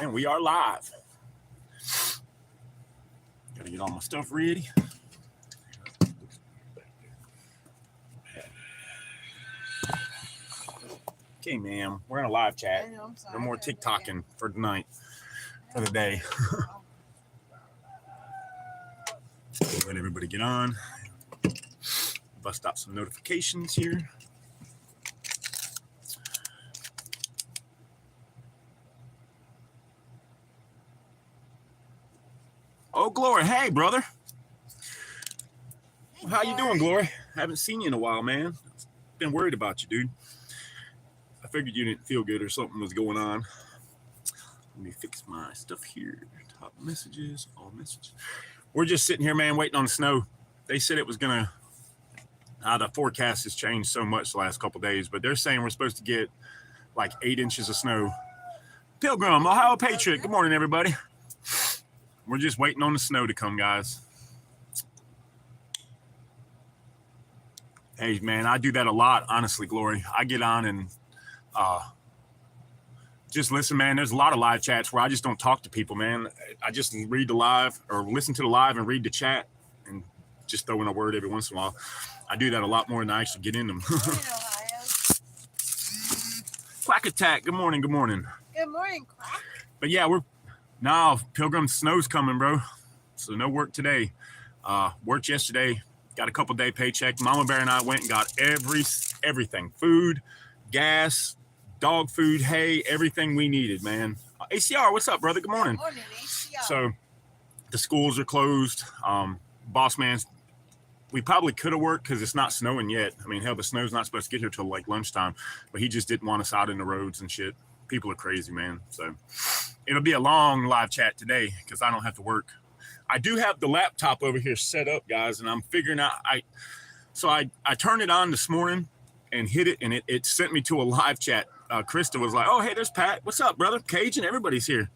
And we are live. Gotta get all my stuff ready. Okay, ma'am. We're in a live chat. No more TikToking for tonight, for the day. Let everybody get on. Bust out some notifications here. Oh, Glory. Hey, brother. Well, how you doing, Glory? Haven't seen you in a while, man. Been worried about you, dude. I figured you didn't feel good or something was going on. Let me fix my stuff here. Top messages, all messages. We're just sitting here, man, waiting on the snow. They said it was going to, the forecast has changed so much the last couple days, but they're saying we're supposed to get like 8 inches of snow. Pilgrim, Ohio Patriot, good morning, everybody. We're just waiting on the snow to come, guys. Hey, man, I do that a lot, honestly, Glory. I get on and just listen, man. There's a lot of live chats where I just don't talk to people, man. I just read the live or listen to the live and read the chat and just throw in a word every once in a while. I do that a lot more than I actually get in them. Quack Attack, good morning, good morning. Good morning, Quack. But yeah, now Pilgrim, snow's coming, bro. So no work today. Worked yesterday, got a couple day paycheck. Mama Bear and I went and got everything. Food, gas, dog food, hay, everything we needed, man. ACR, what's up, brother? Good morning. Good morning, ACR. So the schools are closed. Boss man, we probably could have worked because it's not snowing yet. I mean, hell, the snow's not supposed to get here till like lunchtime, but he just didn't want us out in the roads and shit. People are crazy, man. So it'll be a long live chat today because I don't have to work. I do have the laptop over here set up, guys, and I'm figuring out. I turned it on this morning and hit it, and it sent me to a live chat. Krista was like, "Oh, hey, there's Pat. What's up, brother? Cajun, everybody's here."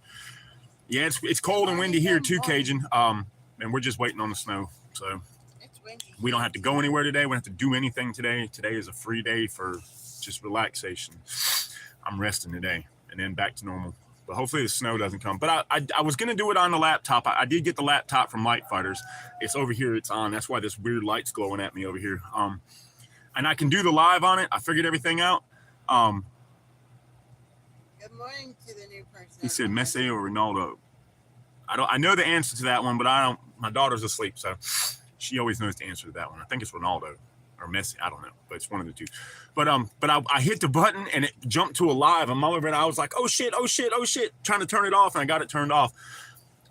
Yeah, it's cold and windy here too, Cajun. And we're just waiting on the snow. So we don't have to go anywhere today. We don't have to do anything today. Today is a free day for just relaxation. I'm resting today and then back to normal. But hopefully the snow doesn't come. But I was going to do it on the laptop. I did get the laptop from Light Fighters. It's over here. It's on. That's why this weird light's glowing at me over here. And I can do the live on it. I figured everything out. Good morning to the new person. He said Messi or Ronaldo. I know the answer to that one, but I don't. My daughter's asleep, so she always knows the answer to that one. I think it's Ronaldo or Messi. I don't know, but it's one of the two. But I hit the button and it jumped to a live. And I was like, oh shit, trying to turn it off, and I got it turned off.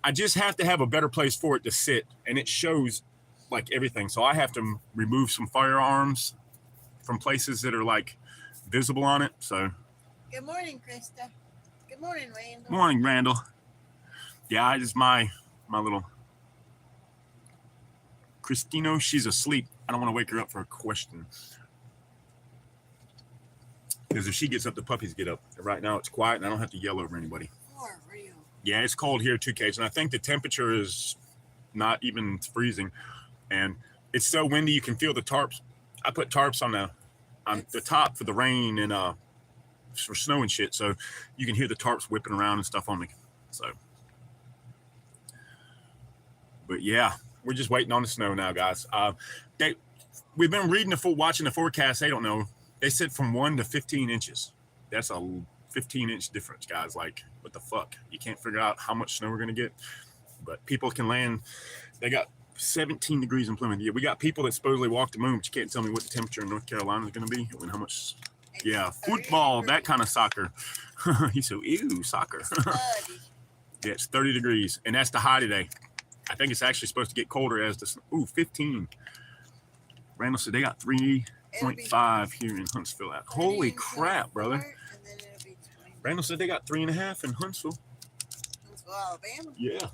I just have to have a better place for it to sit, and it shows like everything. So I have to remove some firearms from places that are like visible on it. So. Good morning, Krista. Good morning, Randall. Morning, Randall. Yeah, I just my little Christino, she's asleep. I don't want to wake her up for a question. Because if she gets up, the puppies get up. Right now it's quiet and I don't have to yell over anybody. For real. Yeah, it's cold here too, Cage. And I think the temperature is not even freezing. And it's so windy you can feel the tarps. I put tarps on the top for the rain and for snow and shit, so you can hear the tarps whipping around and stuff on me. So, but yeah, we're just waiting on the snow now, guys. We've been watching the forecast. They don't know. They said from 1 to 15 inches. That's a 15-inch difference, guys. Like, what the fuck? You can't figure out how much snow we're gonna get. But people can land. They got 17 degrees in Plymouth. Yeah, we got people that supposedly walk the moon, but you can't tell me what the temperature in North Carolina is gonna be and how much. Yeah, football, that kind of soccer. He said, ew, soccer. Yeah, it's 30 degrees, and that's the high today. I think it's actually supposed to get colder as the, 15. Randall said they got 3.5 here in Huntsville. Holy crap, brother. Randall said they got 3.5 in Huntsville. Huntsville, Alabama? Yeah.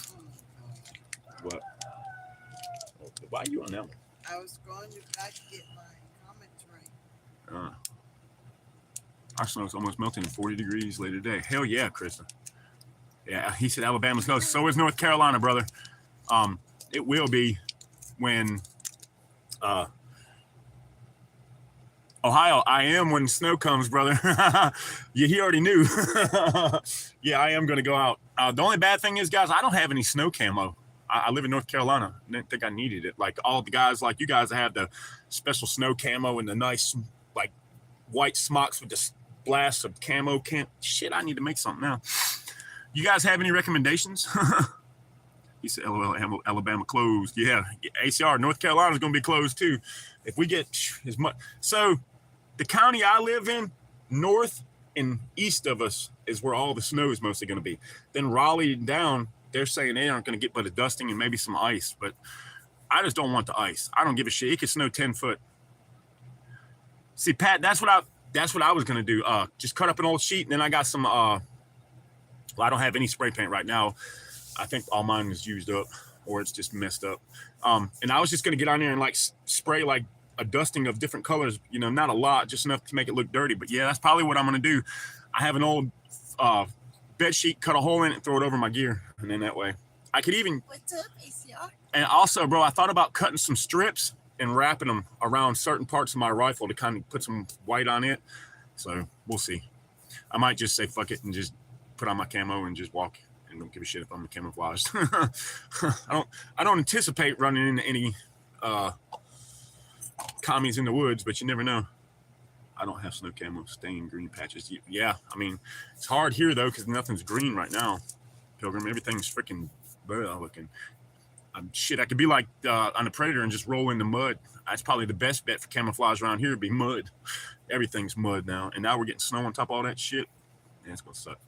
Oh, what? Why are you on that one? I was going to back to get my comments right. Our snow's almost melting at 40 degrees later today. Hell yeah, Krista. Yeah, he said Alabama's close. So is North Carolina, brother. It will be when Ohio, I am when snow comes, brother. Yeah, he already knew. Yeah, I am going to go out. The only bad thing is, guys, I don't have any snow camo. I live in North Carolina. I didn't think I needed it. Like all the guys like you guys have the special snow camo and the nice like white smocks with the blast of camo. Shit, I need to make something now. You guys have any recommendations? He said, LOL, Alabama closed. Yeah, ACR, North Carolina is going to be closed too. If we get as much. So the county I live in, north and east of us, is where all the snow is mostly going to be. Then Raleigh down, they're saying they aren't going to get but a dusting and maybe some ice. But I just don't want the ice. I don't give a shit. It could snow 10 foot. See, Pat, that's what I was going to do. Just cut up an old sheet, and then I got some, well, I don't have any spray paint right now. I think all mine is used up or it's just messed up. And I was just going to get on there and like spray like a dusting of different colors, you know, not a lot, just enough to make it look dirty. But yeah, that's probably what I'm going to do. I have an old bed sheet, cut a hole in it and throw it over my gear. And then that way I could even. What's up, ACR? And also, bro, I thought about cutting some strips and wrapping them around certain parts of my rifle to kind of put some white on it. So we'll see. I might just say fuck it and just put on my camo and just walk. And don't give a shit if I'm camouflaged. I don't anticipate running into any commies in the woods, but you never know. I don't have snow camo, stained green patches. Yeah, I mean, it's hard here though because nothing's green right now. Pilgrim, everything's freaking looking. Shit, I could be like on a Predator and just roll in the mud. That's probably the best bet for camouflage around here would be mud. Everything's mud now, and now we're getting snow on top of all that shit. Yeah, it's gonna suck.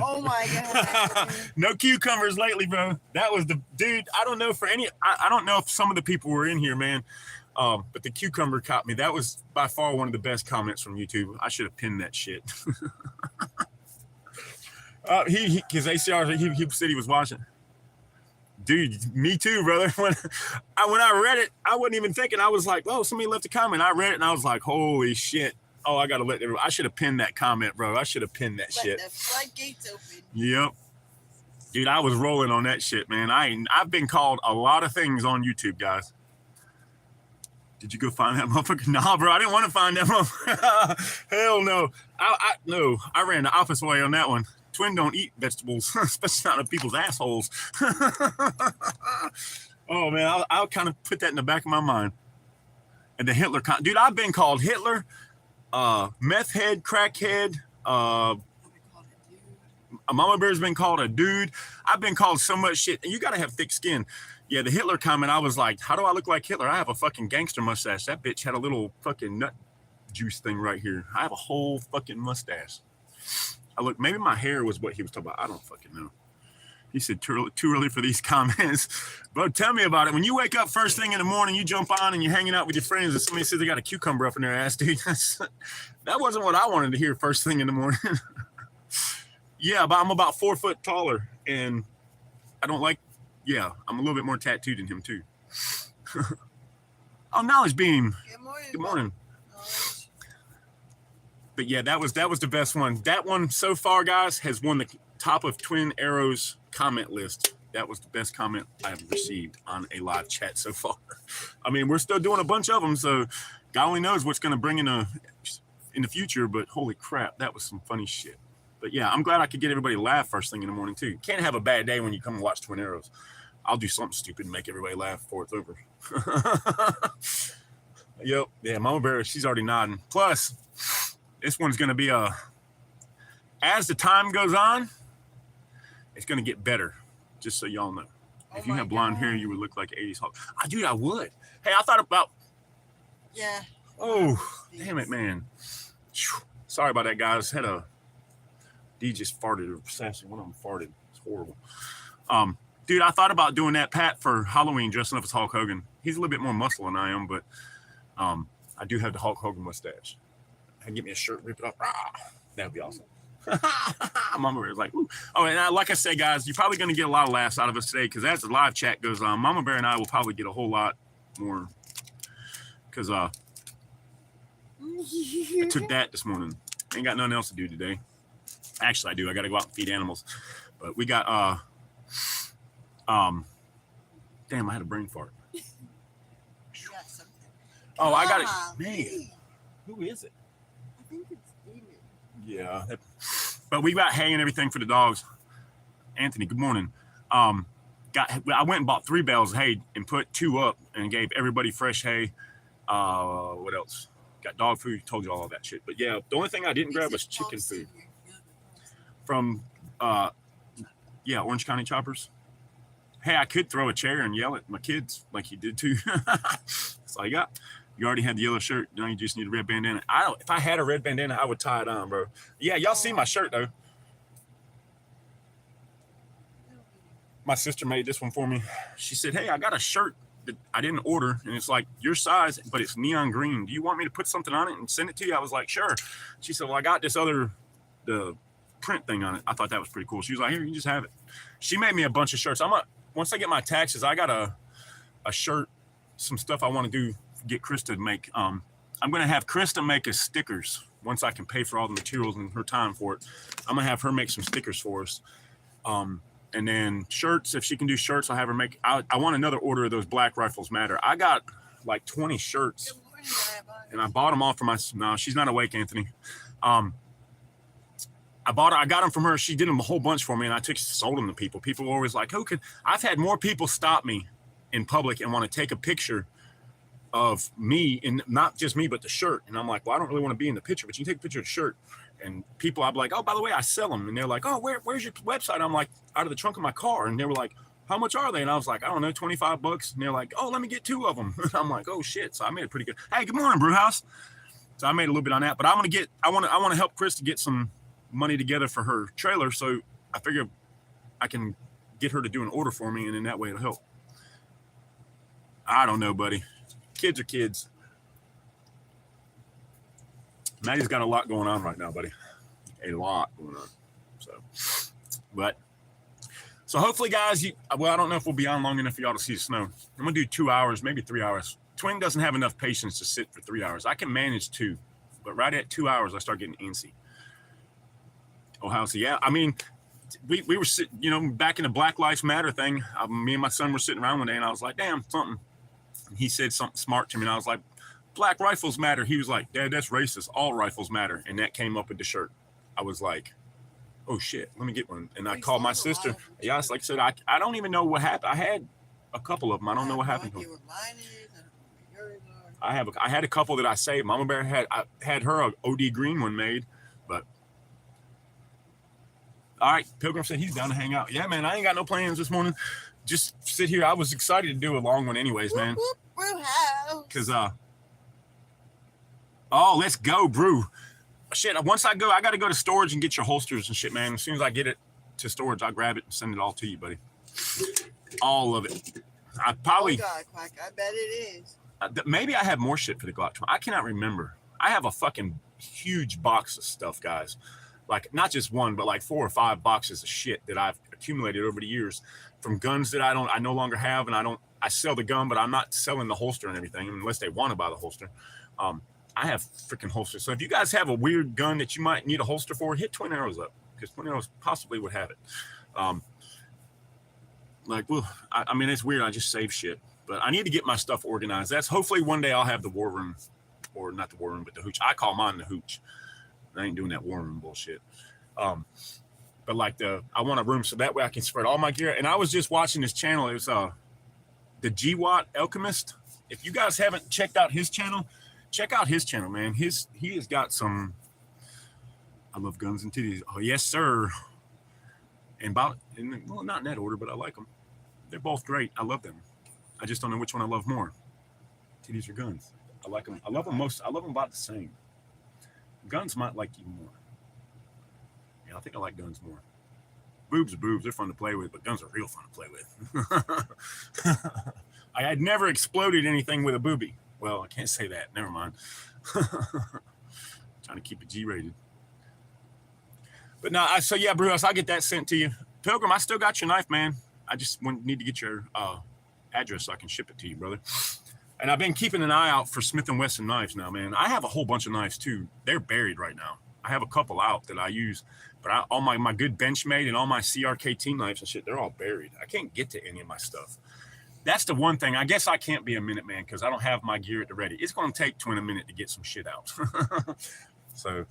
Oh my god. No cucumbers lately, bro. That was the dude. I don't know for any. I don't know if some of the people were in here, man. But the cucumber caught me. That was by far one of the best comments from YouTube. I should have pinned that shit. His ACR, he said he was watching. Dude, me too, brother. When I read it, I wasn't even thinking. I was like, oh, somebody left a comment. I read it and I was like, holy shit. Oh, I gotta let everyone. I should have pinned that comment, bro. I should have pinned that shit. The floodgates open. Yep. Dude, I was rolling on that shit, man. I've been called a lot of things on YouTube, guys. Did you go find that motherfucker? Nah, bro, I didn't want to find that motherfucker. Hell no. No, I ran the opposite way on that one. Twin don't eat vegetables, especially not in people's assholes. Oh, man, I'll kind of put that in the back of my mind. And the Hitler, dude, I've been called Hitler, meth head, crackhead, a mama bear's been called a dude. I've been called so much shit. And you got to have thick skin. Yeah, the Hitler comment, I was like, how do I look like Hitler? I have a fucking gangster mustache. That bitch had a little fucking nut juice thing right here. I have a whole fucking mustache. Maybe my hair was what he was talking about. I don't fucking know. He said, too early for these comments. Bro, tell me about it. When you wake up first thing in the morning, you jump on and you're hanging out with your friends and somebody says they got a cucumber up in their ass, dude. That wasn't what I wanted to hear first thing in the morning. Yeah, but I'm about 4 foot taller and I'm a little bit more tattooed than him too. Oh, Knowledge Beam. Good morning. But yeah, that was the best one. That one so far, guys, has won the top of Twin Arrows comment list. That was the best comment I've received on a live chat so far. I mean, we're still doing a bunch of them, so God only knows what's going to bring in the future, but holy crap, that was some funny shit. But yeah, I'm glad I could get everybody to laugh first thing in the morning too. You can't have a bad day when you come and watch Twin Arrows. I'll do something stupid and make everybody laugh before it's over. Yep. Yeah, Mama Bear, she's already nodding. Plus, this one's going to be as the time goes on, it's going to get better, just so y'all know. If you had blonde hair, you would look like 80s Hulk. Dude, I would. Hey, I thought about... Yeah. Oh, damn it, man. Sorry about that, guys. D just farted, or Sassy, one of them farted. It's horrible. Dude, I thought about doing that, Pat, for Halloween, dressing up as Hulk Hogan. He's a little bit more muscle than I am, but I do have the Hulk Hogan mustache. I'd get me a shirt, rip it up. That'd be awesome. Mama Bear was like, ooh. Oh, and like I said, guys, you're probably going to get a lot of laughs out of us today because as the live chat goes on, Mama Bear and I will probably get a whole lot more because I took that this morning. Ain't got nothing else to do today. Actually, I do. I got to go out and feed animals. But we got, damn, I had a brain fart. Oh, I got it. Golly. Man, who is it? I think it's Steven. Yeah. But we got hay and everything for the dogs. Anthony, good morning. I went and bought 3 bales of hay and put 2 up and gave everybody fresh hay. What else? Got dog food. Told you all that shit. But yeah, the only thing I didn't grab was chicken food from Orange County Choppers. Hey, I could throw a chair and yell at my kids like you did too. That's all you got. You already had the yellow shirt. Now you just need a red bandana. If I had a red bandana, I would tie it on, bro. Yeah, y'all see my shirt though. My sister made this one for me. She said, "Hey, I got a shirt that I didn't order, and it's like your size, but it's neon green. Do you want me to put something on it and send it to you?" I was like, "Sure." She said, "Well, I got the print thing on it." I thought that was pretty cool. She was like, "Here, you can just have it." She made me a bunch of shirts. Once I get my taxes, I got a shirt, some stuff I want to do. Get Krista to make. I'm going to have Krista make us stickers once I can pay for all the materials and her time for it. I'm going to have her make some stickers for us. And then shirts, if she can do shirts, I'll have her make. I want another order of those Black Rifles Matter. I got like 20 shirts, and I bought them all for my. No, she's not awake, Anthony. I got them from her. She did them a whole bunch for me, and I sold them to people. People were always like, I've had more people stop me in public and want to take a picture of me, and not just me, but the shirt. And I'm like, well, I don't really want to be in the picture, but you can take a picture of the shirt. And people, I'm like, oh, by the way, I sell them. And they're like, oh, where's your website? I'm like, out of the trunk of my car. And they were like, how much are they? And I was like, I don't know, $25. And they're like, oh, let me get 2 of them. And I'm like, oh shit. So I made it pretty good. Hey, good morning, Brewhouse. So I made a little bit on that, but I want to help Chris to get some money together for her trailer. So I figure I can get her to do an order for me, and in that way it'll help. I don't know, buddy. Kids are kids. Maddie's got a lot going on right now, buddy. A lot going on. So hopefully, guys, I don't know if we'll be on long enough for y'all to see the snow. I'm going to do 2 hours, maybe 3 hours. Twin doesn't have enough patience to sit for 3 hours. I can manage 2, but right at 2 hours, I start getting antsy. Oh, how's he? Yeah, I mean, we were sitting, back in the Black Lives Matter thing. Me and my son were sitting around one day, and I was like, damn, something. And he said something smart to me, and I was like, Black Rifles Matter. He was like, Dad, that's racist. All rifles matter. And that came up with the shirt. I was like, oh shit, let me get one. And I called my sister. Yeah, it's like I said, I don't even know what happened. I had a couple of them. I don't know what happened to them. I had a couple that I saved. Mama Bear had her a OD green one made, but all right. Pilgrim said he's down to hang out. Yeah, man, I ain't got no plans this morning. Just sit here. I was excited to do a long one anyways, man. Because oh, let's go, brew. Shit, once I go, I got to go to storage and get your holsters and shit, man. As soon as I get it to storage, I'll grab it and send it all to you, buddy. All of it. I probably. Oh God, Quack, I bet it is. Maybe I have more shit for the Glock 20. I cannot remember. I have a fucking huge box of stuff, guys. Like, not just one, but like 4 or 5 boxes of shit that I've accumulated over the years from guns that I no longer have, and I sell the gun, but I'm not selling the holster and everything unless they want to buy the holster. I have freaking holsters. So if you guys have a weird gun that you might need a holster for, hit Twin Arrows up, because Twin Arrows possibly would have it. I mean, it's weird. I just save shit, but I need to get my stuff organized. That's hopefully one day I'll have the war room, or not the war room, but the hooch. I call mine the hooch. I ain't doing that war room bullshit. But like I want a room so that way I can spread all my gear. And I was just watching this channel. It was the GWAT Alchemist. If you guys haven't checked out his channel, check out his channel, man. He has got some. I love guns and titties. Oh yes, sir. Well, not in that order, but I like them. They're both great. I love them. I just don't know which one I love more. Titties or guns? I like them. I love them most. I love them about the same. Guns might like you more. Yeah, I think I like guns more. Boobs are boobs. They're fun to play with, but guns are real fun to play with. I had never exploded anything with a boobie. Well, I can't say that. Never mind. Trying to keep it G-rated. But no, so yeah, Brewhouse, I'll get that sent to you. Pilgrim, I still got your knife, man. I just need to get your address so I can ship it to you, brother. And I've been keeping an eye out for Smith & Wesson knives now, man. I have a whole bunch of knives, too. They're buried right now. I have a couple out that I use. But all my good Benchmade and all my CRK team knives and shit, they're all buried. I can't get to any of my stuff. That's the one thing. I guess I can't be a Minuteman because I don't have my gear at the ready. It's going to take Twin a minute to get some shit out. So,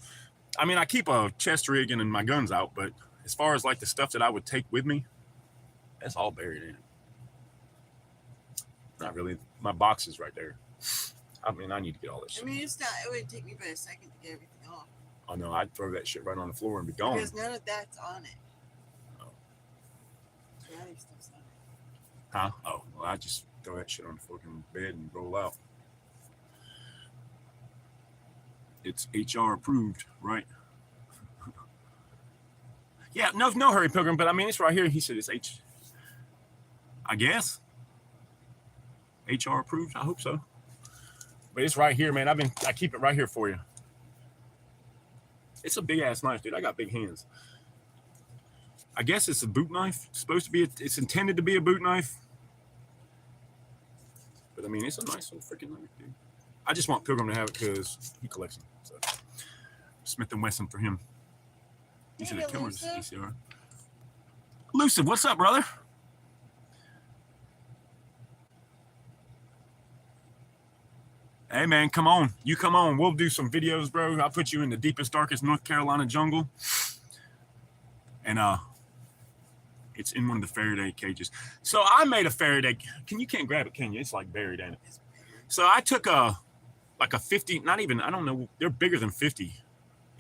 I mean, I keep a chest rig and my guns out, but as far as like the stuff that I would take with me, that's all buried in it. Not really. My box is right there. I mean, I need to get all this shit. I mean, it's not. It would take me about a second to get everything off. Oh no, I'd throw that shit right on the floor and be gone. Because none of that's on it. Oh. The other stuff's on it. Huh? Oh, well, I just throw that shit on the fucking bed and roll out. It's HR approved, right? Yeah, no hurry, Pilgrim. But I mean, it's right here. He said it's I guess HR approved. I hope so. But it's right here, man. I keep it right here for you. It's a big ass knife, dude. I got big hands. I guess it's a boot knife. It's supposed to be. It's intended to be a boot knife. But I mean, it's a nice little freaking knife, dude. I just want Pilgrim to have it because he collects them. So Smith & Wesson for him. These are the killers. ECR. Elusive, what's up, brother? Hey, man, come on. You come on. We'll do some videos, bro. I'll put you in the deepest, darkest North Carolina jungle. And it's in one of the Faraday cages. So I made a Faraday. You can't grab it, can you? It's like buried in it. So I took like a 50, not even, I don't know. They're bigger than 50.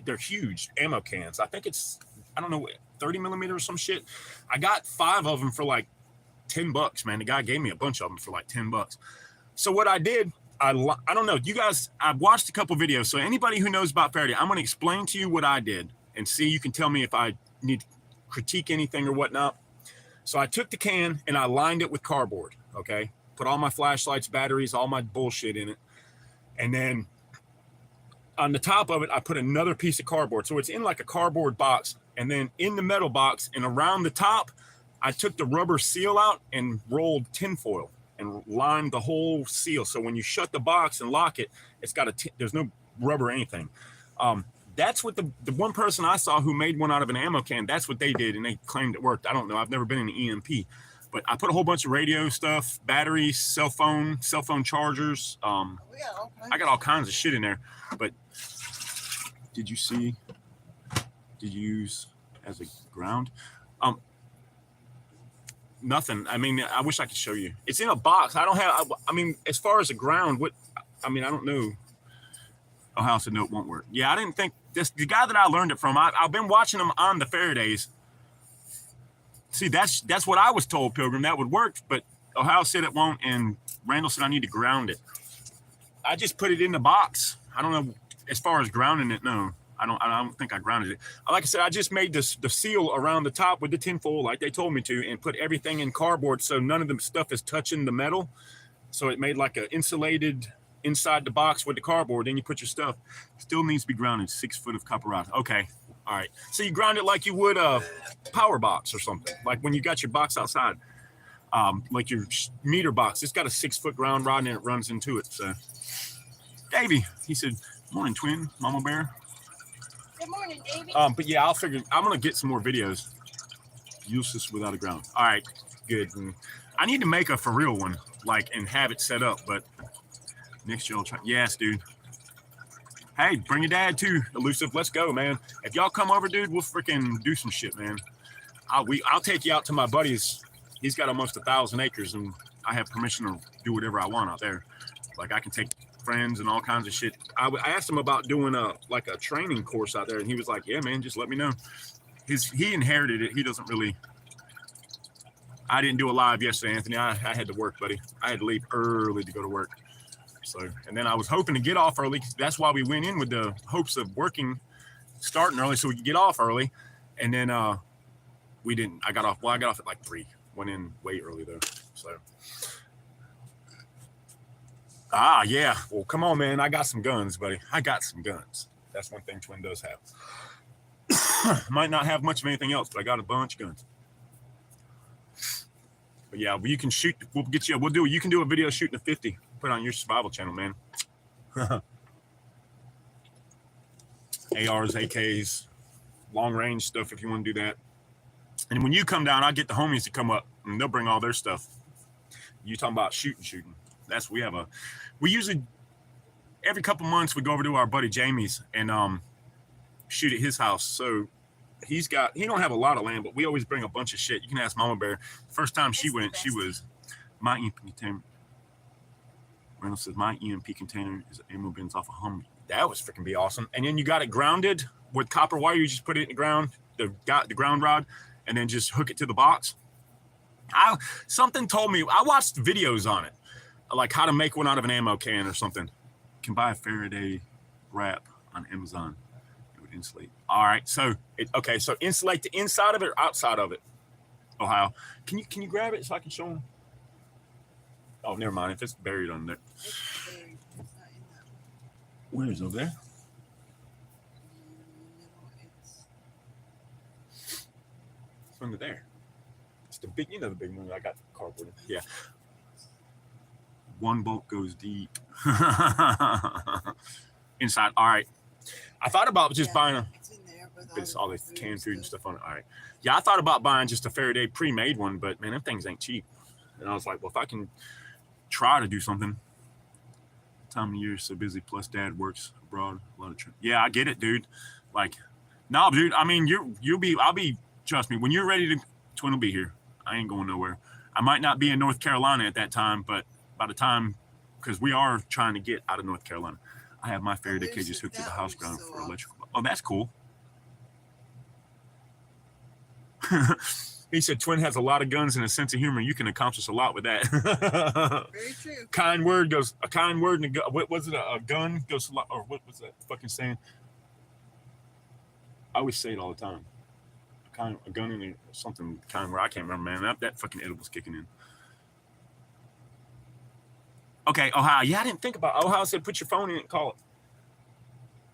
They're huge ammo cans. I think it's, I don't know, 30 millimeter or some shit. I got 5 of them for like $10, man. The guy gave me a bunch of them for like $10. So what I did, I don't know. You guys, I've watched a couple videos. So anybody who knows about Faraday, I'm going to explain to you what I did and see, you can tell me if I need to critique anything or whatnot. So I took the can and I lined it with cardboard. Okay. Put all my flashlights, batteries, all my bullshit in it. And then on the top of it, I put another piece of cardboard. So it's in like a cardboard box. And then in the metal box and around the top, I took the rubber seal out and rolled tinfoil and lined the whole seal. So when you shut the box and lock it, it's got there's no rubber or anything. That's what the one person I saw who made one out of an ammo can, that's what they did. And they claimed it worked. I don't know. I've never been in an EMP. But I put a whole bunch of radio stuff, batteries, cell phone chargers. I got all kinds of shit in there. But did you use as a ground? Nothing. I mean, I wish I could show you. It's in a box. I don't have, I mean, as far as a ground, I don't know. Ohio said no, it won't work. Yeah, I didn't think the guy that I learned it from, I've been watching him on the Faradays. See, that's what I was told, Pilgrim, that would work, but Ohio said it won't, and Randall said I need to ground it. I just put it in the box. I don't know, as far as grounding it, no. I don't think I grounded it. Like I said, I just made the seal around the top with the tinfoil like they told me to, and put everything in cardboard so none of the stuff is touching the metal. So it made like an insulated inside the box with the cardboard. Then you put your stuff. Still needs to be grounded. 6 foot of copper rod. Okay. All right. So you ground it like you would a power box or something. Like when you got your box outside, like your meter box. It's got a 6 foot ground rod and it runs into it. So, Davey, he said, "Morning, twin, Mama Bear." Good morning, Davey. But yeah, I'm gonna get some more videos. Useless without a ground. All right, good. And I need to make a for real one, like, and have it set up. But next year I'll try. Yes, dude. Hey, bring your dad too, Elusive. Let's go, man. If y'all come over, dude, we'll freaking do some shit, man. I'll take you out to my buddy's. He's got almost 1,000 acres, and I have permission to do whatever I want out there. Like I can take friends and all kinds of shit. I asked him about doing a training course out there, and he was like, "Yeah, man, just let me know." He inherited it. He doesn't really. I didn't do a live yesterday, Anthony. I had to work, buddy. I had to leave early to go to work. So, and then I was hoping to get off early. That's why we went in with the hopes of starting early so we could get off early. And then we didn't. I got off at like 3. Went in way early though. So. Yeah. Well, come on, man. I got some guns, buddy. I got some guns. That's one thing Twin does have. Might not have much of anything else, but I got a bunch of guns. But yeah, you can shoot. We'll get you. You can do a video shooting a 50. Put it on your survival channel, man. ARs, AKs, long range stuff if you want to do that. And when you come down, I'll get the homies to come up and they'll bring all their stuff. You talking about shooting? We usually every couple months we go over to our buddy Jamie's and shoot at his house. So he don't have a lot of land, but we always bring a bunch of shit. You can ask Mama Bear. The first time she went, she was my EMP container. Reynolds says my EMP container is ammo bins off a Humvee. That was freaking be awesome. And then you got it grounded with copper wire. You just put it in the ground, the ground rod, and then just hook it to the box. Something told me, I watched videos on it, like how to make one out of an ammo can or something. You can buy a Faraday wrap on Amazon. It would insulate. All right, so insulate the inside of it or outside of it. Ohio, can you grab it so I can show them? Oh, never mind. If it's buried on there. It's buried. It's not in that one. Where is it over there? No, It's under there. It's the big, the big one I got cardboard. Yeah. One bolt goes deep. Inside. All right. I thought about just buying it's in there, but it's all the canned food and stuff on it. All right. Yeah, I thought about buying just a Faraday pre-made one, but man, them things ain't cheap. And I was like, well, if I can try to do something. Time of year is so busy. Plus, Dad works abroad. A lot of yeah, I get it, dude. Like, no, dude. I mean, I'll be. Trust me. When you're ready to, Twin will be here. I ain't going nowhere. I might not be in North Carolina at that time, but by the time, because we are trying to get out of North Carolina, I have my Faraday cages hooked to the house ground for electrical. Oh, that's cool. He said Twin has a lot of guns and a sense of humor. You can accomplish a lot with that. Very true. A kind word and what was it? A gun goes a lot, or what was that fucking saying? I always say it all the time. A gun and something kind where I can't remember, man. That fucking edible's kicking in. Okay, Ohio. Yeah, I didn't think about Ohio said put your phone in and call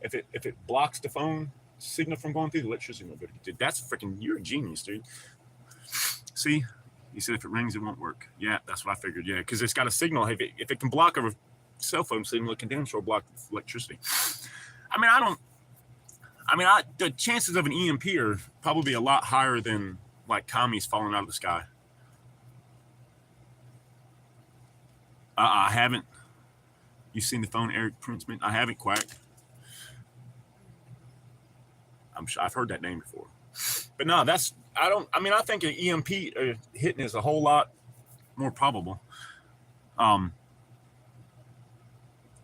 it. If it blocks the phone signal from going through, the electricity won't go. Dude, that's freaking, you're a genius, dude. See, he said if it rings, it won't work. Yeah, that's what I figured. Yeah, because it's got a signal. If it can block a cell phone signal, it can damn sure block electricity. The chances of an EMP are probably a lot higher than like commies falling out of the sky. I haven't. You seen the phone Eric Princeman? I haven't, Quack. I'm sure I've heard that name before. But no, I think an EMP hitting is a whole lot more probable. I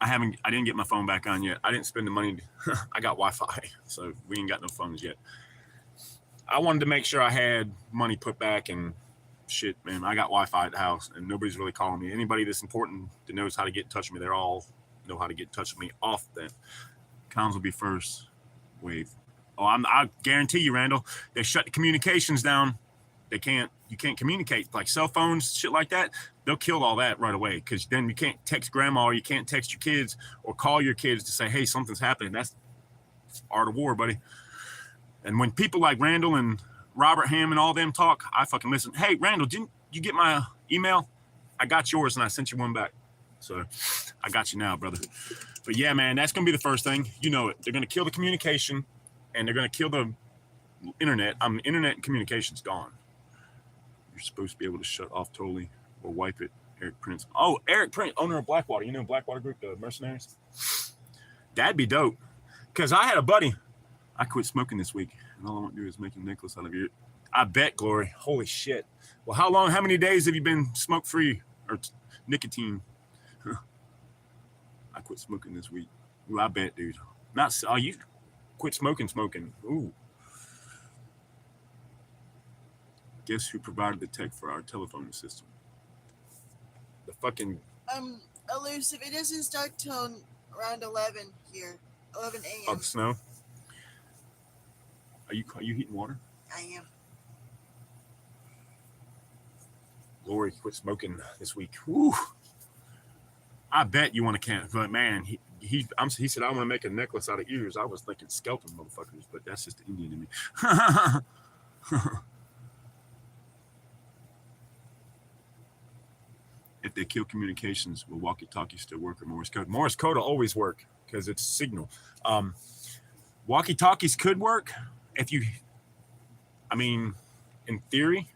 didn't get my phone back on yet. I didn't spend the money. I got Wi-Fi, so we ain't got no phones yet. I wanted to make sure I had money put back and shit, man. I got Wi-Fi at the house and nobody's really calling me. Anybody that's important that knows how to get in touch with me, they're all know how to get in touch with me off that. Comms will be first wave. Oh, I guarantee you, Randall, they shut the communications down. You can't communicate, like cell phones, shit like that. They'll kill all that right away, because then you can't text grandma or you can't text your kids or call your kids to say, hey, something's happening. That's art of war, buddy. And when people like Randall and Robert Ham and all them talk, I fucking listen. Hey, Randall, didn't you get my email? I got yours and I sent you one back. So I got you now, brother. But yeah, man, that's going to be the first thing. You know it. They're going to kill the communication and they're going to kill the internet. Internet and communication's gone. You're supposed to be able to shut off totally or wipe it. Eric Prince. Oh, Eric Prince, owner of Blackwater. You know Blackwater Group, the mercenaries? That'd be dope. Because I had a buddy. I quit smoking this week. And all I want to do is make a necklace out of it. I bet, Glory. Holy shit. Well, how many days have you been smoke-free or nicotine? I quit smoking this week. Ooh, I bet, dude. You quit smoking. Ooh. Guess who provided the tech for our telephone system? The fucking... Elusive, it doesn't start till around 11 here. 11 a.m. Oh, the snow? Are you heating water? I am. Lori quit smoking this week. Woo. I bet you want to can, but man, he said I want to make a necklace out of ears. I was thinking skeleton motherfuckers, but that's just the Indian in me. If they kill communications, will walkie-talkie still work or Morse code? Morse code will always work because it's signal. Walkie-talkies could work in theory.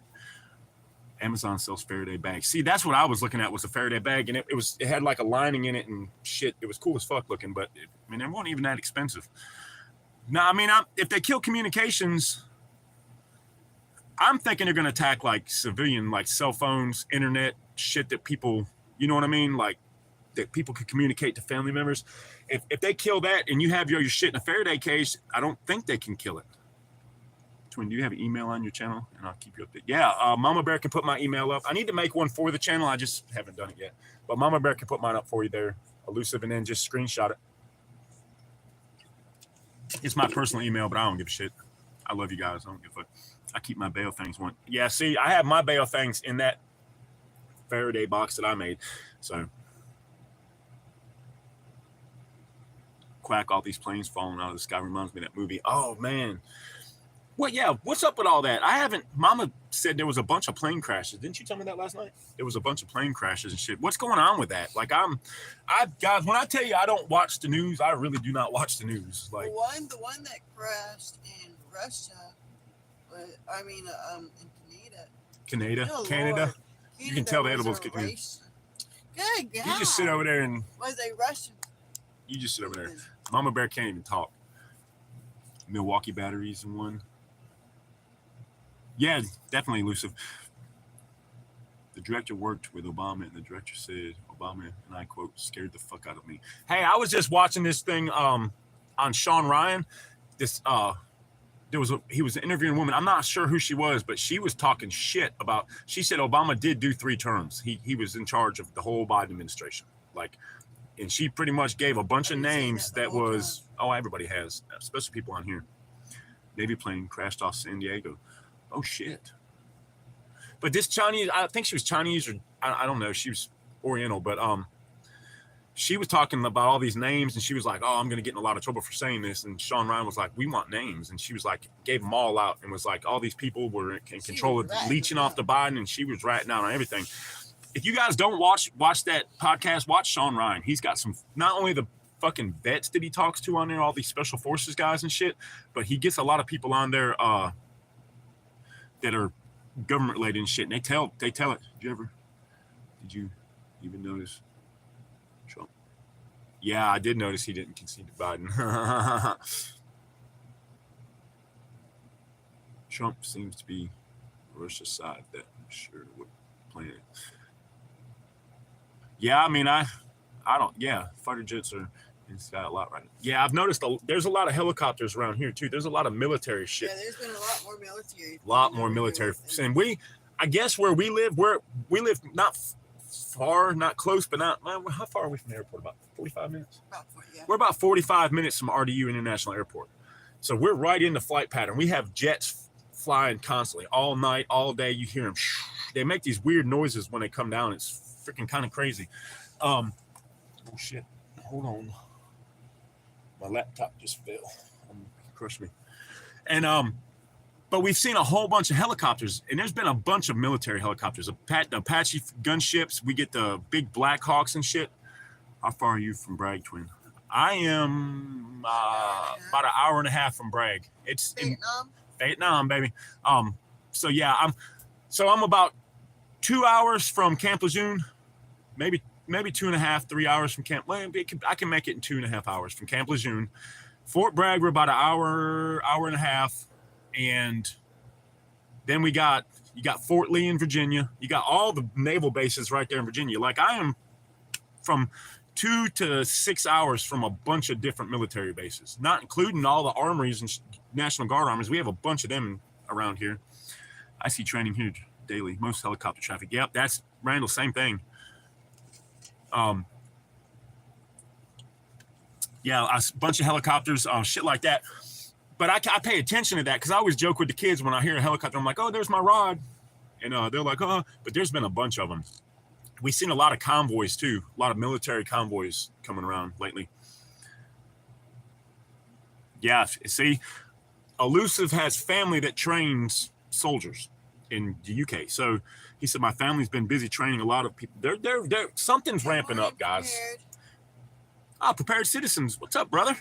Amazon sells Faraday bags. See, that's what I was looking at was a Faraday bag, and it had like a lining in it and shit. It was cool as fuck looking, but it wasn't even that expensive. Now, I mean, if they kill communications, I'm thinking they're going to attack like civilian, like cell phones, internet, shit that people, you know what I mean? Like that people could communicate to family members. If they kill that and you have your shit in a Faraday cage, I don't think they can kill it. Twin, do you have an email on your channel? And I'll keep you updated. Yeah, Mama Bear can put my email up. I need to make one for the channel. I just haven't done it yet. But Mama Bear can put mine up for you there, Elusive, and then just screenshot it. It's my personal email, but I don't give a shit. I love you guys. I don't give a fuck. I keep my Bayo Fangs one. Yeah, see, I have my Bayo Fangs in that Faraday box that I made. So, Quack, all these planes falling out of the sky reminds me of that movie. Oh, man. Well, yeah, what's up with all that? Mama said there was a bunch of plane crashes. Didn't you tell me that last night? There was a bunch of plane crashes and shit. What's going on with that? Like, guys, when I tell you I don't watch the news, I really do not watch the news. Like, the one that crashed in Russia, in Canada. Canada. Canada. You can tell the edibles Good God. You just sit over there and Was they Russian? you just sit over there. Mama Bear can't even talk. Milwaukee batteries and one. Yeah, definitely elusive. The director worked with Obama, and the director said Obama, and I quote, scared the fuck out of me. Hey, I was just watching this thing on Sean Ryan. He was interviewing a woman. I'm not sure who she was, but she was talking shit about. She said Obama did do 3 terms. He was in charge of the whole Biden administration. Like, and she pretty much gave a bunch of names that was. Oh, everybody has, especially people on here. Navy plane crashed off San Diego. Oh shit. But this Chinese, I think she was Chinese or I don't know. She was Oriental, but she was talking about all these names and she was like, oh, I'm going to get in a lot of trouble for saying this. And Sean Ryan was like, we want names. And she was like, gave them all out and was like, all these people were in control of leeching off the Biden. And she was writing down on everything. If you guys don't watch that podcast, watch Sean Ryan. He's got some, not only the fucking vets that he talks to on there, all these special forces guys and shit, but he gets a lot of people on there that are government related and shit, and they tell it. Did you even notice Trump? Yeah, I did notice he didn't concede to Biden. Trump seems to be Russia's side. That I'm sure would plan it. Yeah, I mean, I don't. Yeah, fighter jets are. It's got a lot right now. Yeah, I've noticed there's a lot of helicopters around here too. There's a lot of military shit. Yeah, there's been a lot more military. A lot more military. And I guess where we live, we live not far, not close, but not. How far are we from the airport? About 45 minutes. We're about 45 minutes from RDU International Airport. So we're right in the flight pattern. We have jets flying constantly, all night, all day. You hear them. They make these weird noises when they come down. It's freaking kind of crazy. Oh shit! Hold on. My laptop just fell. Crushed me. And but we've seen a whole bunch of helicopters, and there's been a bunch of military helicopters. The Apache gunships. We get the big Black Hawks and shit. How far are you from Bragg, Twin? I am about an hour and a half from Bragg. It's Vietnam, baby. So yeah, I'm about 2 hours from Camp Lejeune, maybe 2.5, 3 hours from Camp. Well, I can make it in 2.5 hours from Camp Lejeune. Fort Bragg, we're about an hour and a half, and then you got Fort Lee in Virginia. You got all the naval bases right there in Virginia. Like I am from 2 to 6 hours from a bunch of different military bases, not including all the armories and National Guard armories. We have a bunch of them around here. I see training here daily. Most helicopter traffic. Yep, that's Randall. Same thing. Yeah, a bunch of helicopters, shit like that. But I pay attention to that because I always joke with the kids when I hear a helicopter. I'm like, oh, there's my rod. And they're like, oh, but there's been a bunch of them. We've seen a lot of convoys too, a lot of military convoys coming around lately. Yeah, see, Elusive has family that trains soldiers in the UK. So he said, my family's been busy training a lot of people. They're something's ramping up, guys. Prepared citizens. What's up, brother?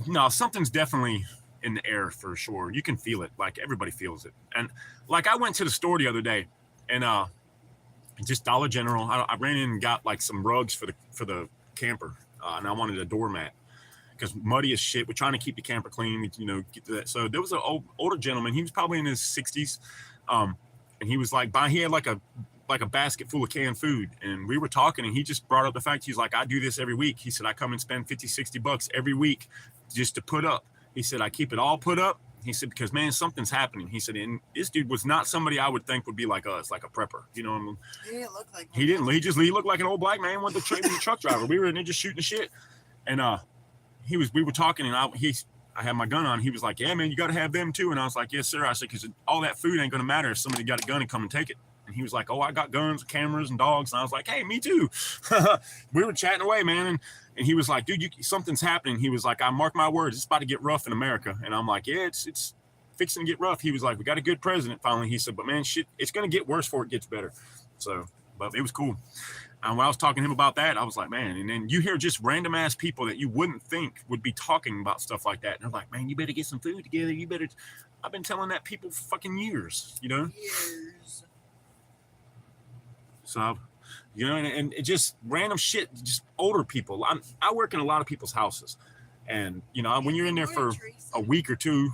No, something's definitely in the air for sure. You can feel it. Like everybody feels it. And like I went to the store the other day and just Dollar General. I ran in and got like some rugs for the camper, and I wanted a doormat because muddy as shit. We're trying to keep the camper clean, you know, get to that. So there was an older gentleman. He was probably in his 60s, and he was like, he had like a basket full of canned food, and we were talking, and he just brought up the fact, he's like, I do this every week. He said, I come and spend $50-$60 every week just to put up. He said, I keep it all put up. He said, because man, something's happening. He said, and this dude was not somebody I would think would be like us, like a prepper, you know what I mean? He didn't look like he didn't. He looked like an old black man with the truck driver. We were in there just shooting the shit, and we were talking, and I had my gun on. He was like, yeah, man, you got to have them too. And I was like, yes, sir. I said, because all that food ain't going to matter if somebody got a gun and come and take it. And he was like, oh, I got guns, cameras, and dogs. And I was like, hey, me too. We were chatting away, man. And he was like, dude, something's happening. He was like, I mark my words, it's about to get rough in America. And I'm like, yeah, it's fixing to get rough. He was like, we got a good president finally. He said, but man, shit, it's going to get worse before it gets better. So, but it was cool. And when I was talking to him about that, I was like, man, and then you hear just random ass people that you wouldn't think would be talking about stuff like that. And they're like, man, you better get some food together. I've been telling that people for fucking years, you know? Years. So, you know, and it just random shit, just older people. I work in a lot of people's houses. And, you know, when you're in there for a week or two,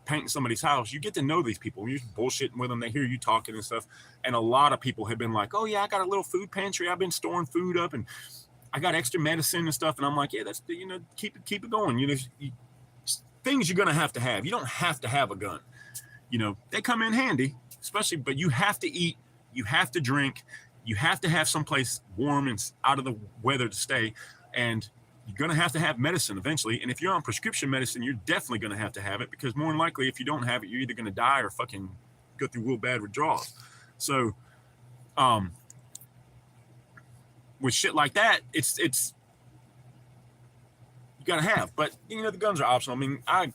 painting somebody's house, you get to know these people. You're bullshitting with them. They hear you talking and stuff. And a lot of people have been like, oh yeah, I got a little food pantry. I've been storing food up and I got extra medicine and stuff. And I'm like, yeah, that's, you know, keep it going. You know, things you're going to have. You don't have to have a gun. You know, they come in handy, especially, but you have to eat, you have to drink, you have to have someplace warm and out of the weather to stay. And you're going to have medicine eventually. And if you're on prescription medicine, you're definitely going to have it, because more than likely, if you don't have it, you're either going to die or fucking go through real bad withdrawals. So, with shit like that, it's you got to have. But, you know, the guns are optional. I mean, I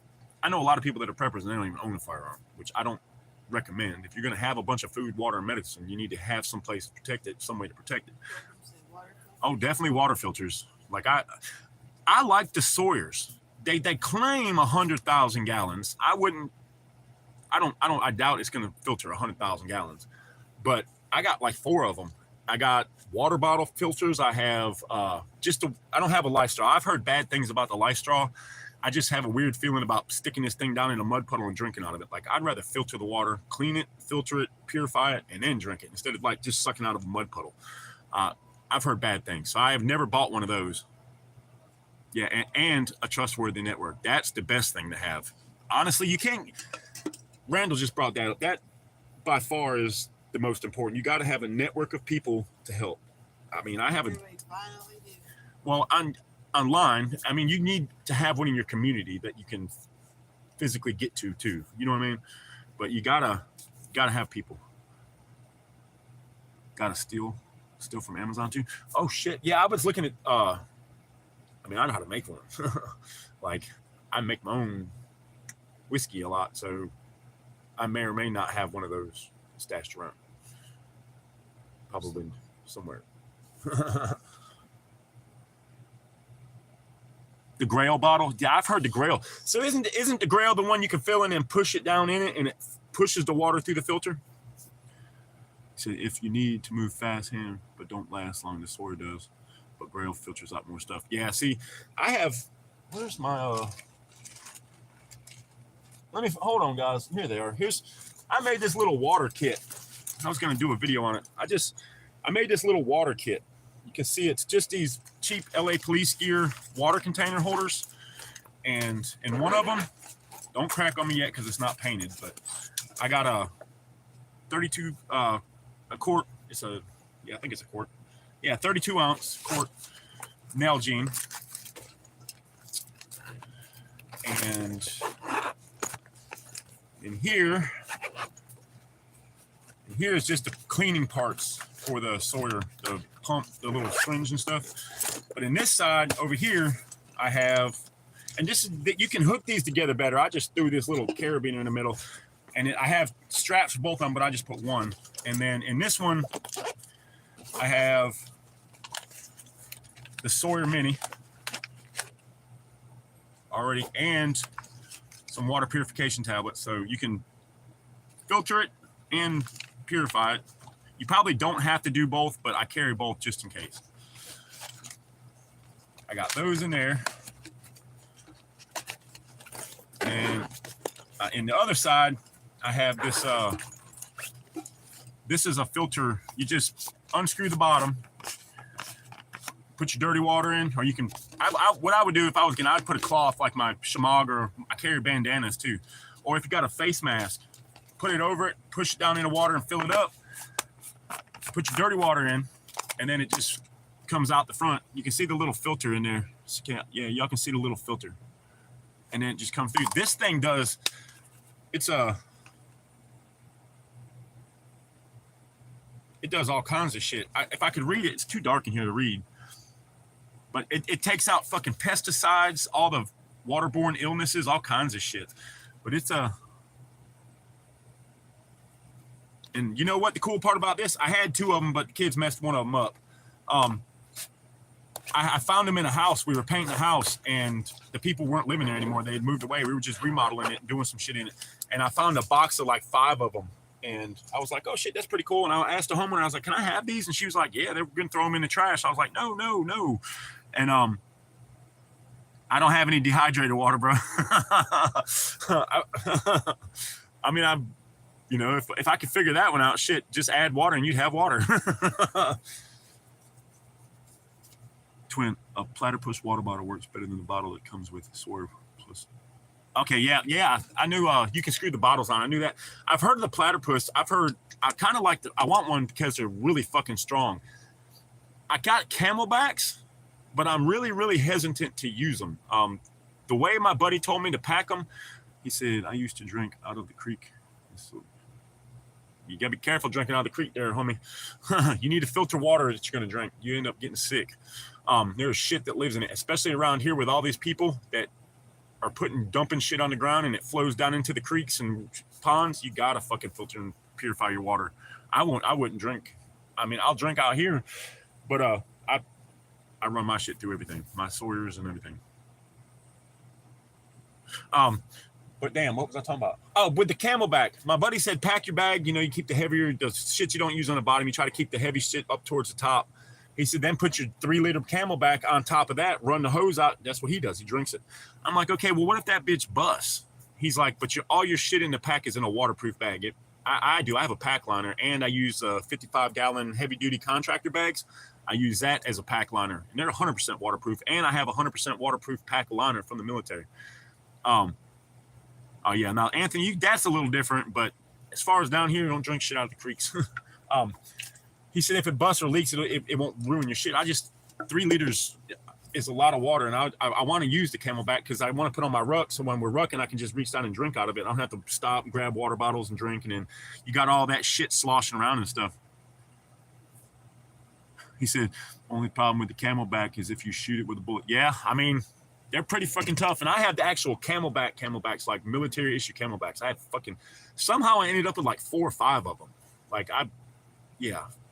know a lot of people that are preppers and they don't even own a firearm, which I don't recommend. If you're going to have a bunch of food, water, and medicine, you need to have some place to protect it, some way to protect it. Oh, definitely water filters. Like I like the Sawyers. They claim 100,000 gallons. I doubt it's going to filter 100,000 gallons, but I got like 4 of them. I got water bottle filters. I have I don't have a life straw. I've heard bad things about the life straw. I just have a weird feeling about sticking this thing down in a mud puddle and drinking out of it. Like, I'd rather filter the water, clean it, filter it, purify it, and then drink it, instead of like just sucking out of a mud puddle. I've heard bad things, so I have never bought one of those. Yeah, and a trustworthy network. That's the best thing to have. Honestly, you can't. Randall just brought that up. That by far is the most important. You got to have a network of people to help. I mean, I have online. I mean, you need to have one in your community that you can physically get to too. You know what I mean? But you gotta have people. Gotta steal from Amazon too. Oh shit! Yeah, I was looking at. I mean, I know how to make one. Like, I make my own whiskey a lot, so I may or may not have one of those stashed around. Probably somewhere. The Grail bottle? Yeah, I've heard the Grail. So isn't the Grail the one you can fill in and push it down in it, and it pushes the water through the filter? So if you need to move fast hand, but don't last long, the Sawyer does. But Grail filters out more stuff. Yeah, see, I have. Where's my? Hold on, guys. Here they are. I made this little water kit. I was gonna do a video on it. I made this little water kit. You can see it's just these cheap LA police gear water container holders, and in one of them, don't crack on me yet because it's not painted, but I got a 32 a quart. I think it's a quart. Yeah, 32 ounce quart Nalgene, and in here is just the cleaning parts for the Sawyer, the pump, the little syringe and stuff. But in this side over here, I have, and this is that you can hook these together better. I just threw this little carabiner in the middle, and I have straps for both of them, but I just put one. And then in this one, I have the Sawyer Mini already, and some water purification tablets, so you can filter it and purify it. You probably don't have to do both, but I carry both just in case. I got those in there. And in the other side, I have this. This is a filter. You just unscrew the bottom, put your dirty water in, or you can. What I would do if I was gonna, I'd put a cloth like my shamag, or I carry bandanas too. Or if you got a face mask, put it over it, push it down in the water and fill it up. Put your dirty water in, and then it just comes out the front. You can see the little filter in there. Yeah, y'all can see the little filter. And then it just comes through. This thing does, it does all kinds of shit. If I could read it, it's too dark in here to read. But it takes out fucking pesticides, all the waterborne illnesses, all kinds of shit. But it's and you know what the cool part about this? I had two of them, but the kids messed one of them up. I found them in a house. We were painting a house, and the people weren't living there anymore. They had moved away. We were just remodeling it and doing some shit in it. And I found a box of like 5 of them. And I was like, oh, shit, that's pretty cool. And I asked the homeowner, I was like, can I have these? And she was like, yeah, they're going to throw them in the trash. I was like, no. And I don't have any dehydrated water, bro. I mean, you know, if I could figure that one out, shit, just add water and you'd have water. Twin, a platypus water bottle works better than the bottle that comes with Swerve Plus. Okay, yeah. I knew you can screw the bottles on. I knew that. I've heard of the platypus. I kind of like I want one because they're really fucking strong. I got Camelbacks, but I'm really, really hesitant to use them. The way my buddy told me to pack them, he said, I used to drink out of the creek. So you gotta be careful drinking out of the creek there, homie. You need to filter water that you're gonna drink. You end up getting sick. There's shit that lives in it, especially around here with all these people that are dumping shit on the ground and it flows down into the creeks and ponds. You gotta fucking filter and purify your water. I wouldn't drink. I mean, I'll drink out here, but I run my shit through everything, my Sawyers and everything. But damn, what was I talking about? Oh, with the Camelback, my buddy said pack your bag. You know, you keep the shit you don't use on the bottom. You try to keep the heavy shit up towards the top. He said, then put your 3-liter Camelback on top of that, run the hose out. That's what he does. He drinks it. I'm like, okay, well, what if that bitch busts? He's like, but all your shit in the pack is in a waterproof bag. I do. I have a pack liner, and I use 55-gallon heavy-duty contractor bags. I use that as a pack liner, and they're 100% waterproof, and I have a 100% waterproof pack liner from the military. Oh, yeah. Now, Anthony, that's a little different, but as far as down here, don't drink shit out of the creeks. He said if it busts or leaks, it won't ruin your shit. 3 liters is a lot of water, and I want to use the Camelback because I want to put on my ruck, so when we're rucking, I can just reach down and drink out of it. I don't have to stop and grab water bottles and drink, and then you got all that shit sloshing around and stuff. He said, only problem with the Camelback is if you shoot it with a bullet. Yeah, I mean, they're pretty fucking tough, and I have the actual Camelbacks, like military issue Camelbacks. Somehow I ended up with like 4 or 5 of them.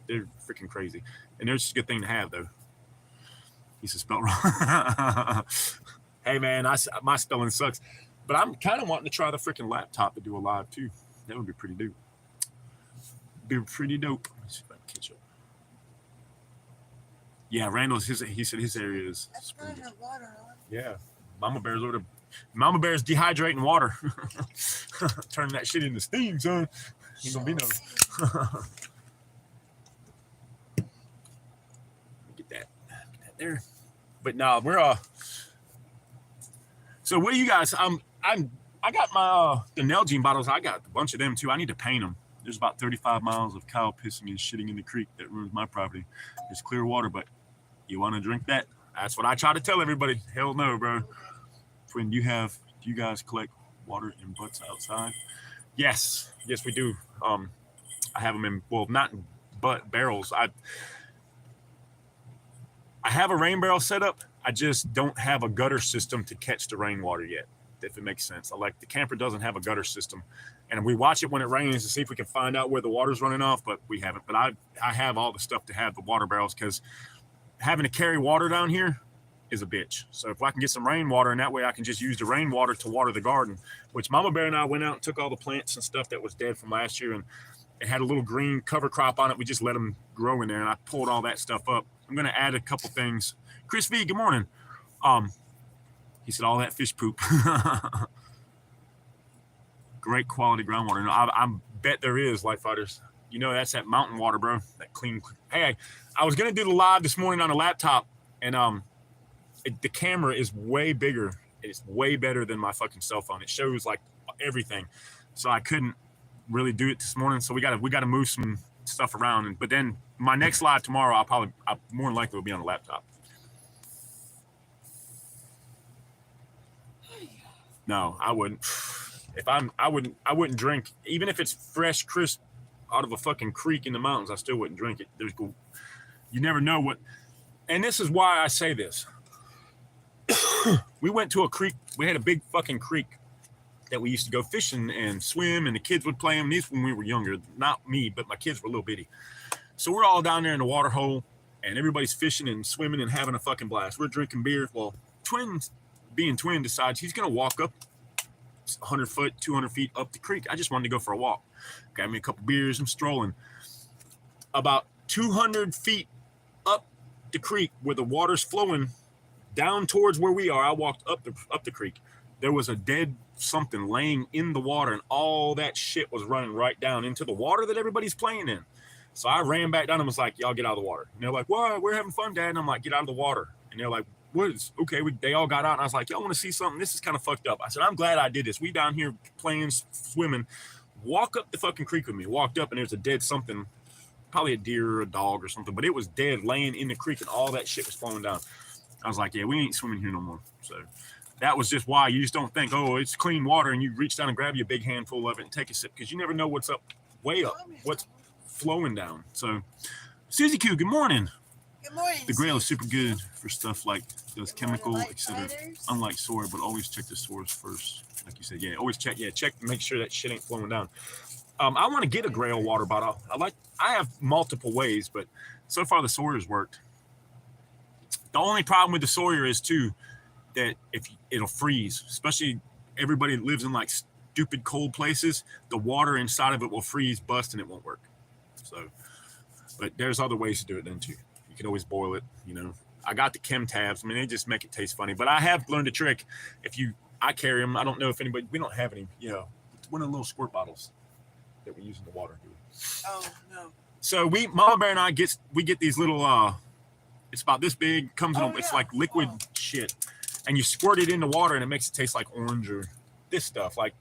They're freaking crazy. And they're just a good thing to have, though. He said spell wrong. Hey, man, my spelling sucks. But I'm kind of wanting to try the freaking laptop to do a live, too. That would be pretty dope. Let's see if I can catch up. Yeah, Randall's, he said his area is. That's good to have water on. Yeah. Mama Bear's dehydrating water. Turning that shit into steam, son. Ain't gonna be no. Get that there. But no, we're so what do you guys? I got my the Nalgene bottles. I got a bunch of them too. I need to paint them. There's about 35 miles of cow pissing and shitting in the creek that ruins my property. There's clear water, but you want to drink that? That's what I try to tell everybody. Hell no, bro. Twin, do you guys collect water in butts outside? Yes, we do. I have them in, well, not in barrels. I have a rain barrel set up. I just don't have a gutter system to catch the rainwater yet, if it makes sense. The camper doesn't have a gutter system, and we watch it when it rains to see if we can find out where the water's running off, but we haven't. But I have all the stuff to have the water barrels, because having to carry water down here is a bitch. So if I can get some rainwater, and that way I can just use the rainwater to water the garden, which Mama Bear and I went out and took all the plants and stuff that was dead from last year, and it had a little green cover crop on it. We just let them grow in there, and I pulled all that stuff up. I'm going to add a couple things. Chris V, good morning. He said all that fish poop. Great quality groundwater. I bet there is, Light Fighters. You know, that's that mountain water, bro. That clean. Hey, I was going to do the live this morning on a laptop, and the camera is way bigger. It's way better than my fucking cell phone. It shows like everything. So I couldn't really do it this morning. So we got to move some stuff around. But then my next live tomorrow, I more than likely will be on a laptop. No, I wouldn't. I wouldn't drink, even if it's fresh, crisp out of a fucking creek in the mountains. I still wouldn't drink it. You never know what. And this is why I say this. We went to a creek. We had a big fucking creek that we used to go fishing and swim, and the kids would play them. These when we were younger, not me, but my kids were little bitty. So we're all down there in the water hole, and everybody's fishing and swimming and having a fucking blast. We're drinking beer. Well, Twin decides he's going to walk up 100 foot, 200 feet up the creek. I just wanted to go for a walk. Got me a couple beers. I'm strolling. About 200 feet up the creek where the water's flowing down towards where we are. I walked up the creek. There was a dead something laying in the water, and all that shit was running right down into the water that everybody's playing in. So I ran back down and was like, y'all get out of the water. And they're like, why? We're having fun, Dad. And I'm like, get out of the water. And they're like, what is okay? They all got out, and I was like, y'all want to see something? This is kind of fucked up. I said, I'm glad I did this. We down here playing, swimming. Walk up the fucking creek with me. Walked up, and there's a dead something, probably a deer or a dog or something, but it was dead laying in the creek, and all that shit was flowing down. I was like, yeah, we ain't swimming here no more. So that was just why you just don't think, oh, it's clean water, and you reach down and grab you a big handful of it and take a sip, because you never know what's up, way up, what's flowing down. So, Susie Q, good morning. Good morning. The Grail is super good for stuff like those chemical, etc. Unlike soy, but always check the source first. Like you said, yeah, always check. Yeah, check to make sure that shit ain't flowing down. I want to get a Grail water bottle. I have multiple ways, but so far the Sawyer's worked. The only problem with the Sawyer is too that if it'll freeze, especially everybody that lives in like stupid cold places, the water inside of it will freeze, bust, and it won't work. So, but there's other ways to do it then too. You can always boil it, you know. I got the chem tabs. I mean, they just make it taste funny. But I have learned a trick. I carry them. I don't know if anybody, we don't have any, one of the little squirt bottles that we use in the water. Oh, no. So Mama Bear and I get these little, it's about this big, comes in, it's like liquid shit. And you squirt it in the water and it makes it taste like orange or this stuff. Like,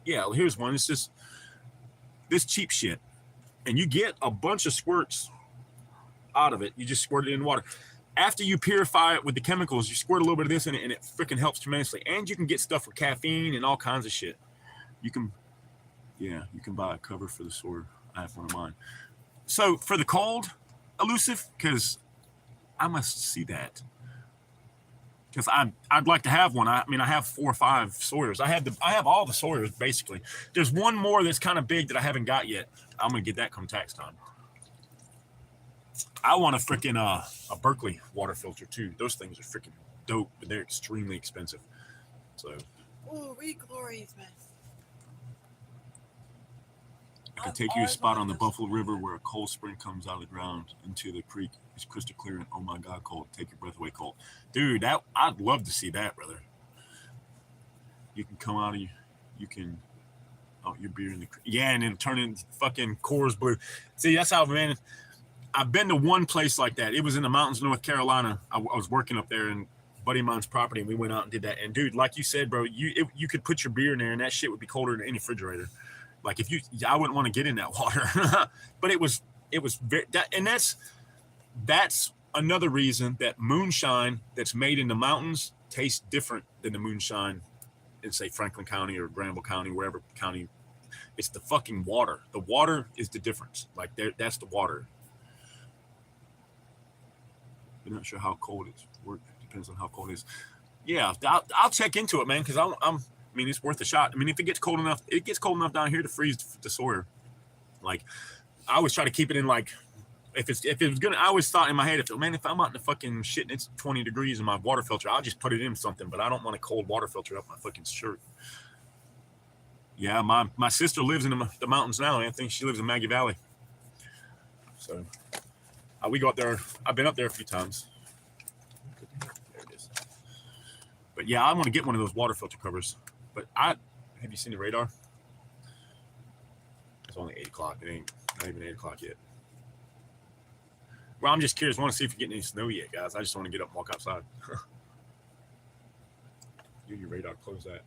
yeah, here's one. It's just this cheap shit. And you get a bunch of squirts out of it. You just squirt it in water. After you purify it with the chemicals, you squirt a little bit of this in it, and it freaking helps tremendously. And you can get stuff with caffeine and all kinds of shit. You can buy a cover for the Sawyer. I have one of mine. So for the cold, elusive, because I must see that. Because I'd like to have one. I mean, I have 4 or 5 Sawyers. I have all the Sawyers basically. There's one more that's kind of big that I haven't got yet. I'm gonna get that come tax time. I want a freaking a Berkeley water filter too. Those things are freaking dope, but they're extremely expensive. So. Oh, read Glory's, man. I can take you a spot on the Buffalo River where a cold spring comes out of the ground into the creek. It's crystal clear and oh my God, cold. Take your breath away, cold. Dude, I'd love to see that, brother. You can come out of your beer in the creek. Yeah, and then turn in fucking Coors Blue. See, that's how, man. I've been to one place like that. It was in the mountains of North Carolina. I was working up there in buddy of mine's property, and we went out and did that. And dude, like you said, bro, you could put your beer in there, and that shit would be colder than any refrigerator. Like I wouldn't want to get in that water. But it was very, and that's another reason that moonshine that's made in the mountains tastes different than the moonshine in, say, Franklin County or Granville County, wherever county. It's the fucking water. The water is the difference. Like that's the water. I'm not sure how cold it's work. Depends on how cold it is. Yeah, I'll check into it, man, because I mean, it's worth a shot. I mean, if it gets cold enough down here to freeze the Sawyer. Like, I always try to keep it in, like, if it was gonna, I always thought in my head, if I'm out in the fucking shit and it's 20 degrees in my water filter, I'll just put it in something, but I don't want a cold water filter up my fucking shirt. Yeah, my sister lives in the mountains now, Anthony. She lives in Maggie Valley. So we go up there. I've been up there a few times. There it is. But yeah, I want to get one of those water filter covers. But have you seen the radar? It's only 8 o'clock. It ain't not even 8 o'clock yet. Well, I'm just curious. I want to see if you're getting any snow yet, guys. I just want to get up and walk outside. Do your radar. Close that.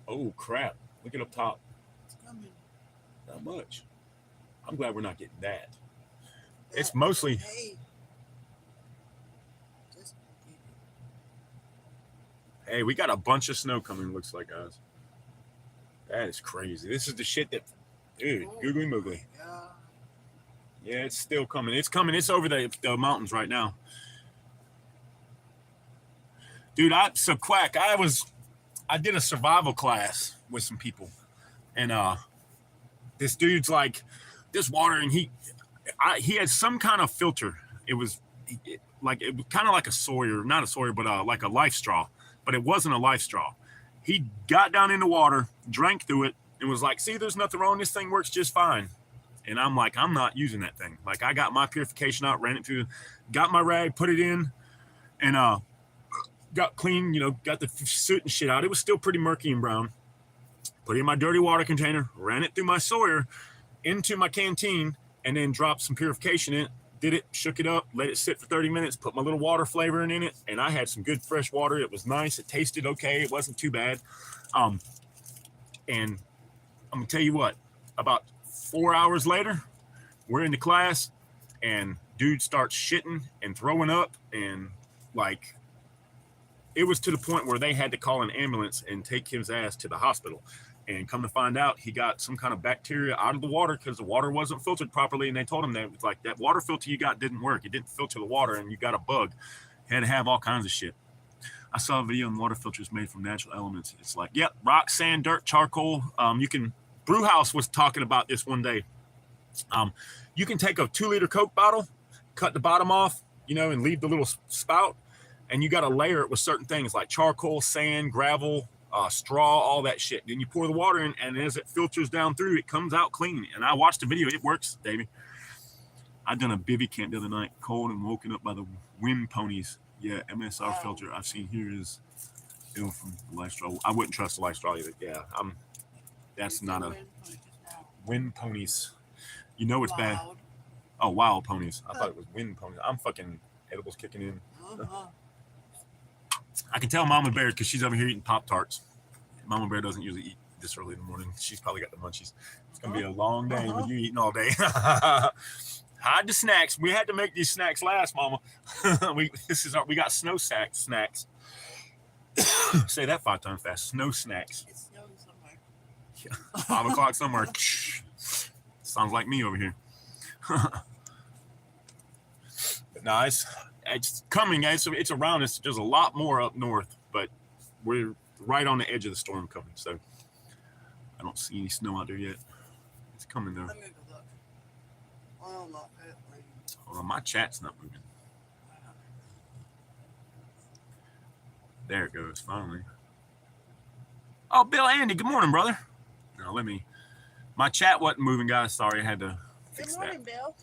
Oh, crap. Look at up top. It's coming. Not much. I'm glad we're not getting that. It's mostly... Hey. Hey, we got a bunch of snow coming, looks like, guys. That is crazy. This is the shit that... Dude, googly moogly. Yeah, it's still coming. It's coming. It's over the mountains right now. Dude, Quack, I did a survival class with some people. And this dude's like, this water, and he had some kind of filter. It was kind of like a Sawyer, not a Sawyer, but like a Life Straw. But it wasn't a Life Straw. He got down in the water, drank through it, and was like, see, there's nothing wrong. This thing works just fine. And I'm like, I'm not using that thing. Like, I got my purification out, ran it through, got my rag, put it in, and got clean, got the soot and shit out. It was still pretty murky and brown. Put it in my dirty water container, ran it through my Sawyer into my canteen, and then dropped some purification in it. Did it, shook it up, let it sit for 30 minutes, put my little water flavoring in it, and I had some good fresh water. It was nice. It tasted okay. It wasn't too bad. And I'm going to tell you what, about 4 hours later, we're in the class, and dude starts shitting and throwing up, and like, it was to the point where they had to call an ambulance and take his ass to the hospital. And come to find out, he got some kind of bacteria out of the water because the water wasn't filtered properly. And they told him that it was like, that water filter you got didn't work. It didn't filter the water, and you got a bug. Had to have all kinds of shit. I saw a video on water filters made from natural elements. It's like, yep, rock, sand, dirt, charcoal. Brewhouse was talking about this one day. You can take a 2-liter Coke bottle, cut the bottom off, and leave the little spout. And you got to layer it with certain things like charcoal, sand, gravel, straw, all that shit. Then you pour the water in, and as it filters down through, it comes out clean. And I watched the video. It works, Davey. I done a bivvy camp the other night, cold and woken up by the wind ponies. Yeah, MSR filter I've seen here is ill from the Life Straw. I wouldn't trust the Life Straw either. Yeah, that's not a wind ponies. It's bad. Oh, wild ponies. I thought it was wind ponies. I'm fucking edibles kicking in. I can tell Mama Bear because she's over here eating Pop-Tarts. Mama Bear doesn't usually eat this early in the morning. She's probably got the munchies. It's going to be a long day with you eating all day. Hide the snacks. We had to make these snacks last, Mama. We got snow snacks. Say that 5 times fast. Snow snacks. It's snowing somewhere. Yeah. 5 o'clock somewhere. Sounds like me over here. But nice. It's coming, guys. So it's around us. There's a lot more up north, but we're right on the edge of the storm coming. So I don't see any snow out there yet. It's coming though. I'm gonna go look. Oh, not Hold on, my chat's not moving. There it goes, finally. Oh, Bill Andy, good morning, brother. Now my chat wasn't moving, guys. Sorry, I had to fix that. Good morning, Bill.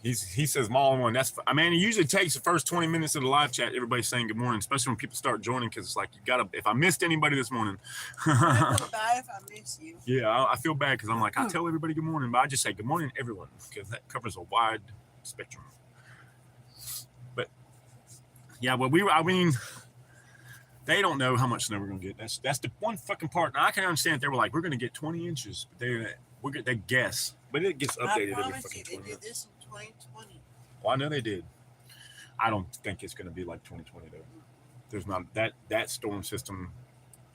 He says mall one. It usually takes the first 20 minutes of the live chat. Everybody's saying good morning, especially when people start joining, because it's like if I missed anybody this morning. I feel bad if I miss you. Yeah, I feel bad because I'm like, I tell everybody good morning, but I just say good morning, everyone, because that covers a wide spectrum. But yeah, they don't know how much snow we're gonna get. That's the one fucking part. Now I can understand if they were like, we're gonna get 20 inches, but they guess, but it gets updated every fucking 20 minutes. They did this in 2020. Well, I know they did. I don't think it's gonna be like 2020 though. There's not that storm system.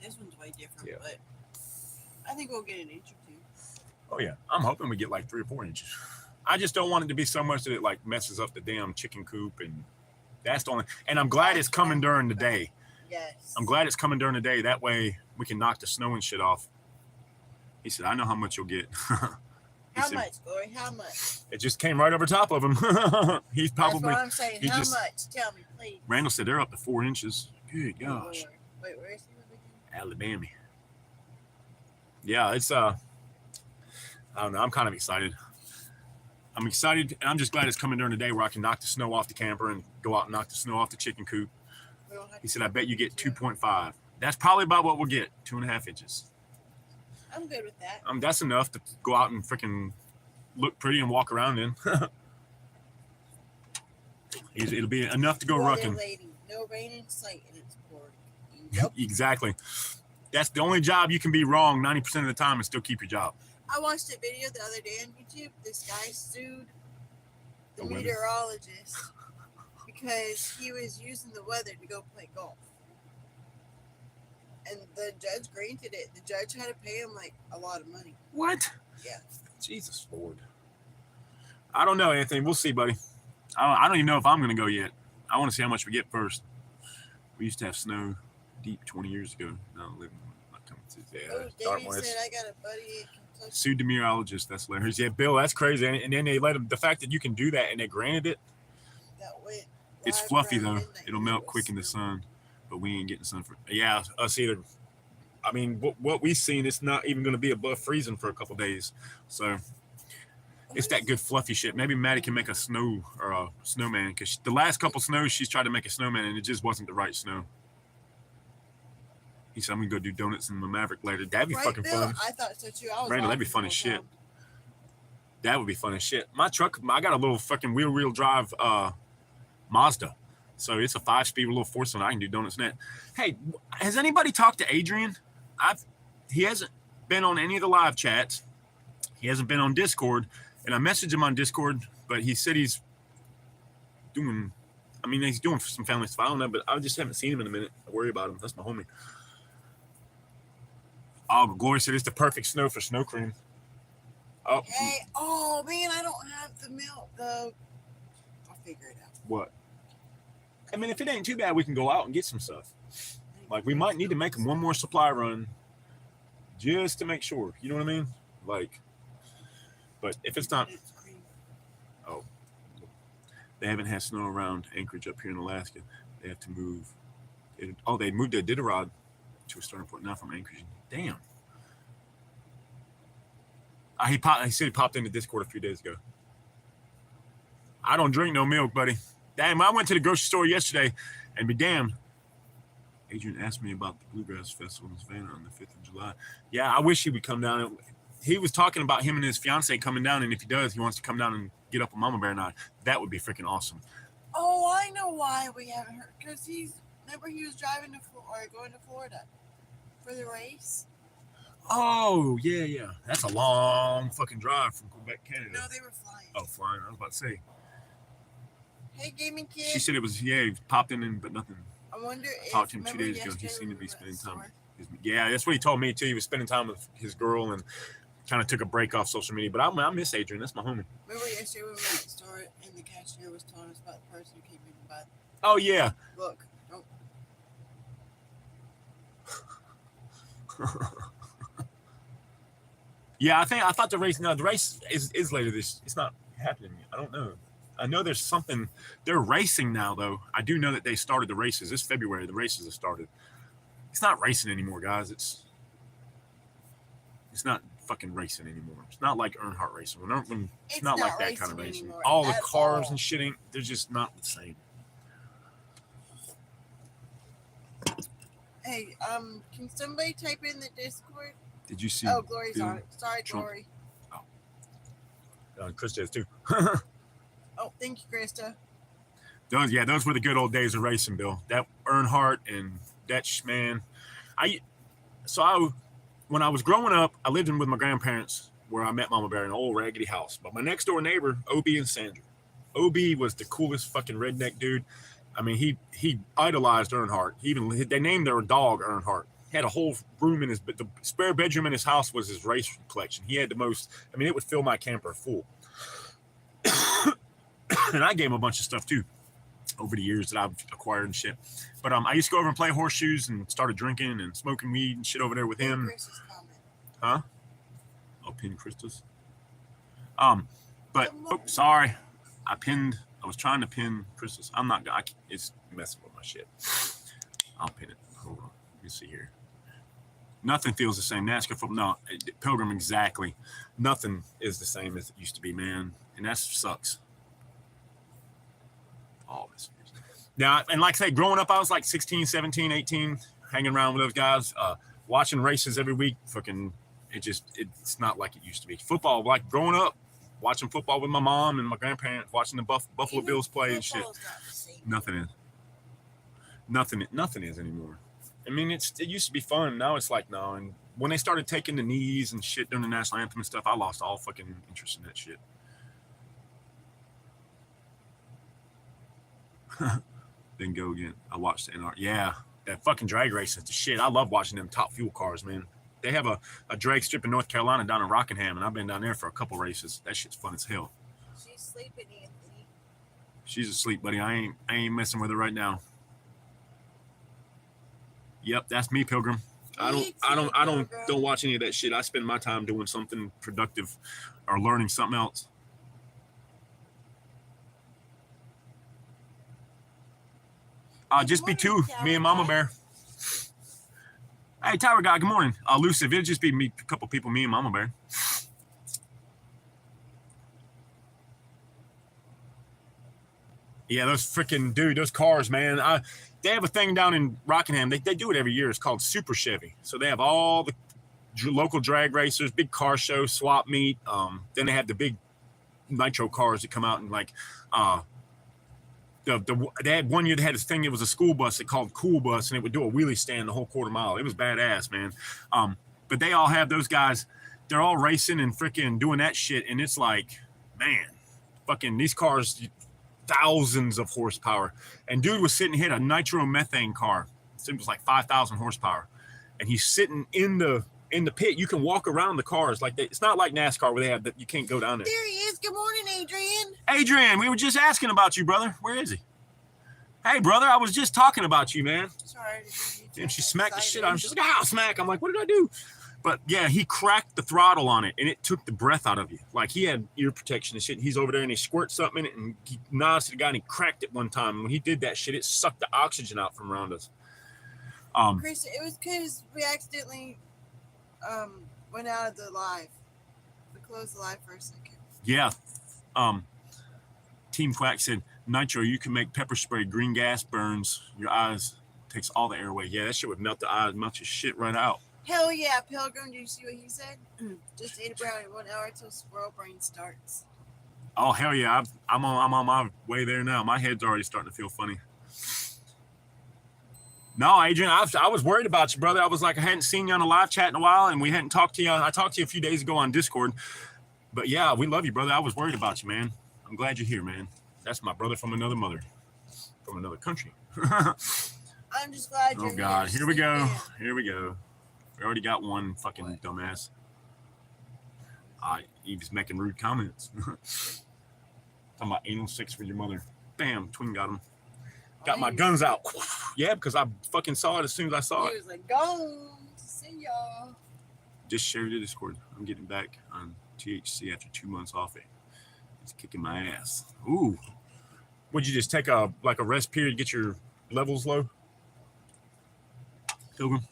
This one's way different, but I think we'll get an inch or 2. Oh yeah, I'm hoping we get like 3 or 4 inches. I just don't want it to be so much that it like messes up the damn chicken coop, and that's the only. And I'm glad it's coming during the day. Yes. I'm glad it's coming during the day. That way we can knock the snow and shit off. He said, I know how much you'll get. He How said, much, Glory? How much? it just came right over top of him. He's probably. That's what I'm saying. he How just- much? Tell me, please. Randall said they're up to 4 inches. Good Oh, gosh. Lord. Wait, where is he again? Alabama. Yeah, it's I don't know. I'm kind of excited. I'm excited, and I'm just glad it's coming during the day where I can knock the snow off the camper and go out and knock the snow off the chicken coop. We don't have He to said, I bet you get do it. 2.5. That's probably about what we'll get, 2.5 inches. I'm good with that. That's enough to go out and freaking look pretty and walk around in. It'll be enough to go Water rucking. lady, no rain in sight, and it's pouring. Yep. Exactly. That's the only job you can be wrong 90% of the time and still keep your job. I watched a video the other day on YouTube. This guy sued the The weather. meteorologist because he was using the weather to go play golf. And the judge granted it. The judge had to pay him like a lot of money. What? Yeah. Jesus Lord. I don't know, Anthony. We'll see, buddy. I don't even know if I'm going to go yet. I want to see how much we get first. We used to have snow deep 20 years ago. Now living not coming to Davey said I got a buddy in Kentucky. Sued the meteorologist. That's hilarious. Yeah, Bill, that's crazy. And then they let him. The fact that you can do that and they granted it. That went It's live fluffy around though. midnight It'll and melt it quick in the was sun, but we ain't getting sun for. Yeah, us either. I mean, what we've seen, it's not even going to be above freezing for a couple days. So it's that good fluffy shit. Maybe Maddie can make a snow or a snowman because the last couple snows she's tried to make a snowman and it just wasn't the right snow. He said, I'm gonna go do donuts in my Maverick later. That'd be Right, fucking Bill? fun. I thought so too. I was Randall, that'd be laughing fun the as whole shit. time. That would be fun as shit. My truck, I got a little fucking wheel drive Mazda. So it's a 5-speed little 4-cylinder. I can do donuts in that. Hey, has anybody talked to Adrian? He hasn't been on any of the live chats. He hasn't been on Discord. And I messaged him on Discord, but he said he's doing some family stuff. I don't know, but I just haven't seen him in a minute. I worry about him. That's my homie. Oh, but Gloria said it's the perfect snow for snow cream. Oh, Hey, oh man, I don't have the milk though. I'll figure it out. what? I mean, if it ain't too bad, we can go out and get some stuff. Like, we might need to make one more supply run just to make sure. You know what I mean? Like, but if it's not, It's cream. oh, they haven't had snow around Anchorage up here in Alaska. They have to move. They moved their Iditarod to a starting point now from Anchorage. Damn. He said he popped into Discord a few days ago. I don't drink no milk, buddy. Damn, I went to the grocery store yesterday and be damned. Adrian asked me about the Bluegrass Festival in Savannah on the 5th of July. Yeah, I wish he would come down. He was talking about him and his fiance coming down, and if he does, he wants to come down and get up a Mama Bear night. That would be freaking awesome. Oh, I know why we haven't heard. Because remember he was driving going to Florida for the race. Oh, yeah. That's a long fucking drive from Quebec, Canada. No, they were flying. Oh, flying. I was about to say. Hey, gaming kid. She said it was, he popped in, but nothing. I wonder if Talked to him 2 remember days ago. He yesterday seemed to when be we went spending to the time. store? Yeah, that's what he told me too. He was spending time with his girl and kind of took a break off social media. But I miss Adrian. That's my homie. Remember yesterday when we went to the store and the cashier was telling us about the person who came in and bought. Oh yeah. Look, don't. Yeah, I thought the race. No, the race is later this. It's not happening yet. I don't know. I know there's something. They're racing now though. I do know that they started the races. This February the races have started. It's not racing anymore, guys. It's not fucking racing anymore. It's not like Earnhardt racing. It's not like that kind of racing. anymore All the at cars all. and shit ain't. They're just not the same. Hey, can somebody type in the Discord? Did you see? Oh, Glory's Bill on it. Sorry, Trump? Glory. Chris does too. Oh, thank you, Krista. Those were the good old days of racing, Bill. That Earnhardt and that man. When I was growing up, I lived with my grandparents where I met Mama Bear in an old raggedy house. But my next door neighbor, OB and Sandra. OB was the coolest fucking redneck dude. I mean, he idolized Earnhardt. They named their dog Earnhardt. He had a whole room the spare bedroom in his house was his race collection. He had the most. I mean, it would fill my camper full. And I gave him a bunch of stuff too over the years that I've acquired and shit. But I used to go over and play horseshoes and started drinking and smoking weed and shit over there with him. Chris's comment. Huh? Oh, pin Christus. But sorry, I was trying to pin Crystal's. I'm not. It's messing with my shit. I'll pin it. Hold on. Let me see here. Nothing feels the same. NASCAR football. No, Pilgrim, exactly. Nothing is the same as it used to be, man. And that sucks. All this. Now, and like I say, growing up, I was like 16, 17, 18, hanging around with those guys, watching races every week. Fucking, it's not like it used to be. Football, like growing up, watching football with my mom and my grandparents, watching the Buffalo Bills play and shit. Nothing is. Nothing is anymore. I mean, it used to be fun. Now it's like, no. And when they started taking the knees and shit during the national anthem and stuff, I lost all fucking interest in that shit. Then go again. I watched the NR. Yeah, that fucking drag race is the shit. I love watching them Top Fuel cars, man. They have a drag strip in North Carolina down in Rockingham, and I've been down there for a couple races. That shit's fun as hell. She's sleeping, Anthony. She's asleep, buddy. I ain't messing with her right now. Yep, that's me, Pilgrim. I don't watch any of that shit. I spend my time doing something productive or learning something else. Just be two, me and Mama Bear. Hey, Tower Guy, good morning. Elusive, it'll just be me, a couple people, me and Mama Bear. Yeah, those freaking, dude, those cars, man. They have a thing down in Rockingham. They do it every year. It's called Super Chevy. So they have all the local drag racers, big car show, swap meet. Then they have the big nitro cars that come out and like, they had one year they had this thing. It was a school bus they called Cool Bus, and it would do a wheelie stand the whole quarter mile. It was badass, man. But they all have those guys. They're all racing and freaking doing that shit, and it's like, man, fucking these cars, thousands of horsepower. And dude was sitting hit a nitro methane car. It was like 5,000 horsepower, and he's sitting in the pit. You can walk around the cars like it's not like NASCAR where they have that you can't go down there. There he is. Good morning, Adrian. Adrian, we were just asking about you, brother. Where is he? Hey, brother, I was just talking about you, man. Sorry. And she smacked the shit out of him. She's like, ah, smack. I'm like, what did I do? But yeah, he cracked the throttle on it, and it took the breath out of you. Like he had ear protection and shit. He's over there, and he squirts something in it, and he nods to the guy, and he cracked it one time. And when he did that shit, it sucked the oxygen out from around us. Chris, it was because we accidentally went out of the live. We closed the live for a second. Yeah. Team Quack said, Nitro, you can make pepper spray. Green gas burns your eyes, takes all the air away. Yeah, that shit would melt the eyes, melt your shit right out. Hell yeah, Pilgrim. Did you see what he said? Just ate a brownie 1 hour until squirrel brain starts. Oh, hell yeah. I'm on my way there now. My head's already starting to feel funny. No, Adrian, I was worried about you, brother. I was like, I hadn't seen you on a live chat in a while, and we hadn't talked to you. I talked to you a few days ago on Discord. But yeah, we love you, brother. I was worried about you, man. I'm glad you're here, man. That's my brother from another mother, from another country. I'm just glad you're here. Oh, God. Here we go. Man. Here we go. We already got one fucking dumbass. He was making rude comments. Talking about anal sex for your mother. Bam, twin got him. Got my guns out. Yeah, because I fucking saw it as soon as I saw it. He was like, go. See y'all. Just shared the Discord. I'm getting back on THC after 2 months off it. It's kicking my ass. Ooh. Would you just take a rest period, get your levels low? Pilgrim?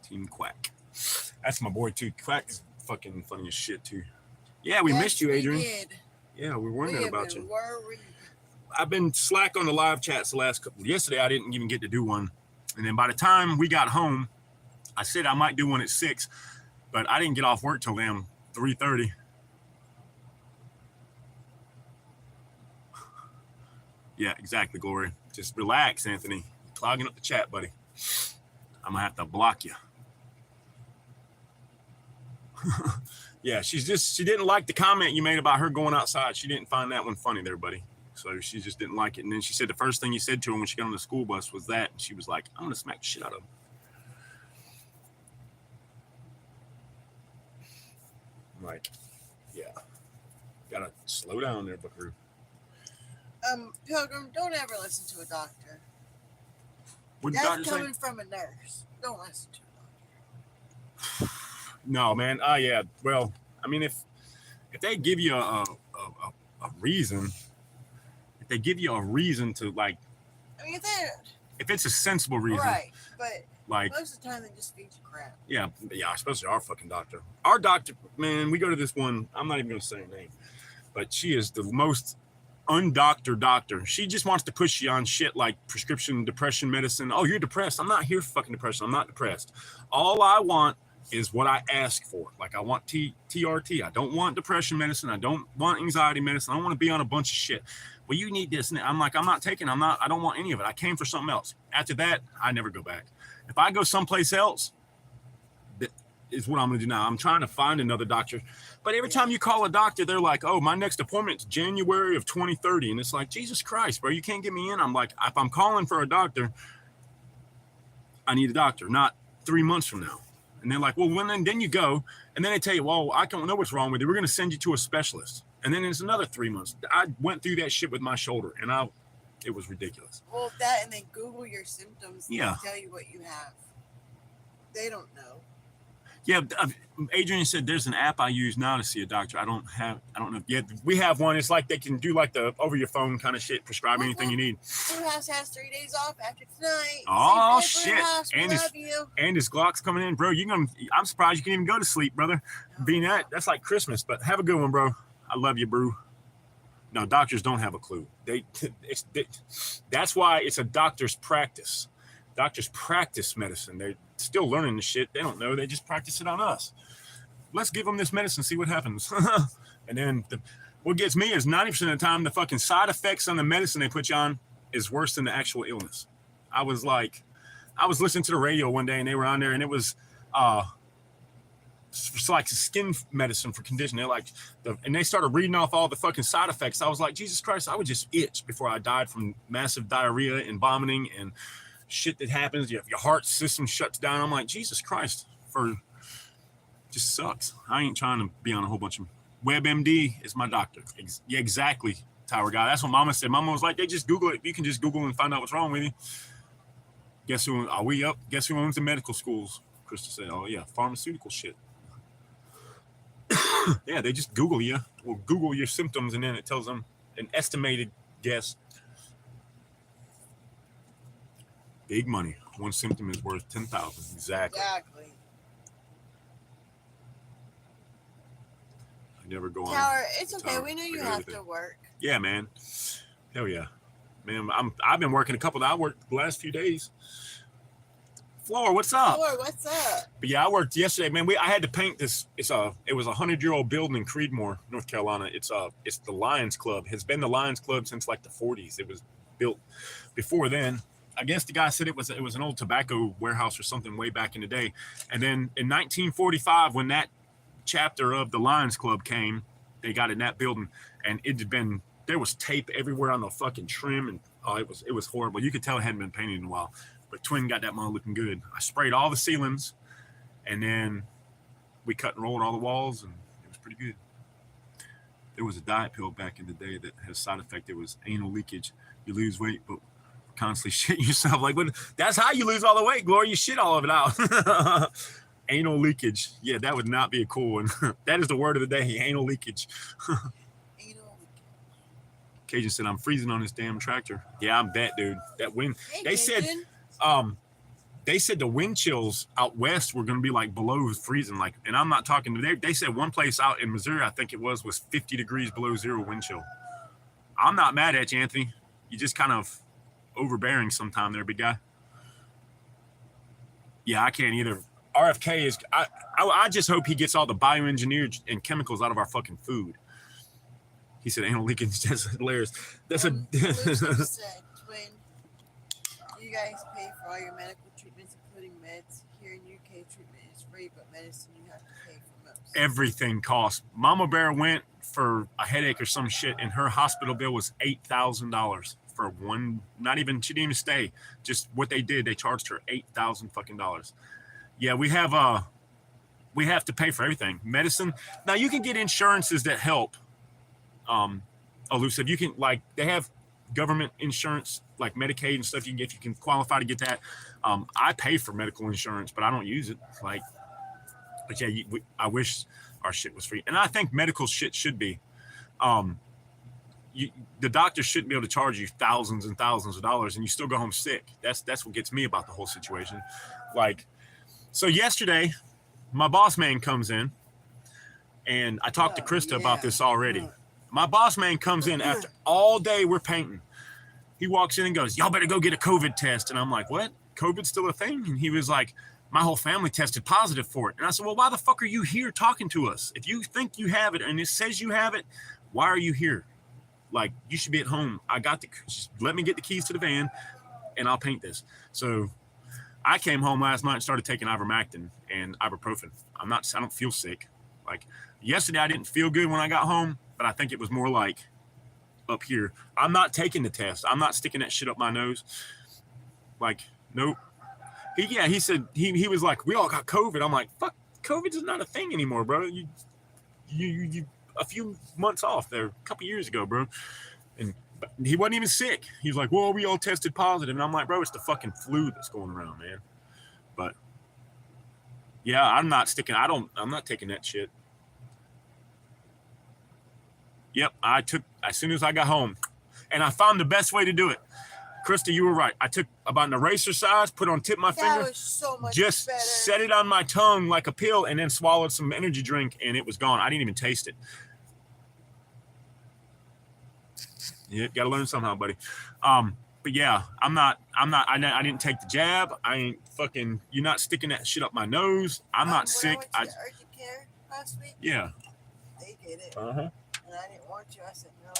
Team Quack. That's my boy too. Quack is fucking funny as shit too. Yeah, we missed you, Adrian. We did. Yeah, we were wondering about you. Worried. I've been slack on the live chats the last couple. Yesterday, I didn't even get to do one. And then by the time we got home, I said I might do one at 6, but I didn't get off work till damn 3:30. Yeah, exactly, Glory. Just relax, Anthony. Clogging up the chat, buddy. I'm gonna have to block you. Yeah, she didn't like the comment you made about her going outside. She didn't find that one funny there, buddy. So she just didn't like it. And then she said the first thing you said to her when she got on the school bus was that. And she was like, I'm going to smack the shit out of him. I'm like, yeah. Got to slow down there, buckaroo. Pilgrim, don't ever listen to a doctor. What That's doctor say? coming from a nurse. Don't listen to it. No, man. Yeah. Well, I mean, if they give you a reason, if they give you a reason to like, I mean, if it's a sensible reason, right, but like most of the time they just feed you crap. yeah, especially our fucking doctor. Our doctor, man, we go to this one. I'm not even gonna say her name, but she is the most undoctor doctor. She just wants to push you on shit like prescription depression medicine. Oh, you're depressed. I'm not here for fucking depression. I'm not depressed. All I want is what I ask for. Like I want TRT. I don't want depression medicine. I don't want anxiety medicine. I don't want to be on a bunch of shit. Well, you need this. And I'm like, I'm not taking. I don't want any of it. I came for something else. After that, I never go back. If I go someplace else, that is what I'm going to do now. I'm trying to find another doctor. But every time you call a doctor, they're like, oh, my next appointment's January of 2030. And it's like, Jesus Christ, bro, you can't get me in. I'm like, if I'm calling for a doctor, I need a doctor, not 3 months from now. And they're like, well, then you go. And then they tell you, well, I don't know what's wrong with you. We're going to send you to a specialist. And then it's another 3 months. I went through that shit with my shoulder, and it was ridiculous. Well, that and then Google your symptoms and Yeah. tell you what you have. They don't know. Yeah, Adrian said there's an app I use now to see a doctor. I don't know. Yeah, we have one. It's like they can do like the over your phone kind of shit, prescribe anything you need. Blue House has 3 days off after tonight. Oh See you, Blue shit! House. We love you. And his Glock's coming in, bro. I'm surprised you can even go to sleep, brother. Being that's like Christmas. But have a good one, bro. I love you, bro. No, doctors don't have a clue. That's why it's a doctor's practice. Doctors practice medicine. They're still learning the shit. They don't know. They just practice it on us. Let's give them this medicine, see what happens. And then what gets me is 90% of the time, the fucking side effects on the medicine they put you on is worse than the actual illness. I was listening to the radio one day and they were on there and it was it's like skin medicine for condition. They're like, and they started reading off all the fucking side effects. I was like, Jesus Christ, I would just itch before I died from massive diarrhea and vomiting and shit that happens. Your heart system shuts down. I'm like, Jesus Christ, just sucks. I ain't trying to be on a whole bunch of WebMD is my doctor. Yeah, exactly, Tower Guy. That's what Mama said. Mama was like, they just Google it. You can just Google and find out what's wrong with you. Guess who? Are we up? Guess who owns the medical schools? Krista said, oh yeah, pharmaceutical shit. Yeah, they just Google you or Google your symptoms and then it tells them an estimated guess. Big money. One symptom is worth 10,000. Exactly. I never go on. Tower, it's okay. We know you have to work. Yeah, man. Hell yeah, man. I've been working I worked the last few days. Floor, what's up? Floor, what's up? But yeah, I worked yesterday, man. I had to paint this. It was a 100-year-old building in Creedmoor, North Carolina. It's the Lions Club. It's been the Lions Club since like the 40s. It was built before then. I guess the guy said it was an old tobacco warehouse or something way back in the day. And then in 1945, when that chapter of the Lions Club came, they got in that building, and there was tape everywhere on the fucking trim, and it was horrible. You could tell it hadn't been painted in a while. But Twin got that mother looking good. I sprayed all the ceilings, and then we cut and rolled all the walls, and it was pretty good. There was a diet pill back in the day that had a side effect. It was anal leakage. You lose weight, but constantly shit yourself. Like, but that's how you lose all the weight, Gloria. You shit all of it out. Anal leakage. Yeah, that would not be a cool one. That is the word of the day, anal leakage. Cajun said, I'm freezing on this damn tractor. Yeah, I'm bet, dude. That wind. Hey, they said the wind chills out west were going to be like below freezing. Like, and I'm not talking. They said one place out in Missouri, I think it was 50 degrees below zero wind chill. I'm not mad at you, Anthony. You just kind of overbearing sometime there, big guy. Yeah, I can't either. RFK is. I just hope he gets all the bioengineered and chemicals out of our fucking food. He said anal leakage. That's hilarious. That's said, Twin, you guys pay for all your medical treatments, including meds. Here in UK, treatment is free, but medicine you have to pay for most. Everything costs. Mama Bear went for a headache or some shit, and her hospital bill was $8,000 for one. Not even, she didn't even stay. Just what they did, they charged her $8,000 fucking dollars. Yeah, we have to pay for everything. Medicine. Now you can get insurances that help. Elusive. You can, like, they have government insurance, like Medicaid and stuff. You can get, if you can qualify to get that. I pay for medical insurance, but I don't use it. Like, but yeah, I wish our shit was free, and I think medical shit should be. The doctor shouldn't be able to charge you thousands and thousands of dollars, and you still go home sick. That's what gets me about the whole situation. Like, so yesterday, my boss man comes in, and I talked to Krista about this already. My boss man comes in after all day we're painting. He walks in and goes, "Y'all better go get a COVID test." And I'm like, "What? COVID's still a thing?" And he was like, "My whole family tested positive for it." And I said, "Well, why the fuck are you here talking to us? If you think you have it and it says you have it, why are you here? Like, you should be at home. Just let me get the keys to the van and I'll paint this." So I came home last night and started taking ivermectin and ibuprofen. I don't feel sick. Like, yesterday I didn't feel good when I got home, but I think it was more like up here. I'm not taking the test. I'm not sticking that shit up my nose. Like, nope. He said, he was like, "We all got COVID." I'm like, "Fuck, COVID is not a thing anymore, bro. You a few months off there, a couple years ago, bro." And he wasn't even sick. He's like, "Well, we all tested positive." And I'm like, "Bro, it's the fucking flu that's going around, man." But yeah, I'm not taking that shit. Yep, as soon as I got home, and I found the best way to do it. Krista, you were right. I took about an eraser size, put on tip of my finger, was so much just better. set it on my tongue like a pill, and then swallowed some energy drink, and it was gone. I didn't even taste it. Yeah, got to learn somehow, buddy. But yeah, I didn't take the jab. I ain't fucking, you're not sticking that shit up my nose. I'm not sick. When I went to the urgent care last week, yeah. they did it. Uh-huh. And I didn't want to. I said no.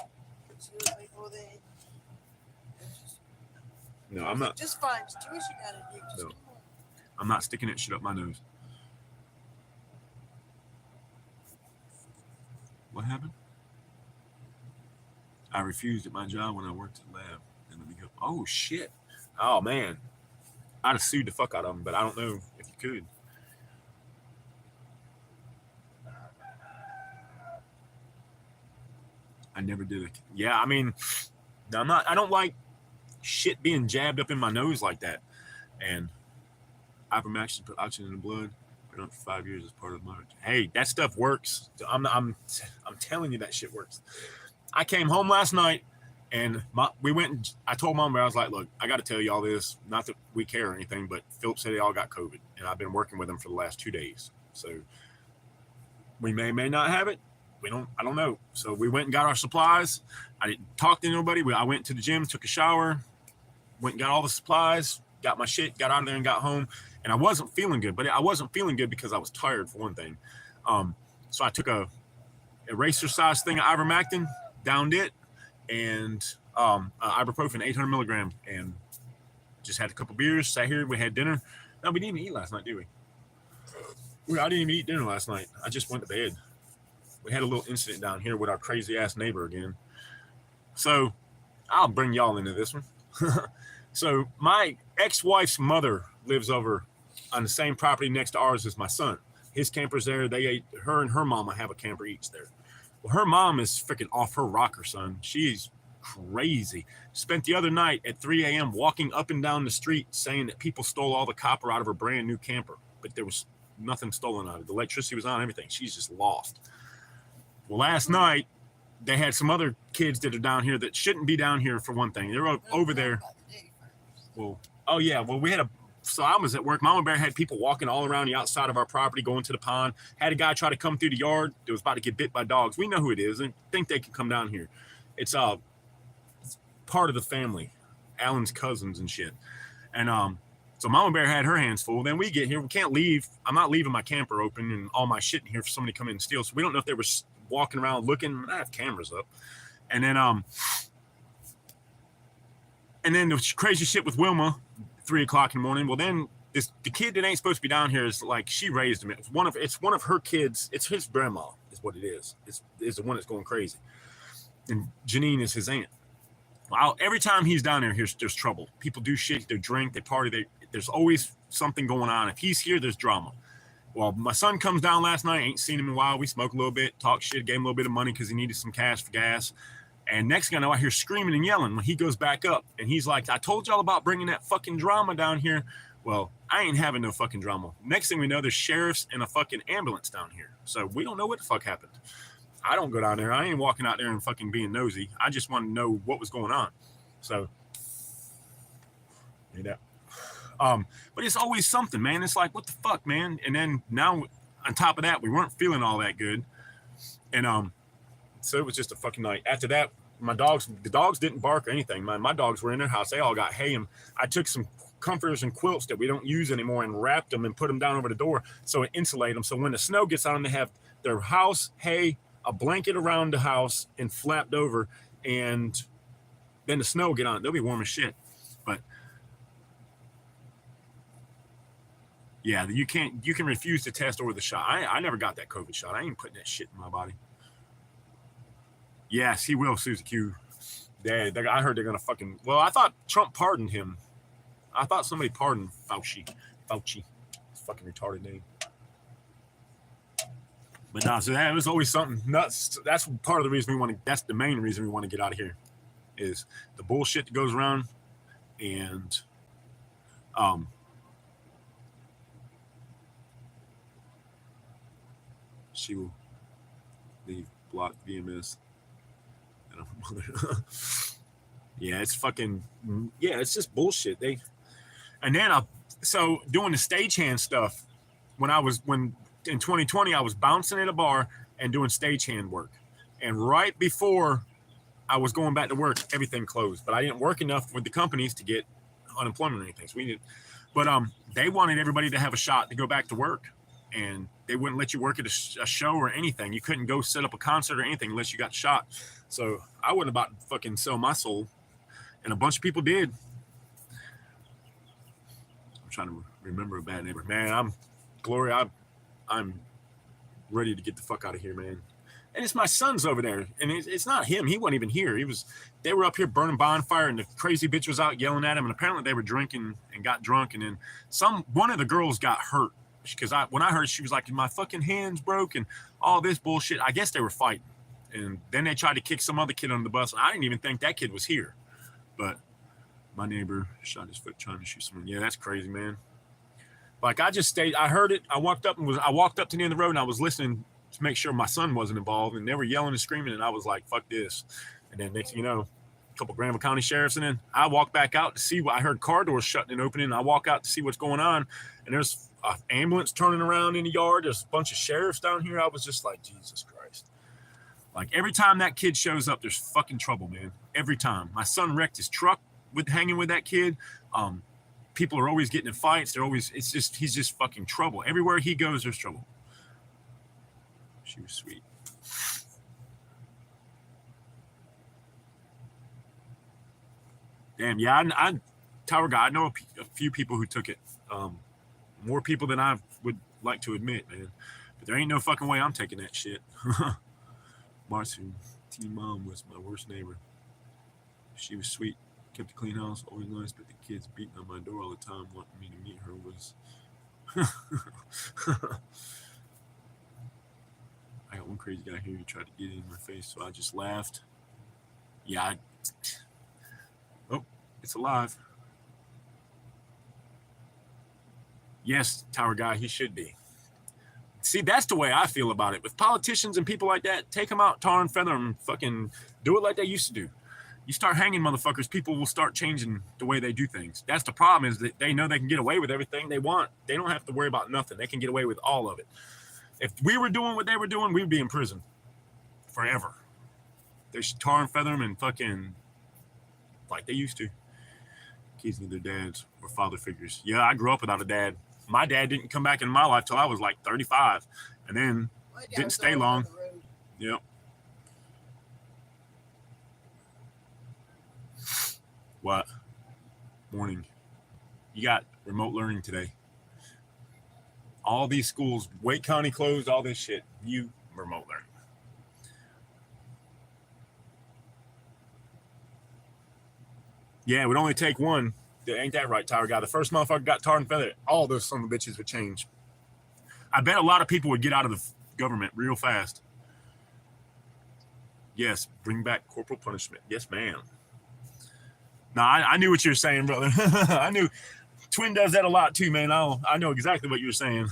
She was like, "Well, then." No, I'm not. Just fine. Just do what you gotta do. Just No. come on. I'm not sticking that shit up my nose. What happened? I refused at my job when I worked at the lab. And let me go. Oh shit. Oh man. I'd have sued the fuck out of them, but I don't know if you could. I never did it. Yeah, I mean, I don't like shit being jabbed up in my nose like that. And ivermectin, put oxygen in the blood. Been on for 5 years as part of my. Hey, that stuff works. I'm telling you, that shit works. I came home last night, and we went and I told Mom, I was like, "Look, I got to tell you all this. Not that we care or anything, but Philip said they all got COVID, and I've been working with them for the last 2 days. So we may not have it. I don't know." So we went and got our supplies. I didn't talk to nobody. I went to the gym, took a shower, went and got all the supplies, got my shit, got out of there and got home. And I wasn't feeling good, but I wasn't feeling good because I was tired, for one thing. So I took a eraser size thing of ivermectin, downed it, and ibuprofen, 800 milligram, and just had a couple beers, sat here, we had dinner. No, we didn't even eat last night, did we? I didn't even eat dinner last night. I just went to bed. We had a little incident down here with our crazy ass neighbor again. So I'll bring y'all into this one. So my ex-wife's mother lives over on the same property next to ours as my son. His camper's there. Her and her mama have a camper each there. Well, her mom is freaking off her rocker, son. She's crazy. Spent the other night at 3 a.m. walking up and down the street saying that people stole all the copper out of her brand new camper, but there was nothing stolen out of it. The electricity was on, everything. She's just lost. Well, last night, they had some other kids that are down here that shouldn't be down here, for one thing. They're over there. Well, oh yeah. Well, so I was at work. Mama Bear had people walking all around the outside of our property, going to the pond. Had a guy try to come through the yard that was about to get bit by dogs. We know who it is and think they can come down here. It's part of the family, Alan's cousins and shit. And so Mama Bear had her hands full. Then we get here. We can't leave. I'm not leaving my camper open and all my shit in here for somebody to come in and steal. So we don't know if they were walking around looking. I have cameras up. And then the crazy shit with Wilma, 3 o'clock in the morning. Well, then the kid that ain't supposed to be down here is like, she raised him. It's one of her kids. It's his grandma is what it is. It's the one that's going crazy. And Janine is his aunt. Well, every time he's down there, there's trouble. People do shit, they drink, they party. There's always something going on. If he's here, there's drama. Well, my son comes down last night. Ain't seen him in a while. We smoke a little bit, talk shit, gave him a little bit of money because he needed some cash for gas. And next thing I know, I hear screaming and yelling when he goes back up. And he's like, I told y'all about bringing that fucking drama down here. Well, I ain't having no fucking drama. Next thing we know, there's sheriffs and a fucking ambulance down here. So we don't know what the fuck happened. I don't go down there. I ain't walking out there and fucking being nosy. I just want to know what was going on. So, you know. But it's always something, man. It's like, what the fuck, man? And then now, on top of that, we weren't feeling all that good. And so it was just a fucking night. After that, the dogs didn't bark or anything. My dogs were in their house. They all got hay. And I took some comforters and quilts that we don't use anymore and wrapped them and put them down over the door so it insulated them. So when the snow gets on, they have their house, hay, a blanket around the house and flapped over. And then the snow will get on. They'll be warm as shit. But yeah, you can refuse to test or the shot. I never got that COVID shot. I ain't putting that shit in my body. Yes, he will, Susie Q. I heard they're gonna fucking. Well, I thought Trump pardoned him. I thought somebody pardoned Fauci. It's fucking retarded name. But no, so that was always something nuts. That's part of the reason we want to. That's the main reason we want to get out of here, is the bullshit that goes around, and she will leave block VMS. Yeah, it's fucking. Yeah, it's just bullshit. And then so doing the stagehand stuff when in 2020 I was bouncing at a bar and doing stagehand work, and right before I was going back to work, everything closed. But I didn't work enough with the companies to get unemployment or anything, so we did. But they wanted everybody to have a shot to go back to work, and they wouldn't let you work at a show or anything. You couldn't go set up a concert or anything unless you got shot. So I wasn't about to fucking sell my soul, and a bunch of people did. I'm trying to remember a bad neighbor. Man, I'm ready to get the fuck out of here, man. And it's my son's over there, and it's not him. He wasn't even here. They were up here burning bonfire, and the crazy bitch was out yelling at him, and apparently they were drinking and got drunk, and then one of the girls got hurt, because when I heard, she was like, my fucking hands broke and all this bullshit. I guess they were fighting. And then they tried to kick some other kid under the bus. I didn't even think that kid was here. But my neighbor shot his foot trying to shoot someone. Yeah, that's crazy, man. Like, I just stayed. I heard it. I walked up to the end of the road, and I was listening to make sure my son wasn't involved. And they were yelling and screaming, and I was like, fuck this. And then next thing you know, a couple Granville County sheriffs, and then I walked back out to see what I heard. Car doors shutting and opening. And I walk out to see what's going on, and there's an ambulance turning around in the yard. There's a bunch of sheriffs down here. I was just like, Jesus Christ. Like, every time that kid shows up, there's fucking trouble, man. Every time. My son wrecked his truck hanging with that kid. People are always getting in fights. He's just fucking trouble. Everywhere he goes, there's trouble. She was sweet. Damn, yeah, Tower Guy, I know a few people who took it. More people than I would like to admit, man. But there ain't no fucking way I'm taking that shit. Marcy, teen mom was my worst neighbor. She was sweet, kept a clean house, always nice, but the kids beating on my door all the time, wanting me to meet her was. I got one crazy guy here who tried to get in my face, so I just laughed. Yeah, oh, it's alive. Yes, Tower Guy, he should be. See, that's the way I feel about it. With politicians and people like that, take them out, tar and feather them, fucking do it like they used to do. You start hanging motherfuckers, people will start changing the way they do things. That's the problem, is that they know they can get away with everything they want. They don't have to worry about nothing. They can get away with all of it. If we were doing what they were doing, we'd be in prison forever. They should tar and feather them and fucking like they used to. Kids need their dads or father figures. Yeah, I grew up without a dad. My dad didn't come back in my life till I was like 35, and then didn't stay long. Yep. What? Morning. You got remote learning today. All these schools, Wake County closed, all this shit. You remote learning. Yeah, it would only take one. Ain't that right, Tower Guy? The first motherfucker got tarred and feathered. All those son of bitches would change. I bet a lot of people would get out of the government real fast. Yes, bring back corporal punishment. Yes, ma'am. No, I knew what you were saying, brother. I knew Twin does that a lot too, man. I know exactly what you were saying.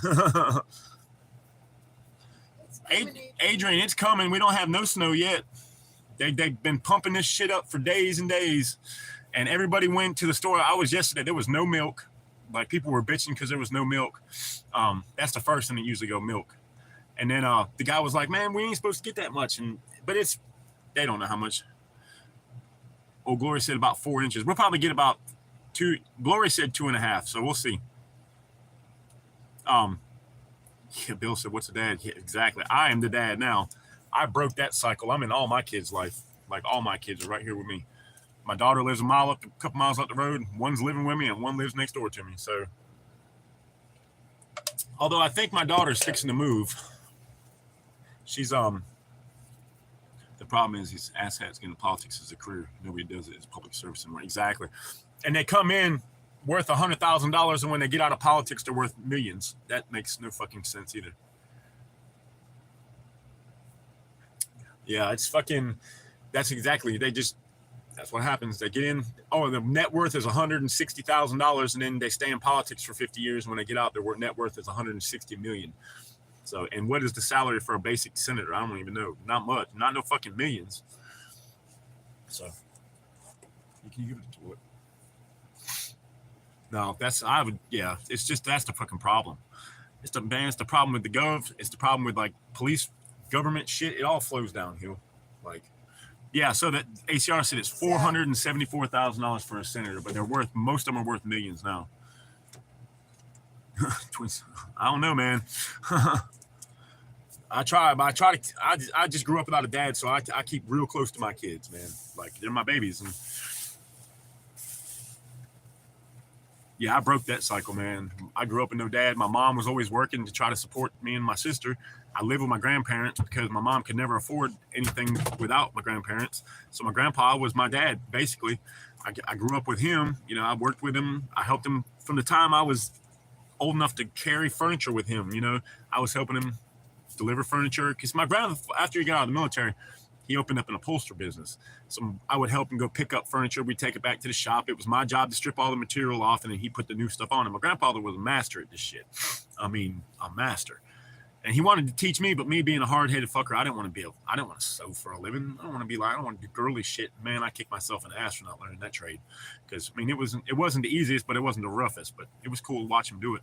Adrian, it's coming. We don't have no snow yet. They've been pumping this shit up for days and days, and everybody went to the store. I was yesterday. There was no milk. Like people were bitching because there was no milk. That's the first thing that usually go milk. And then the guy was like, "Man, we ain't supposed to get that much." But they don't know how much. Oh, Glory said about 4 inches. We'll probably get about 2. Glory said 2.5. So we'll see. Yeah, Bill said, "What's a dad?" Yeah, exactly. I am the dad now. I broke that cycle. I'm in all my kids' life. Like all my kids are right here with me. My daughter lives a couple miles up the road. One's living with me, and one lives next door to me. So, although I think my daughter's fixing to move, she's the problem is these asshats getting politics as a career. Nobody does it as public service anymore. Exactly, and they come in worth $100,000, and when they get out of politics, they're worth millions. That makes no fucking sense either. Yeah, it's fucking. That's exactly. That's what happens. They get in. Oh, the net worth is $160,000, and then they stay in politics for 50 years. When they get out, their net worth is $160 million. So, and what is the salary for a basic senator? I don't even know. Not much. Not no fucking millions. So, you can give it to it. No, it's just that's the fucking problem. It's the problem with the gov. It's the problem with like police, government shit. It all flows downhill. Like, yeah. So that ACR said it's $474,000 for a senator, but most of them are worth millions now. Twins. I don't know, man. I just grew up without a dad, so I keep real close to my kids, man. Like they're my babies, and yeah, I broke that cycle, man. I grew up with no dad. My mom was always working to try to support me and my sister. I lived with my grandparents because my mom could never afford anything without my grandparents. So my grandpa was my dad, basically. I grew up with him. You know, I worked with him. I helped him from the time I was old enough to carry furniture with him. You know, I was helping him deliver furniture because my grandfather, after he got out of the military, he opened up an upholstery business. So I would help him go pick up furniture. We'd take it back to the shop. It was my job to strip all the material off, and then he put the new stuff on. And my grandfather was a master at this shit. I mean, a master. And he wanted to teach me, but me being a hard-headed fucker, I didn't want to sew for a living. I don't want to do girly shit. Man, I kicked myself in the ass for not learning that trade. Because I mean, it wasn't the easiest, but it wasn't the roughest. But it was cool to watch him do it.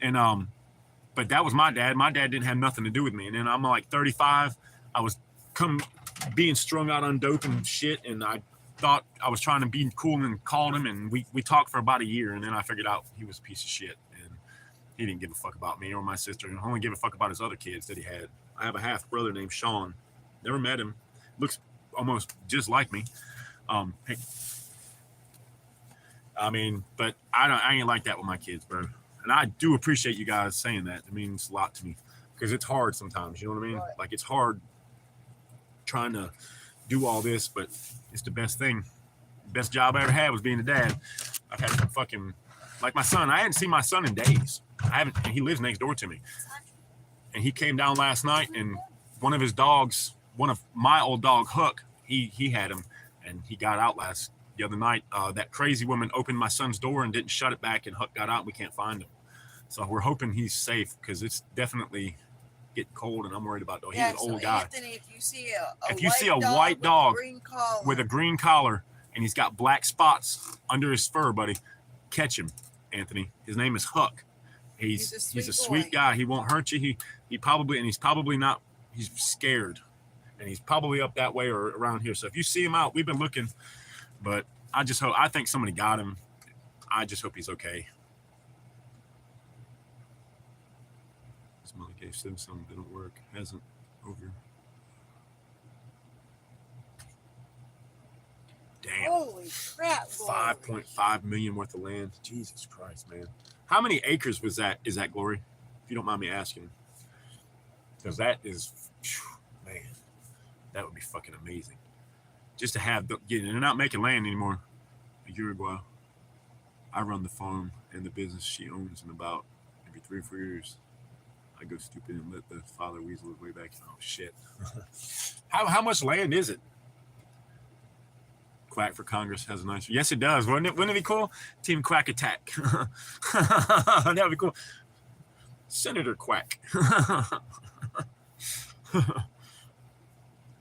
And but that was my dad. My dad didn't have nothing to do with me. And then I'm like 35. I was being strung out on dope and shit, and I thought I was trying to be cool and called him, and we talked for about a year, and then I figured out he was a piece of shit, and he didn't give a fuck about me or my sister, and only give a fuck about his other kids that he had. I have a half brother named Sean. Never met him. Looks almost just like me. I mean, but I ain't like that with my kids, bro. And I do appreciate you guys saying that. It means a lot to me because it's hard sometimes. You know what I mean? Right. Like it's hard trying to do all this, but it's the best thing. Best job I ever had was being a dad. I've had some fucking, like my son. I hadn't seen my son in days. And he lives next door to me. And he came down last night, and one of my old dog, Hook, he had him, and he got out the other night. That crazy woman opened my son's door and didn't shut it back, and Hook got out, and we can't find him. So we're hoping he's safe because it's definitely getting cold, and I'm worried about he's an old guy. Anthony, if you see a white dog with a green collar and he's got black spots under his fur, buddy, catch him, Anthony. His name is Hook. He's a sweet guy. He won't hurt you. He's probably not. He's scared, and he's probably up that way or around here. So if you see him out, we've been looking, but I think somebody got him. I just hope he's okay. Gave Simpson didn't work. Hasn't over. Damn. Holy crap. 5.5 million worth of land. Jesus Christ, man. How many acres is that, Glory? If you don't mind me asking. Because that is, man, that would be fucking amazing. Just to have, they're not making land anymore. Uruguay. I run the farm and the business she owns in about maybe 3 or 4 years. I go stupid and let the father weasel his way back. Oh shit! How much land is it? Quack for Congress has a nice. Yes, it does. Wouldn't it be cool? Team Quack attack. That would be cool. Senator Quack.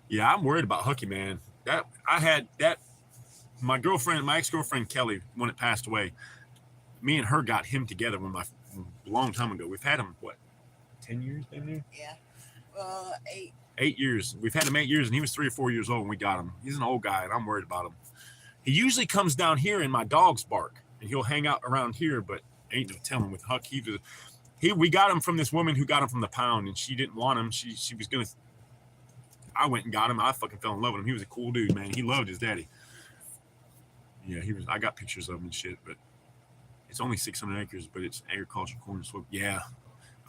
Yeah, I'm worried about Hooky, man. That I had that. My ex-girlfriend Kelly, when it passed away, me and her got him together a long time ago. We've had him what, 10 years, maybe? Yeah. 8. 8 years. We've had him 8 years, and he was 3 or 4 years old when we got him. He's an old guy, and I'm worried about him. He usually comes down here, and my dogs bark, and he'll hang out around here. But ain't no telling with Huck. We got him from this woman who got him from the pound, and she didn't want him. She was gonna. I went and got him. I fucking fell in love with him. He was a cool dude, man. He loved his daddy. Yeah, he was. I got pictures of him and shit, but it's only 600 acres, but it's agriculture, corn, and soy. Yeah,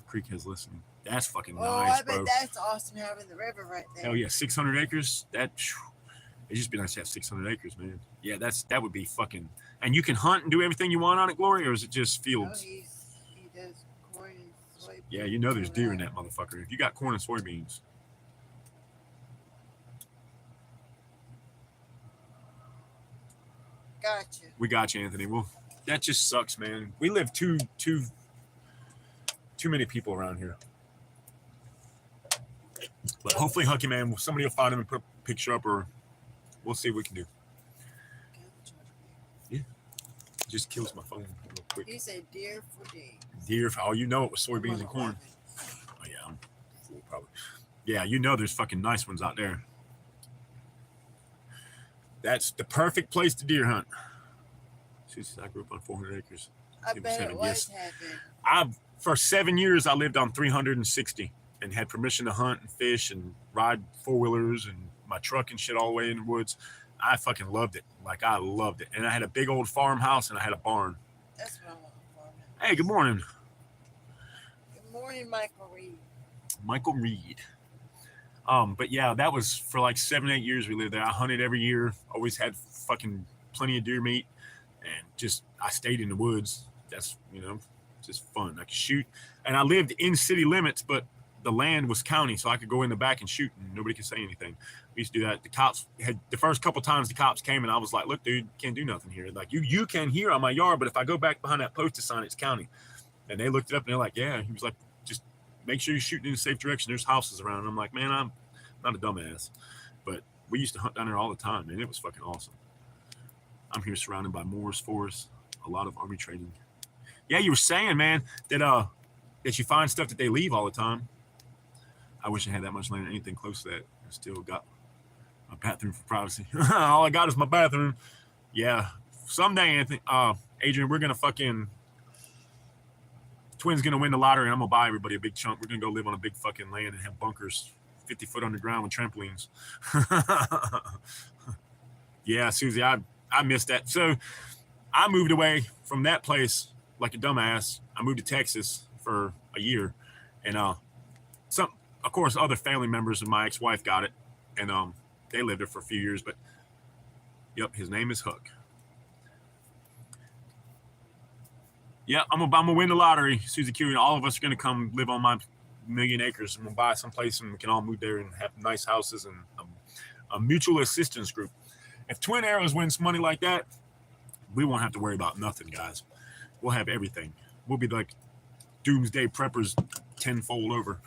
Creek has listening. That's fucking nice, I bet bro. that's awesome having the river right there. Hell yeah, 600 acres. It'd just be nice to have 600 acres, man. Yeah, that would be fucking. And you can hunt and do everything you want on it, Glory, or is it just fields? No, he does corn and soybeans. Yeah, you know there's deer in that motherfucker. If you got corn and soybeans. Gotcha. We got you, Anthony. Well, that just sucks, man. We live too many people around here. But hopefully, Hucky, man, somebody will find him and put a picture up, or we'll see what we can do. Yeah. It just kills my phone real quick. He said deer for days. Deer for, you know it was soybeans and corn. Oh, yeah. Probably. Yeah, you know there's fucking nice ones out there. That's the perfect place to deer hunt. I grew up on 400 acres. I bet it was happening. For 7 years, I lived on 360 and had permission to hunt and fish and ride four-wheelers and my truck and shit all the way in the woods. I fucking loved it. Like, I loved it. And I had a big old farmhouse and I had a barn. That's what I want, a farmhouse. Hey, good morning. Good morning, Michael Reed. Michael Reed. But yeah, that was for like 7-8 years we lived there. I hunted every year, always had fucking plenty of deer meat, and I stayed in the woods. That's, just fun. I could shoot, and I lived in city limits, but the land was county, so I could go in the back and shoot, and nobody could say anything. We used to do that. The cops had the first couple times the cops came, and I was like, "Look, dude, can't do nothing here. Like you can here on my yard, but if I go back behind that posted sign, it's county." And they looked it up, and they're like, "Yeah." He was like, "Just make sure you're shooting in a safe direction. There's houses around." And I'm like, "Man, I'm not a dumbass," but we used to hunt down there all the time, man. It was fucking awesome. I'm here surrounded by moors, forests, a lot of army training. Yeah, you were saying, man, that you find stuff that they leave all the time. I wish I had that much land or anything close to that. I still got my bathroom for privacy. All I got is my bathroom. Yeah, someday, Anthony, Adrian, we're gonna fucking Twins gonna win the lottery, and I'm gonna buy everybody a big chunk. We're gonna go live on a big fucking land and have bunkers 50 foot underground with trampolines. Yeah, Susie, I missed that. So I moved away from that place like a dumbass. I moved to Texas for a year, and of course, other family members of my ex-wife got it, and they lived there for a few years. But yep, his name is Hook. Yeah, I'm gonna win the lottery, Susie Q, and all of us are gonna come live on my 1,000,000 acres, and we'll buy someplace, and we can all move there and have nice houses and a mutual assistance group. If Twin Arrows wins money like that, we won't have to worry about nothing, guys. We'll have everything. We'll be like doomsday preppers 10-fold over.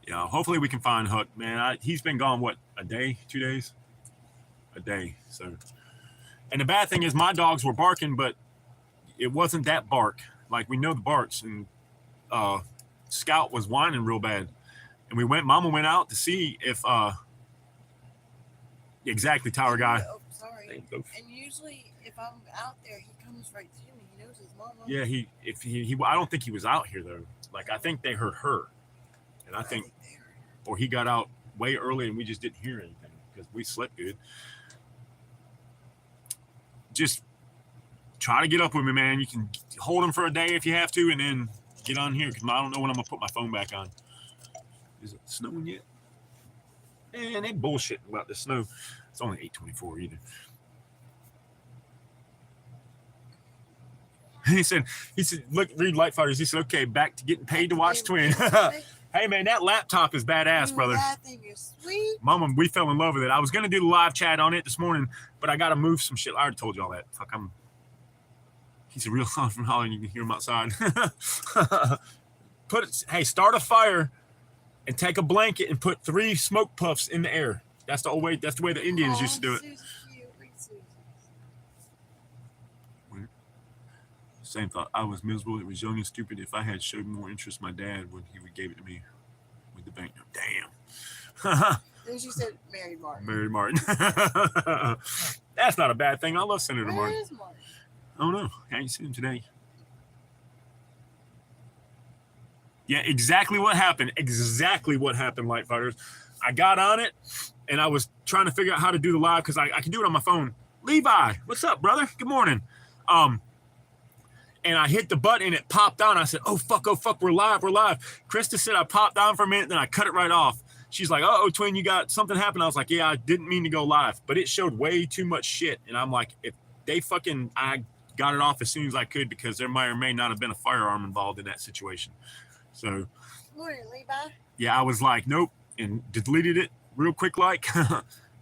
Yeah, hopefully we can find Huck, man. He's been gone, what, a day, 2 days? A day, so. And the bad thing is my dogs were barking, but it wasn't that bark. Like, we know the barks, and Scout was whining real bad. And Mama went out to see if, exactly, Tower Guy. Oh, sorry. And usually, if I'm out there, he comes right to me. He knows his mama. Yeah, I don't think he was out here, though. Like, I think they heard her. And I think or he got out way early and we just didn't hear anything because we slept good. Just try to get up with me, man. You can hold him for a day if you have to, and then get on here because I don't know when I'm going to put my phone back on. Is it snowing yet? Man, they bullshitting about the snow. It's only 8:24 either. He said, look, read Light Fighters. He said, okay, back to getting paid to watch Twin. Hey, man, that laptop is badass, brother. That thing is sweet. Mama, we fell in love with it. I was going to do the live chat on it this morning, but I got to move some shit. I already told you all that. Fuck, he's a real son from Holland. You can hear him outside. Hey, start a fire and take a blanket and put 3 smoke puffs in the air. That's the old way. That's the way the Indians used to do it. Same thought. I was miserable. It was young and stupid. If I had showed more interest, my dad would. He would gave it to me with the bank. Damn. Then she said, Mary Martin. Mary Martin. That's not a bad thing. I love Senator Where Martin. is Martin? Oh no, I ain't seen him today. Yeah, exactly what happened. Exactly what happened, Light Fighters. I got on it, and I was trying to figure out how to do the live because I can do it on my phone. Levi, what's up, brother? Good morning. And I hit the button, and it popped on. I said, oh, fuck, we're live. Krista said I popped on for a minute, then I cut it right off. She's like, uh-oh, Twin, you got something happened. I was like, yeah, I didn't mean to go live, but it showed way too much shit. And I'm like, if they I got it off as soon as I could because there may or may not have been a firearm involved in that situation. So, Morning, Levi. Yeah, I was like, nope, and deleted it real quick, like.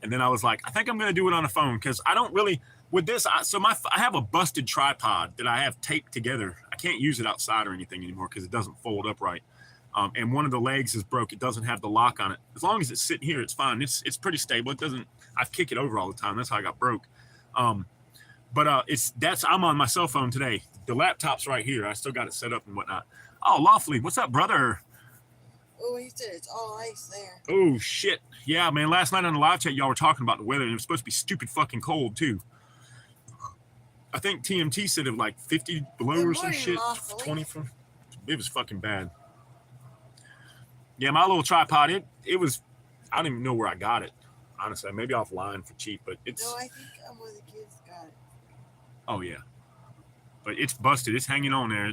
And then I was like, I think I'm going to do it on a phone because I don't really, with this, I have a busted tripod that I have taped together. I can't use it outside or anything anymore because it doesn't fold up right. And one of the legs is broke. It doesn't have the lock on it. As long as it's sitting here, it's fine. It's pretty stable. It doesn't, I kick it over all the time. That's how I got broke. I'm on my cell phone today. The laptop's right here. I still got it set up and whatnot. Oh, Lawfully, what's up, brother? Oh, he said it's all ice there. Oh, shit. Yeah, man, last night on the live chat, y'all were talking about the weather, and it was supposed to be stupid fucking cold, too. I think TMT said it was like 50 below or some shit. 24. It was fucking bad. Yeah, my little tripod, it was, I don't even know where I got it. Honestly, maybe offline for cheap, but it's... No, I think one of the kids got it. Oh, yeah. But it's busted. It's hanging on there.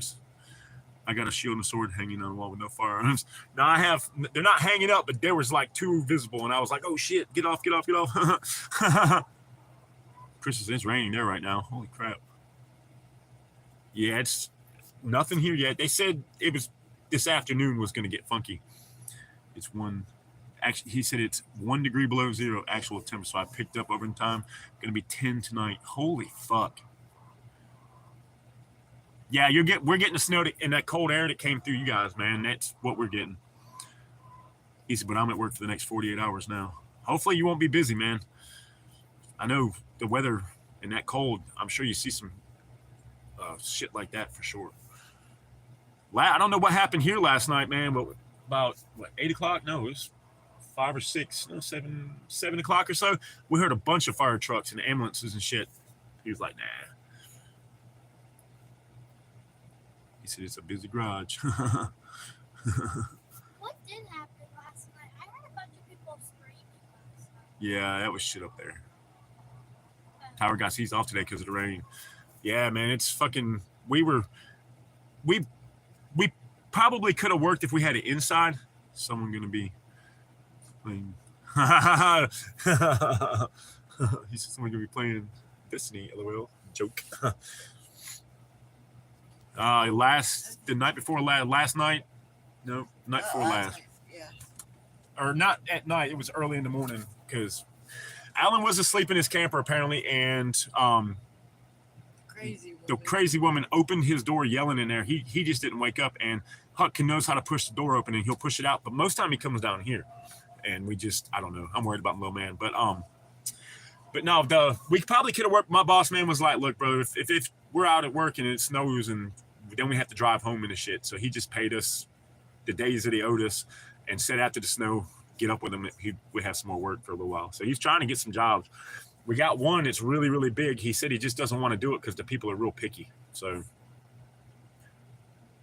I got a shield and a sword hanging on the wall with no firearms. Now they're not hanging up, but there was like 2 visible, and I was like, oh shit, get off. Chris says it's raining there right now. Holy crap. Yeah, it's nothing here yet. They said it was this afternoon was going to get funky. He said it's 1 degree below zero actual temperature, so I picked up over in time. Going to be 10 tonight. Holy fuck. Yeah, we're getting the snow and that cold air that came through you guys, man. That's what we're getting. He said, but I'm at work for the next 48 hours now. Hopefully you won't be busy, man. I know the weather and that cold, I'm sure you see some shit like that for sure. I don't know what happened here last night, man, but about, 8 o'clock? No, it was 5 or 6, no, 7 o'clock or so. We heard a bunch of fire trucks and ambulances and shit. He was like, nah. He said it's a busy garage. What did happen last night? I heard a bunch of people screaming last night. Yeah, that was shit up there. Tower got seized off today because of the rain. Yeah, man, it's fucking. We probably could have worked if we had it inside. Someone gonna be playing. He said someone gonna be playing Destiny. LOL. Joke. The night before last night. No, night before last. Yeah. Or not at night. It was early in the morning because Alan was asleep in his camper apparently, and the crazy woman opened his door yelling in there. He just didn't wake up, and Huck knows how to push the door open, and he'll push it out. But most of the time he comes down here, and I don't know. I'm worried about little man, but no, we probably could have worked. My boss man was like, look, bro, if we're out at work and it snows and then we have to drive home and the shit. So he just paid us the days that he owed us and said after the snow, get up with him. We have some more work for a little while. So he's trying to get some jobs. We got one that's really, really big. He said he just doesn't want to do it because the people are real picky. So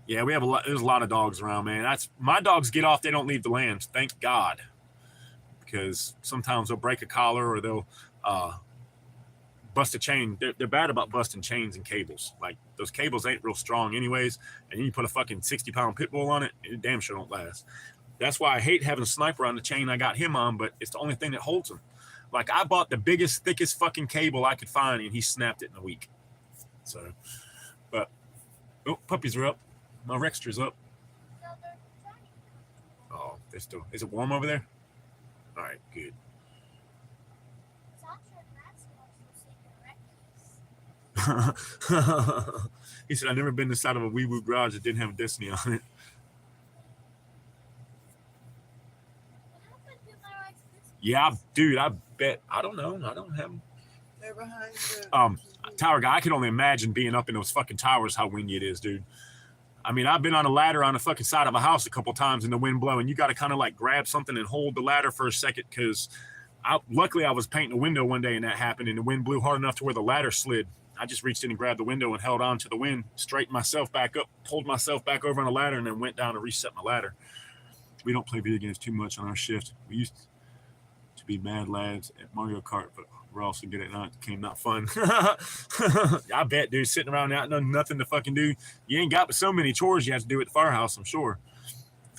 yeah, there's a lot of dogs around, man. My dogs get off. They don't leave the land. Thank God. Because sometimes they'll break a collar or they'll bust a chain. They're bad about busting chains and cables. Like those cables ain't real strong anyways. And then you put a fucking 60-pound pit bull on it, it damn sure don't last. That's why I hate having a sniper on the chain I got him on, but it's the only thing that holds him. Like I bought the biggest, thickest fucking cable I could find and he snapped it in a week. So, but Oh, puppies are up. My Rexter's up. So they're trying to come. Oh, they're still. Is it warm over there? All right, good. Sasha and Matt's also say directly. He said, "I've never been inside of a wee woo garage that didn't have a Destiny on it." What happened to my wife's business? Yeah, dude. I bet. I don't know. I don't have. They're behind the TV. Tower guy. I can only imagine being up in those fucking towers. How windy it is, dude. I mean, I've been on a ladder on the fucking side of a house a couple times in the wind blowing. You got to kind of like grab something and hold the ladder for a second because luckily I was painting a window one day and that happened and the wind blew hard enough to where the ladder slid. I just reached in and grabbed the window and held on to the wind, straightened myself back up, pulled myself back over on the ladder, and then went down and reset my ladder. We don't play video games too much on our shift. We used to be mad lads at Mario Kart, but we're also good at it. It became not fun. I bet, dude, sitting around out nothing to fucking do. You ain't got but so many chores you have to do at the firehouse, I'm sure.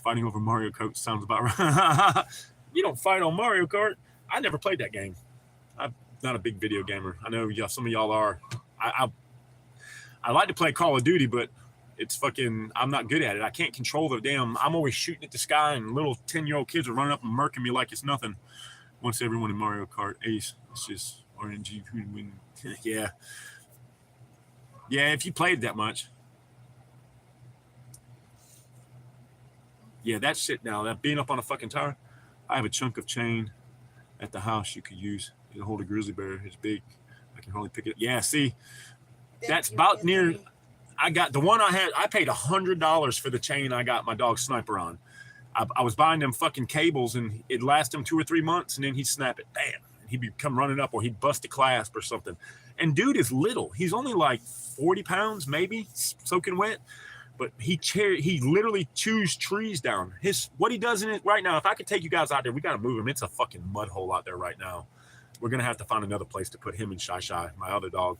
Fighting over Mario Kart sounds about right. You don't fight on Mario Kart. I never played that game. I'm not a big video gamer. I know some of y'all are. I like to play Call of Duty, but it's fucking, I'm not good at it. I can't control the damn, I'm always shooting at the sky and little 10-year-old kids are running up and murking me like it's nothing. Once everyone in Mario Kart Ace, it's just RNG win. Yeah. Yeah, if you played that much. Yeah, that shit now, that being up on a fucking tower. I have a chunk of chain at the house you could use. It'll hold a grizzly bear. It's big. I can hardly pick it. Yeah, see, that's about near. I got the one I had. I paid $100 for the chain I got my dog Sniper on. I was buying them fucking cables and it'd last him 2 or 3 months and then he'd snap it. Bam. And he'd be come running up or he'd bust a clasp or something. And dude is little. He's only like 40 pounds, maybe, soaking wet. But he literally chews trees down. What he does in it right now, if I could take you guys out there, we got to move him. It's a fucking mud hole out there right now. We're going to have to find another place to put him and Shy Shy, my other dog.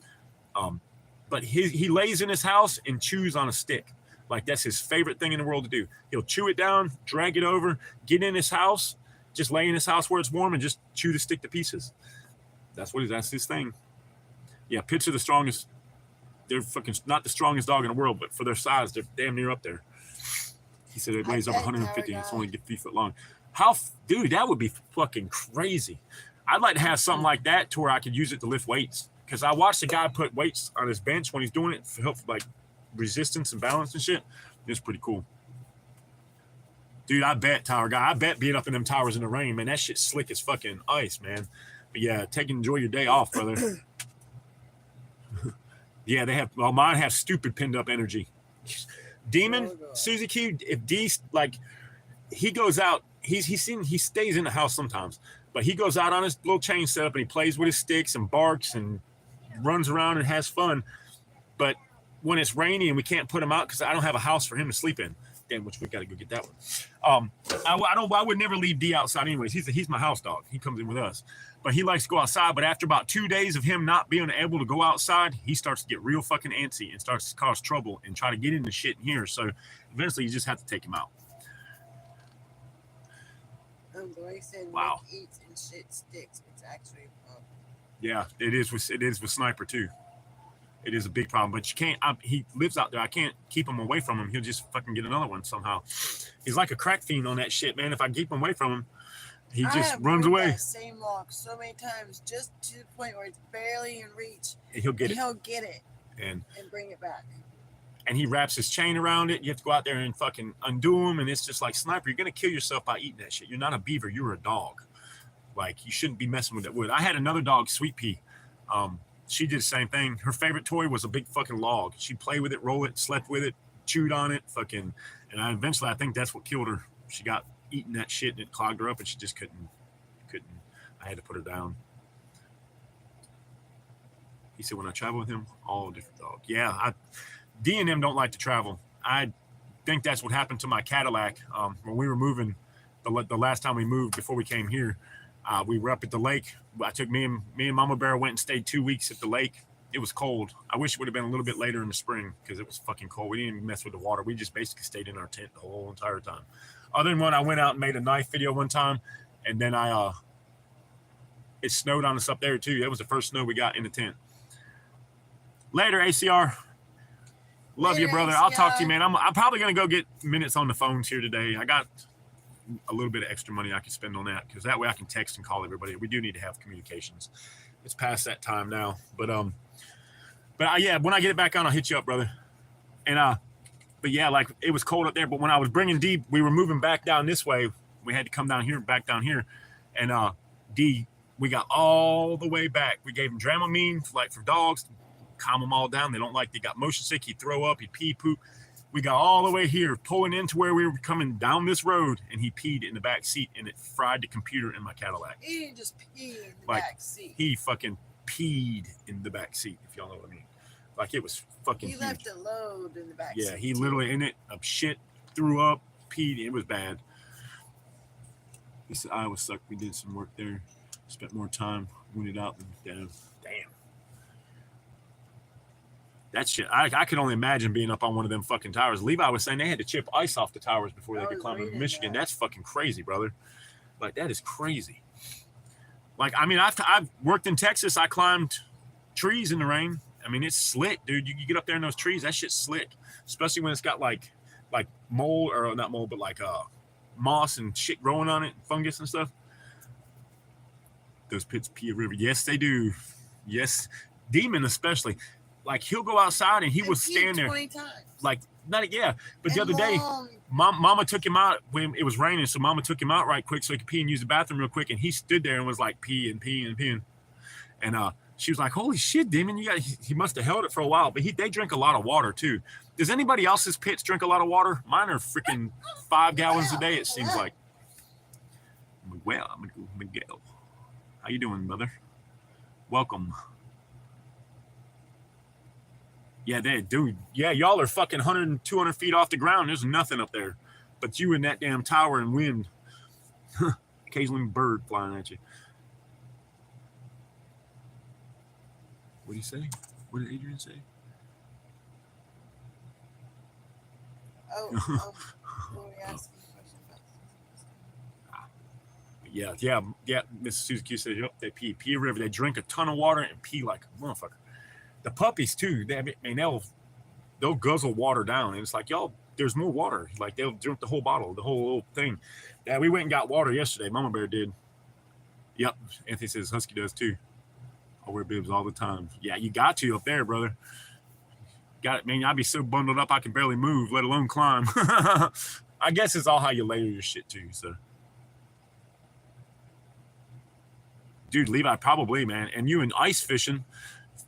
But he lays in his house and chews on a stick. Like that's his favorite thing in the world to do. He'll chew it down, drag it over, get in his house, just lay in his house where it's warm and just chew the stick to pieces. That's his thing. Yeah, pits are the strongest. They're fucking not the strongest dog in the world, but for their size, they're damn near up there. He said it weighs over 150 and it's only 3 foot long. Dude, that would be fucking crazy. I'd like to have something like that to where I could use it to lift weights. Because I watched a guy put weights on his bench when he's doing it for help like resistance and balance and shit. It's pretty cool. Dude, I bet, tower guy, I bet being up in them towers in the rain, man, that shit's slick as fucking ice, man. But yeah, enjoy your day off, brother. Yeah, mine have stupid pinned up energy. Demon, Susie Q, if D, like, he goes out, he stays in the house sometimes, but he goes out on his little chain setup and he plays with his sticks and barks and runs around and has fun. But when it's rainy and we can't put him out because I don't have a house for him to sleep in, damn, which we got to go get that one. I would never leave D outside anyways. He's my house dog. He comes in with us, but he likes to go outside. But after about 2 days of him not being able to go outside, he starts to get real fucking antsy and starts to cause trouble and try to get into shit in here. So eventually you just have to take him out. The way he said wow. Nick eats and shit sticks. It's actually a problem. Yeah, it is with Sniper too. It is a big problem, but you can't. He lives out there. I can't keep him away from him. He'll just fucking get another one somehow. He's like a crack fiend on that shit, man. If I keep him away from him, he just runs away. That same log so many times, just to the point where it's barely in reach. And he'll get it and bring it back. And he wraps his chain around it. You have to go out there and fucking undo him, and it's just like, Sniper, you're gonna kill yourself by eating that shit. You're not a beaver. You're a dog. Like, you shouldn't be messing with that wood. I had another dog, Sweet Pea. She did the same thing. Her favorite toy was a big fucking log. She'd play with it, roll it, slept with it, chewed on it, fucking. And I think that's what killed her. She got eating that shit and it clogged her up, and she just couldn't. I had to put her down. He said, when I travel with him, all different dogs. Yeah, D and M don't like to travel. I think that's what happened to my Cadillac when we were moving. The last time we moved before we came here, we were up at the lake. I took me and Mama Bear went and stayed 2 weeks at the lake. It was cold. I wish it would have been a little bit later in the spring because it was fucking cold. We didn't even mess with the water. We just basically stayed in our tent the whole entire time. Other than when I went out and made a knife video one time, and then it snowed on us up there too. That was the first snow we got in the tent. Later, ACR. Love you, Later, brother. I'll talk to you, ACR. man. I'm probably gonna go get minutes on the phones here today. I got a little bit of extra money I can spend on that because that way I can text and call everybody. We do need to have communications. It's past that time now, but yeah, when I get it back on, I'll hit you up, brother. And but yeah, like it was cold up there. But when I was bringing D, we were moving back down this way. We had to come down here, back down here, and D, we got all the way back. We gave him Dramamine, like for dogs, to calm them all down. They don't like. They got motion sick. He'd throw up. He'd pee, poop. We got all the way here, pulling into where we were coming down this road, and he peed in the back seat, and it fried the computer in my Cadillac. He didn't just pee in the Like, back seat. He fucking peed in the back seat, if y'all know what I mean. Like it was fucking He huge. left a load in the back seat. Yeah, he too. literally in it of shit, threw up, peed. It was bad. He said Iowa sucked. We did some work there, spent more time, went it out, and damn. That shit, I could only imagine being up on one of them fucking towers. Levi was saying they had to chip ice off the towers before they I could was climb in reading Michigan. that. That's fucking crazy, brother. Like, that is crazy. Like, I mean, I've worked in Texas. I climbed trees in the rain. I mean, it's slick, dude. You get up there in those trees, that shit's slick. Especially when it's got like mold, or not mold, but like moss and shit growing on it, fungus and stuff. Those pits pee a river. Yes, they do. Yes. Demon especially. Like, he'll go outside and he will stand there. 20 times. Like, not, yeah. But the And other day, long. Mama took him out when it was raining, so Mama took him out right quick so he could pee and use the bathroom real quick, and he stood there and was like peeing. And she was like, "Holy shit, Demon, he must have held it for a while." But they drink a lot of water too. Does anybody else's pits drink a lot of water? Mine are freaking 5 gallons a day, it seems like. Well, Miguel, how you doing, brother? Welcome. Yeah, dude. Yeah, y'all are fucking 100 and 200 feet off the ground. There's nothing up there but you and that damn tower and wind. Occasionally a bird flying at you. What did he say? What did Adrian say? Oh, we asked me a question about Yeah. Mrs. Suzuki said, yep, they pee a river. They drink a ton of water and pee like a motherfucker. The puppies too. They'll guzzle water down, and it's like, y'all, there's more water. Like, they'll drink the whole bottle, the whole thing. Yeah, we went and got water yesterday. Mama Bear did. Yep. Anthony says Husky does too. I wear bibs all the time. Yeah, you got to up there, brother. Got it, man. I'd be so bundled up I can barely move, let alone climb. I guess it's all how you layer your shit too. So, dude, Levi, probably, man. And you and ice fishing,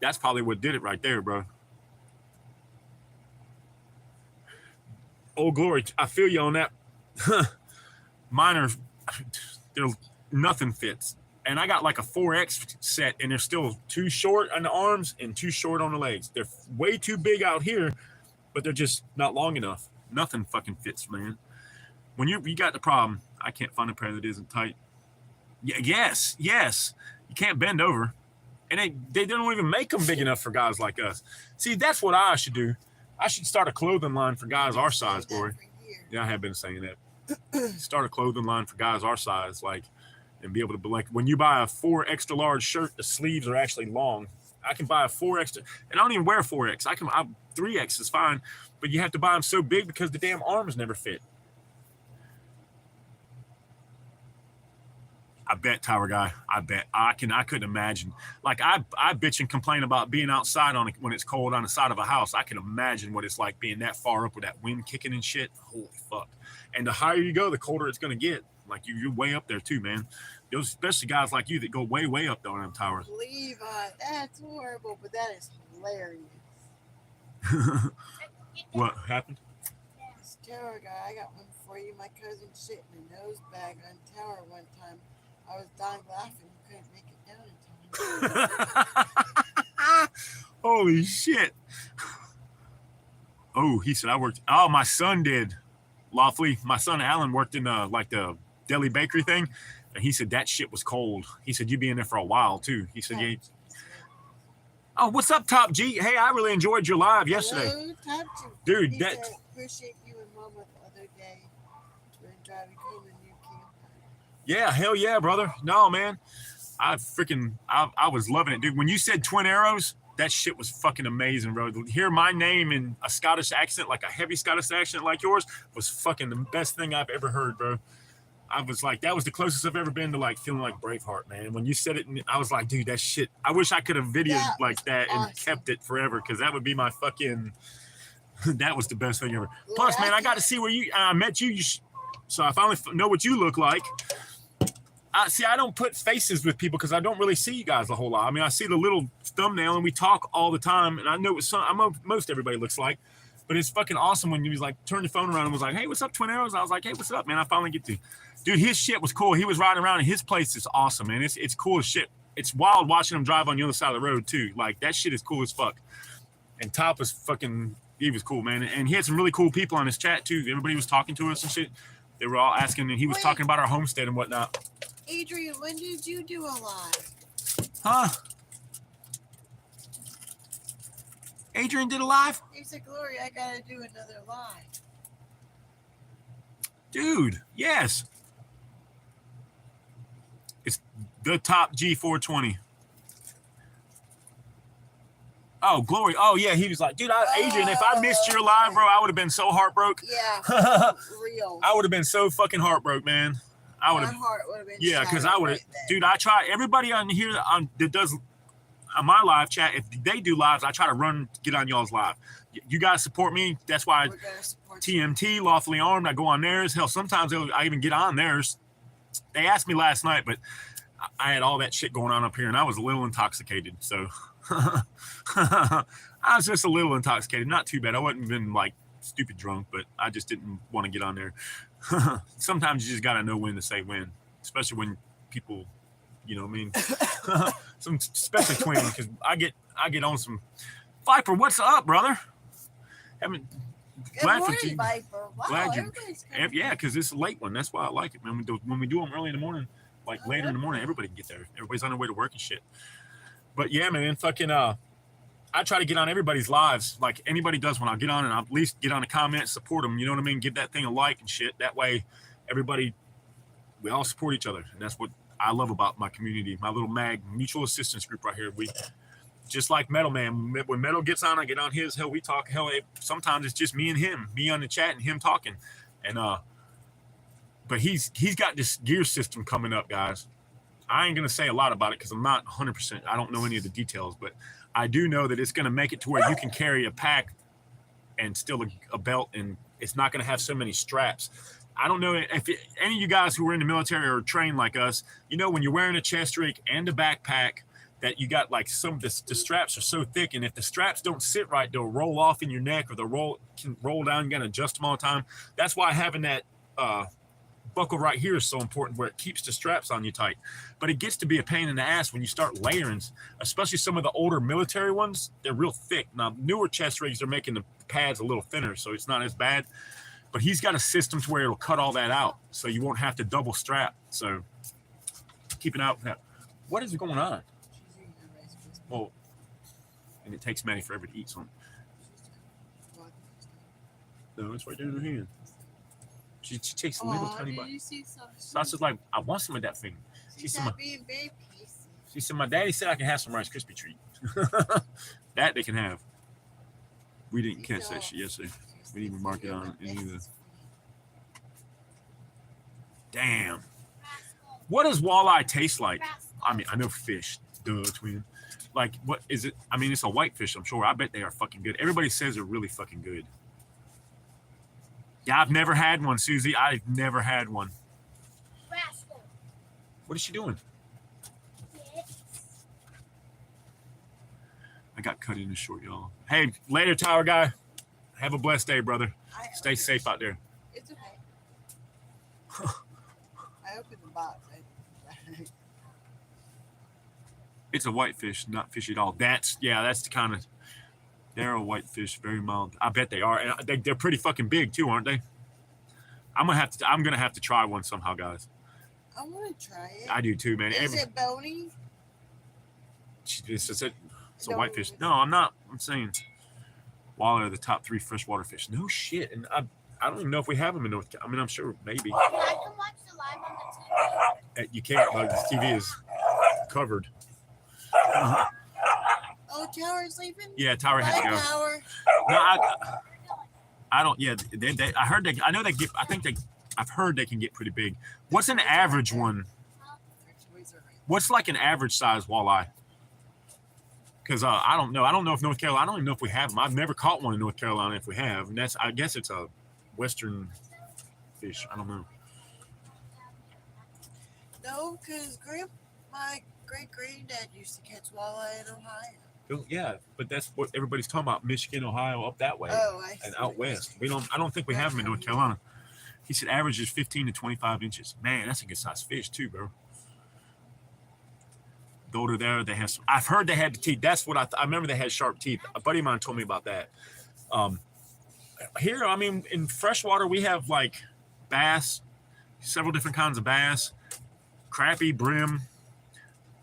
that's probably what did it right there, bro. Oh, glory. I feel you on that. Mine are, nothing fits. And I got like a 4X set, and they're still too short on the arms and too short on the legs. They're way too big out here, but they're just not long enough. Nothing fucking fits, man. When you got the problem, I can't find a pair that isn't tight. Yeah, yes. You can't bend over. And they don't even make them big enough for guys like us. See, that's what I should do. I should start a clothing line for guys our size, Glory. Yeah, I have been saying that. Start a clothing line for guys our size, like, and be able to, like, when you buy a 4 extra large shirt, the sleeves are actually long. I can buy a 4 extra, and I don't even wear 4X. 3X is fine, but you have to buy them so big because the damn arms never fit. I bet, Tower Guy. I bet. I couldn't imagine. Like, I bitch and complain about being outside when it's cold on the side of a house. I can imagine what it's like being that far up with that wind kicking and shit. Holy fuck. And the higher you go, the colder it's going to get. Like, you're way up there too, man. Those, especially guys like you that go way, way up there on them towers. Levi, that's horrible, but that is hilarious. What happened? This tower guy, I got one for you. My cousin shit in a nose bag on tower one time. I was dying laughing. Couldn't make it down in time. Holy shit. Oh, he said I worked. Oh, my son did. Lawfully, my son Alan worked in the deli bakery thing, and he said that shit was cold. He said you'd be in there for a while too. He said, yeah. Oh, what's up, Top G? Hey, I really enjoyed your live yesterday. Hello, Top G. Dude, He that. said, appreciate you and Mama the other day when driving home in your camper. Yeah, hell yeah, brother. No, man. I was loving it, dude. When you said twin arrows, that shit was fucking amazing, bro. To hear my name in a Scottish accent, like a heavy Scottish accent like yours, was fucking the best thing I've ever heard, bro. I was like, that was the closest I've ever been to like feeling like Braveheart, man. When you said it, I was like, dude, that shit. I wish I could have videoed That like that and awesome. kept it forever, because that would be my fucking. That was the best thing ever. Plus, man, I got to see where I met you. So I finally know what you look like. I don't put faces with people because I don't really see you guys a whole lot. I mean, I see the little thumbnail and we talk all the time, and I know what most everybody looks like. But it's fucking awesome when you was like, turn your phone around and was like, hey, what's up, Twin Arrows? And I was like, hey, what's up, man? I finally get to. Dude, his shit was cool. He was riding around, and his place is awesome, man. It's cool as shit. It's wild watching him drive on the other side of the road, too. Like, that shit is cool as fuck. And Top was fucking, he was cool, man. And he had some really cool people on his chat, too. Everybody was talking to us and shit. They were all asking, and he was talking about our homestead and whatnot. Adrian, when did you do a live? Huh? Adrian did a live? He said, Glory, I gotta do another live. Dude, yes. It's the Top G420. Oh, Glory. Oh, yeah. He was like, dude, Adrian, if I missed your live, bro, I would have been so heartbroken. Yeah, real. I would have been so fucking heartbroken, man. I would have. My heart would have been. Yeah, because I shattered would have. right then. Dude, I try. Everybody on here that does on my live chat, if they do lives, I try to get on y'all's live. You guys support me. That's why We're gonna support you. TMT, Lawfully Armed, I go on theirs. Hell, sometimes I even get on theirs. They asked me last night, but I had all that shit going on up here, and I was a little intoxicated. So I was just a little intoxicated. Not too bad. I wasn't even like stupid drunk, but I just didn't want to get on there. Sometimes you just got to know when to say when, especially when people, you know what I mean? Especially Twin, because I get on some. Viper, what's up, brother? Good Glad for morning, you. Viper. Wow, Glad you. everybody's coming. Yeah, because it's a late one. That's why I like it, man. When we do them early in the morning, like later in the morning, everybody can get there. Everybody's on their way to work and shit. But yeah, man, fucking I try to get on everybody's lives. Like anybody does when I get on, and I at least get on a comment, support them. You know what I mean? Give that thing a like and shit. That way, we all support each other, and that's what I love about my community, my little mutual assistance group right here. We just like Metal Man. When Metal gets on, I get on his. Hell, we talk. Hell, sometimes it's just me and him, me on the chat and him talking. And but he's got this gear system coming up, guys. I ain't gonna say a lot about it because I'm not 100%. I don't know any of the details, but I do know that it's gonna make it to where you can carry a pack and still a belt, and it's not gonna have so many straps. I don't know if any of you guys who were in the military or trained like us, you know, when you're wearing a chest rig and a backpack, that you got like the straps are so thick, and if the straps don't sit right, they'll roll off in your neck, or can roll down. You gotta adjust them all the time. That's why having that buckle right here is so important, where it keeps the straps on you tight. But it gets to be a pain in the ass when you start layering, especially some of the older military ones. They're real thick. Now newer chest rigs are making the pads a little thinner, so it's not as bad. But he's got a system to where it'll cut all that out, so you won't have to double strap. So keep an eye out for that. What is going on? She's eating her Rice Krispies. Well, and it takes Maddie forever to eat something. No, it's right there in her hand. She takes a little tiny bite. You see some? So I was like, I want some of that thing. She's said, not being very piecey. She said, my daddy said I can have some Rice Krispie treat. That they can have. We didn't catch that shit yesterday. We didn't even mark it on any of the. Damn. What does walleye taste like? I mean, I know fish. Duh, Twin. Like, what is it? I mean, it's a whitefish, I'm sure. I bet they are fucking good. Everybody says they're really fucking good. Yeah, I've never had one, Susie. I've never had one. Rascal. What is she doing? Yes. I got cut in short, y'all. Hey, later, Tower Guy. Have a blessed day, brother. Stay safe out there. It's okay. I opened the box. It's a whitefish, not fishy at all. That's the kind of. They're a whitefish, very mild. I bet they are, and they're pretty fucking big too, aren't they? I'm gonna have to try one somehow, guys. I want to try it. I do too, man. Is it bony? It's a No, whitefish. it's- No, I'm not. I'm saying walleye are the top 3 freshwater fish. No shit, and I don't even know if we have them in North Carolina. I mean, I'm sure maybe. Can I come watch the live on the TV? You can't, but the TV is covered. Oh Oh, Tower's leaving? Yeah, Tower Bye, has to go. Tower. No, I don't. Yeah, I heard they. I know they get. I think they. I've heard they can get pretty big. What's an average one? Their toys are right. What's like an average size walleye? Because I don't know. I don't know if North Carolina. I don't even know if we have them. I've never caught one in North Carolina. If we have, and that's. I guess it's a western fish. I don't know. No, because my great granddad used to catch walleye in Ohio. Yeah, but that's what everybody's talking about. Michigan, Ohio, up that way, Oh, I see. and out west. We don't. I don't think we have them in North Carolina. He said average is 15 to 25 inches. Man, that's a good size fish too, bro. The older there, they have. I've heard they had the teeth. That's what I remember. They had sharp teeth. A buddy of mine told me about that. Here, I mean, in freshwater, we have like bass, several different kinds of bass, crappie, brim,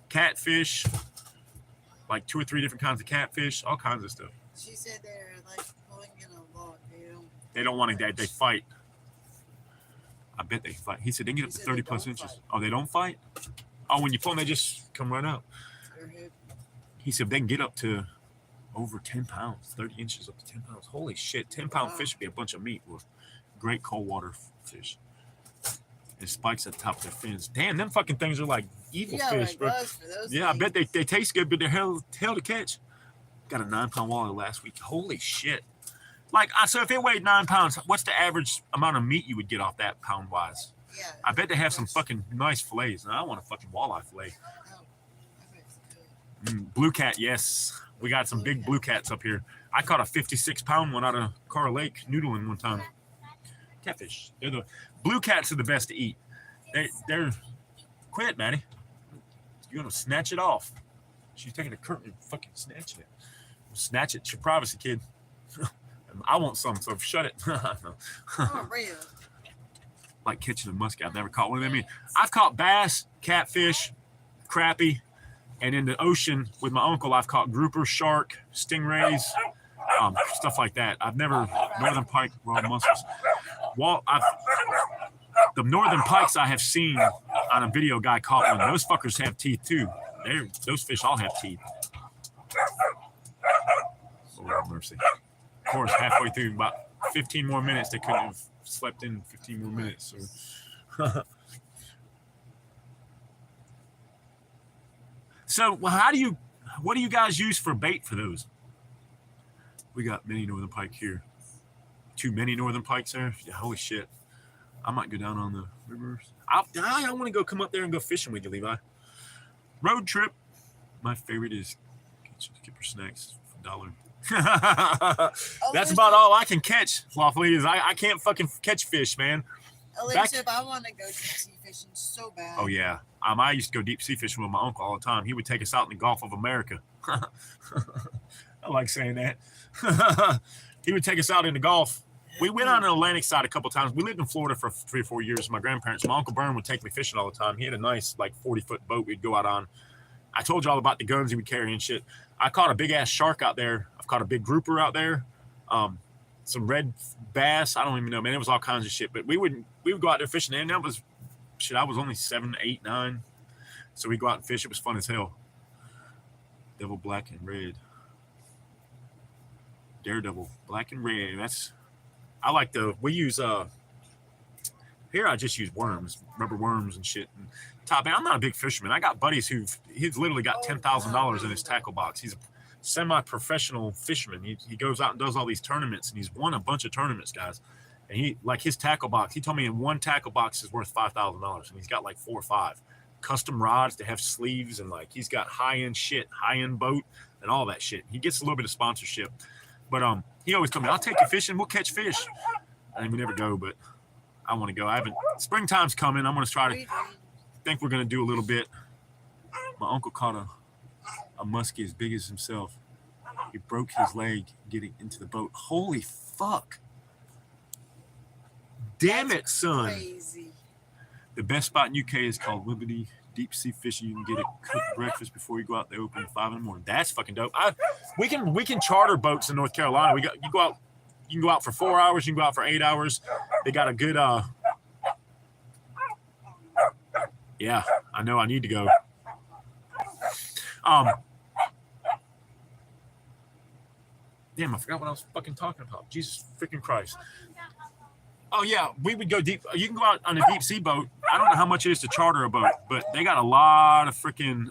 catfish, like 2 or 3 different kinds of catfish, all kinds of stuff. She said they're like pulling in a log. They don't want to. They fight. I bet they fight. He said they can get up to 30 plus inches. Fight. Oh, they don't fight? Oh, when you pull them, they just come right out. He said they can get up to over 10 pounds, 30 inches up to 10 pounds. Holy shit, 10-pound fish would be a bunch of meat with great cold water fish. And spikes at the top of their fins. Damn, them fucking things are like evil fish, bro. Yeah, I bet they taste good, but they're hell to catch. Got a 9-pound walleye last week. Holy shit. Like, so if it weighed 9 pounds, what's the average amount of meat you would get off that pound-wise? Yeah. I bet they have some fucking nice fillets. And I want a fucking walleye fillet. Oh, I bet it's good. Blue cat, yes. We got some big blue cats up here. I caught a 56-pound one out of Carr Lake noodling one time. Catfish. They're the blue cats are the best to eat. They're quit, Maddie. You're gonna snatch it off. She's taking a curtain and fucking snatching it. Snatch it. It's your privacy, kid. I want some, so shut it. Oh, really? Like catching a muskie. I've never caught one of them. I've caught bass, catfish, crappie, and in the ocean with my uncle, I've caught grouper, shark, stingrays, stuff like that. I've never northern pike, raw mussels. The northern pikes I have seen on a video guy caught one. Those fuckers have teeth too. Those fish all have teeth. Lord have mercy. Of course, halfway through, about 15 more minutes, they couldn't have slept in 15 more minutes. So, so what do you guys use for bait for those? We got many northern pike here. Too many northern pikes there. Yeah, holy shit. I might go down on the rivers. I want to go come up there and go fishing with you, Levi. Road trip. My favorite is Skipper Snacks for $1. That's about all I can catch, Lawfully, is I can't fucking catch fish, man. Elizabeth, I want to go deep sea fishing so bad. Oh, yeah. I used to go deep sea fishing with my uncle all the time. He would take us out in the Gulf of America. I like saying that. He would take us out in the Gulf. We went on the Atlantic side a couple of times. We lived in Florida for 3 or 4 years. My grandparents, my Uncle Bern would take me fishing all the time. He had a nice, like, 40-foot boat we'd go out on. I told you all about the guns he would carry and shit. I caught a big-ass shark out there. I've caught a big grouper out there. Some red bass. I don't even know, man. It was all kinds of shit. But we would go out there fishing. And that was, shit, I was only 7, 8, 9. So we'd go out and fish. It was fun as hell. Devil black and red. Daredevil black and red. I like we use here I just use worms, rubber worms and shit. And I'm not a big fisherman. I got buddies he's literally got $10,000 in his tackle box. He's a semi-professional fisherman. He goes out and does all these tournaments, and he's won a bunch of tournaments, guys. And he, like, his tackle box, he told me in one tackle box is worth $5,000, and he's got like 4 or 5 custom rods that have sleeves, and like he's got high-end shit, high-end boat, and all that shit. He gets a little bit of sponsorship. But he always told me, I'll take you fishing. We'll catch fish. And we never go, but I want to go. Springtime's coming. I'm going to try to, think we're going to do a little bit. My uncle caught a muskie as big as himself. He broke his leg getting into the boat. Holy fuck. Damn it, son. Crazy. The best spot in UK is called Liberty Deep Sea Fishing. You can get it cooked breakfast before you go out there open at 5 in the morning. That's fucking dope. We can charter boats in North Carolina. You can go out for 4 hours, you can go out for 8 hours. They got a good yeah, I know I need to go. Damn, I forgot what I was fucking talking about. Jesus freaking Christ. Talking about how long. Oh yeah, we would go deep. You can go out on a deep sea boat. I don't know how much it is to charter a boat, but they got a lot of freaking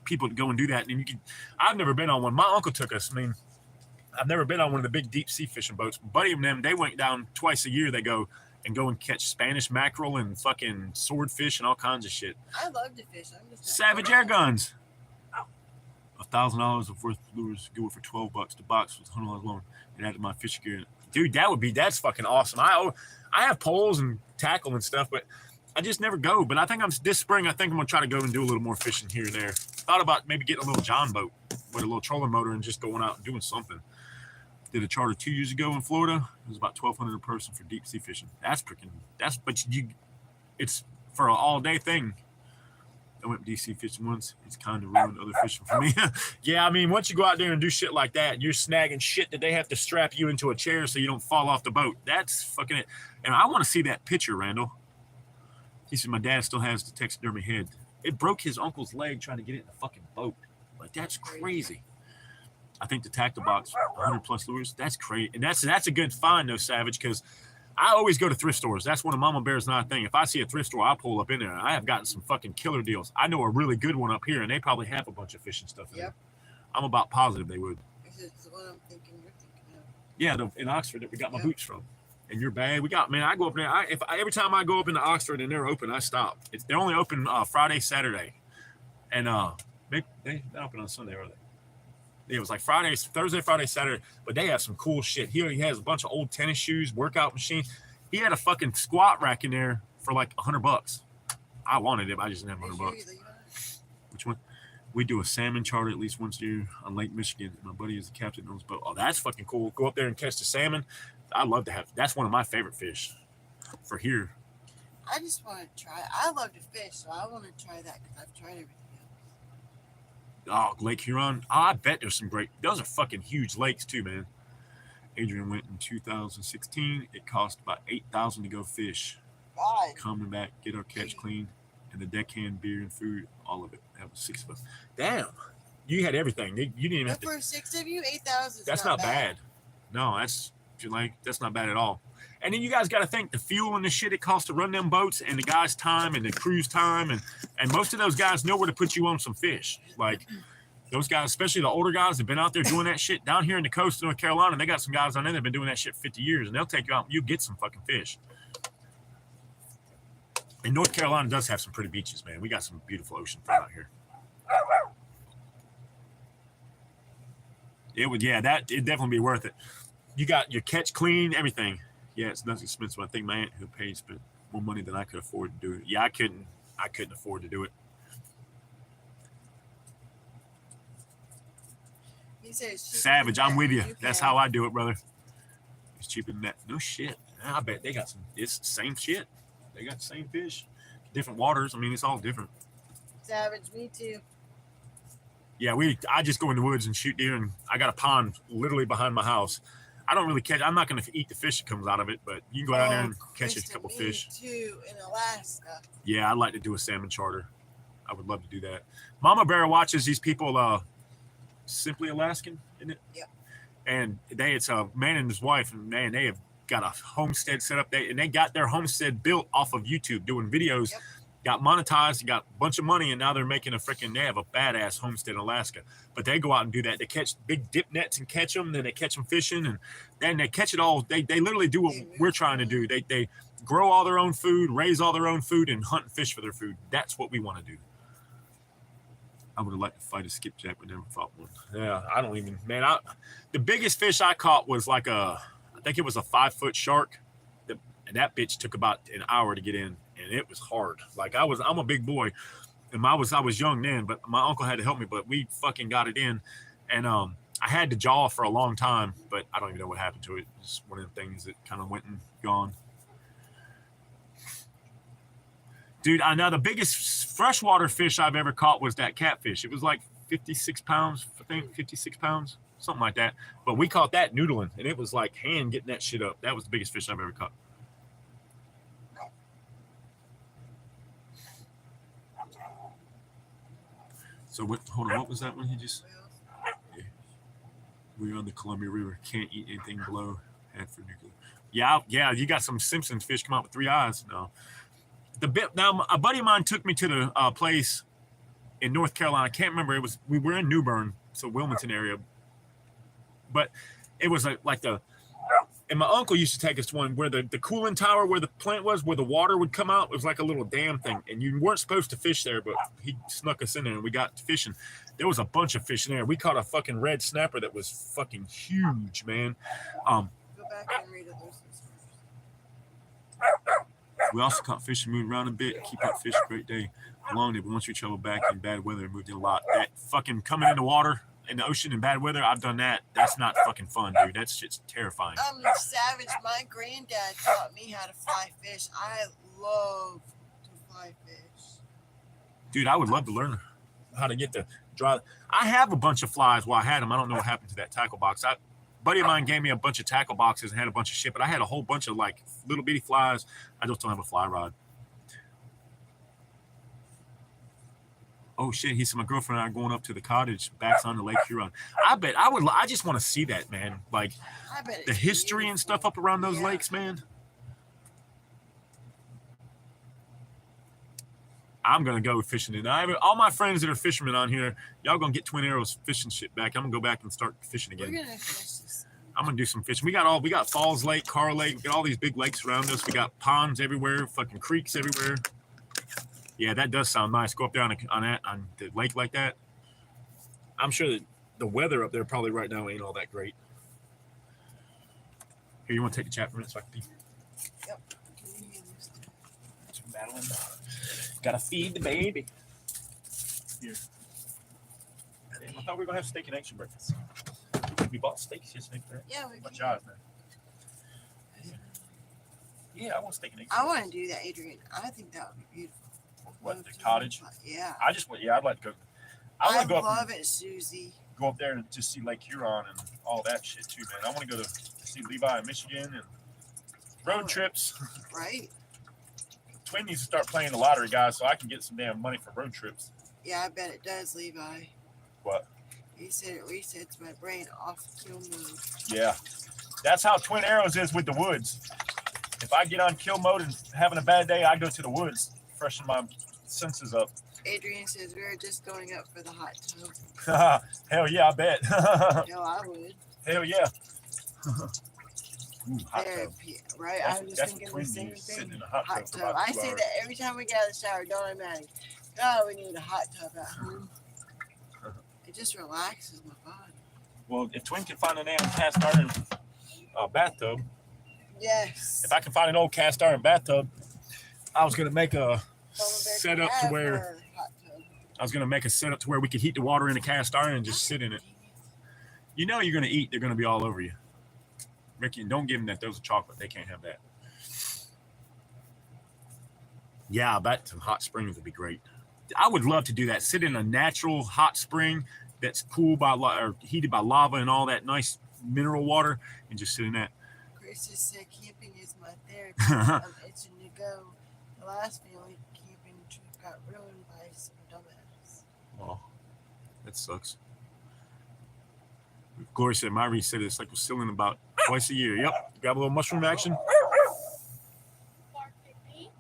people to go and do that. And you can. I've never been on one. My uncle took us. I mean, I've never been on one of the big deep sea fishing boats. Buddy of them, they went down twice a year. They go and catch Spanish mackerel and fucking swordfish and all kinds of shit. I love to fish. I'm just Savage air guns. $1,000 of worth of lures. Go for $12. The box was $100 long. And added my fishing gear. Dude, that's fucking awesome. I have poles and tackle and stuff, but I just never go. But I think this spring. I think I'm gonna try to go and do a little more fishing here and there. Thought about maybe getting a little John boat with a little trolling motor and just going out and doing something. Did a charter 2 years ago in Florida. It was about $1,200 a person for deep sea fishing. It's for an all day thing. I went DC fishing once. It's kind of ruined other fishing for me. Yeah, I mean, once you go out there and do shit like that, you're snagging shit that they have to strap you into a chair so you don't fall off the boat. That's fucking it. And I want to see that picture, Randall. He said my dad still has the taxidermy head. It broke his uncle's leg trying to get it in the fucking boat. Like, that's crazy. I think the tackle box, 100 plus lures, that's crazy. And that's a good find, though, Savage, because I always go to thrift stores. That's one of Mama Bear's not a thing. If I see a thrift store, I pull up in there. I have gotten some fucking killer deals. I know a really good one up here, and they probably have a bunch of fishing stuff in there. I'm about positive they would. It's the one I'm thinking you're thinking of. Yeah, in Oxford that we got my boots from. And your bag, I go up there. Every time I go up into Oxford and they're open, I stop. They're only open Friday, Saturday, and they're not open on Sunday, are they? It was like Thursday, Friday, Saturday, but they have some cool shit. He has a bunch of old tennis shoes, workout machines. He had a fucking squat rack in there for like $100. I wanted it, but I just didn't have $100. Which one? We do a salmon charter at least once a year on Lake Michigan. My buddy is the captain on his boat. Oh, that's fucking cool. Go up there and catch the salmon. I love to have. That's one of my favorite fish for here. I just want to try. I love to fish, so I want to try that because I've tried everything else. Oh, Lake Huron. Oh, I bet there's some great. Those are fucking huge lakes too, man. Adrian went in 2016. It cost about $8,000 to go fish. God. Coming back, get our catch clean, and the deckhand beer and food, all of it. That was 6 of us. Damn, you had everything. You didn't even have to. For 6 of you, 8,000. That's not bad. No, that's not bad at all. And then you guys got to think the fuel and the shit it costs to run them boats, and the guys' time and the crew's time, and most of those guys know where to put you on some fish. Like those guys, especially the older guys, have been out there doing that shit down here in the coast of North Carolina. They got some guys on there that've been doing that shit 50 years, and they'll take you out. You get some fucking fish. And North Carolina does have some pretty beaches, man. We got some beautiful ocean front out here. It'd definitely be worth it. You got your catch clean, everything. Yeah, it's nothing expensive. I think my aunt who paid spent more money than I could afford to do it. Yeah, I couldn't afford to do it. He says Savage, I'm with you. That's how I do it, brother. It's cheaper than that. No shit. I bet they got it's the same shit. They got the same fish. Different waters. I mean, it's all different. Savage, me too. Yeah, I just go in the woods and shoot deer, and I got a pond literally behind my house. I don't really catch. I'm not going to eat the fish that comes out of it, but you can go out there and catch a couple fish. Too, in Alaska. Yeah, I'd like to do a salmon charter. I would love to do that. Mama Bear watches these people, Simply Alaskan, isn't it? Yeah. And it's a man and his wife, and man, they have got a homestead set up there, and they got their homestead built off of YouTube, doing videos. Yep. Got monetized, got a bunch of money, and now they're making they have a badass homestead in Alaska. But they go out and do that. They catch big dip nets and catch them, then they catch them fishing, and then they catch it all. They literally do what we're trying to do. They grow all their own food, raise all their own food, and hunt and fish for their food. That's what we want to do. I would have liked to fight a skipjack, but never fought one. Yeah, I don't even, man. The biggest fish I caught was I think it was a 5-foot shark, and that bitch took about an hour to get in. And it was hard. Like I'm a big boy, and I was young then, but my uncle had to help me. But we fucking got it in, and I had to jaw for a long time, but I don't even know what happened to it. It's one of the things that kind of went and gone. Dude, I know the biggest freshwater fish I've ever caught was that catfish. It was like 56 pounds, I think 56 pounds, something like that. But we caught that noodling, and it was like hand getting that shit up. That was the biggest fish I've ever caught. So hold on, what was that one he just? Yeah. We're on the Columbia River. Can't eat anything below half for nuclear. Yeah. You got some Simpsons fish come out with 3 eyes. No, now a buddy of mine took me to the place in North Carolina. I can't remember. We were in New Bern, so Wilmington area, but it was like the. And my uncle used to take us to one where the cooling tower where the plant was, where the water would come out. It was like a little dam thing. And you weren't supposed to fish there, but he snuck us in there and we got fishing. There was a bunch of fish in there. We caught a fucking red snapper that was fucking huge, man. Go back and read those. We also caught fish and moved around a bit. Keep up fish, great day. Long day, but once we traveled back in bad weather, it moved in a lot. That fucking coming in the water, in the ocean in bad weather, I've done that. That's not fucking fun, dude. That shit's terrifying. I'm savage. My granddad taught me how to fly fish. I love to fly fish. Dude, I would love to learn how to get the dry. I have a bunch of flies while I had them. I don't know what happened to that tackle box. Buddy of mine gave me a bunch of tackle boxes and had a bunch of shit, but I had a whole bunch of like little bitty flies. I just don't have a fly rod. Oh shit, he said my girlfriend and I are going up to the cottage backs on the Lake Huron. I just want to see that, man. Like I bet the it's history and beautiful. stuff up around those Yeah. lakes, man. I'm gonna go fishing tonight. All my friends that are fishermen on here, y'all gonna get Twin Arrows fishing shit back. I'm gonna go back and start fishing We're again. gonna fish this. I'm gonna do some fishing. We got Falls Lake, Carl Lake, we got all these big lakes around us. We got ponds everywhere, fucking creeks everywhere. Yeah, that does sound nice. Go up there on the lake like that. I'm sure that the weather up there probably right now ain't all that great. Here, you want to take the chat for a minute so I can pee? Yep. Can you hear this? Battling. Gotta feed the baby. Here. I thought we were gonna have steak and eggs for breakfast. We bought steaks yesterday, right? Yeah, we What's can. yours, man? Yeah, I want steak and eggs. I want to do that, Adrian. I think that would be beautiful. What, the cottage? Yeah. I'd like to go. I I want to go up love it, Susie. go up there and just see Lake Huron and all that shit too, man. I want to go to see Levi in Michigan and road trips. Right? Twin needs to start playing the lottery, guys, so I can get some damn money for road trips. Yeah, I bet it does, Levi. What? He said it resets my brain off kill mode. Yeah. That's how Twin Arrows is with the woods. If I get on kill mode and having a bad day, I go to the woods, freshen my senses up. Adrian says we're just going up for the hot tub. Hell yeah, I bet. Hell, I would. Hell yeah. Ooh, hot tub. Therapy, right? That's- I was that's thinking the what Twin same needs, sitting thing. in a hot tub for tub. about I 2 say hours. that every time we get out of the shower. Don't I, Maddie? Oh, we need a hot tub at home. It just relaxes my body. Well, if Twin can find a damn cast iron bathtub, Yes. if I can find an old cast iron bathtub, I was gonna make a Mama Bear setup can to have where her hot tub. I was gonna make a setup to where we could heat the water in a cast iron and just sit in it. You know you're gonna eat; they're gonna be all over you. Ricky, don't give them that. Those are chocolate. They can't have that. Yeah, I bet some hot springs would be great. I would love to do that. Sit in a natural hot spring that's cooled by or heated by lava and all that nice mineral water, and just sit in that. Chris just said camping is my therapy. I'm itching to go. The last family camping trip got ruined by some dumbass. Oh, that sucks. Gloria said my reset is like we're still in about twice a year. Yep. Grab a little mushroom action. Bark at me.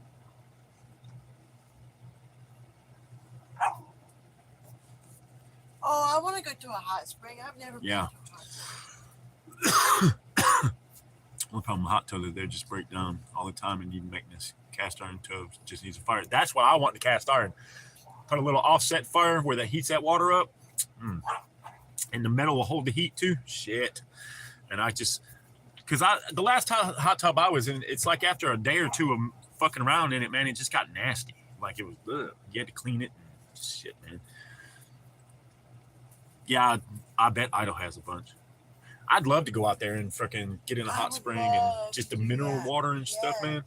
Oh, I want to go to a hot spring. I've never Yeah. been to a hot spring. One problem with hot tub is they just break down all the time, and you make this cast iron tub just needs a fire. That's what I want the cast iron. Put a little offset fire where that heats that water up. And the metal will hold the heat too. Shit. And I just, because the last hot tub I was in, it's like after a day or two of fucking around in it, man, it just got nasty. Like it was, ugh. You had to clean it. Shit, man. Yeah, I bet Idle has a bunch. I'd love to go out there and freaking get in a I hot would spring and love just to the do mineral that. water and stuff, man.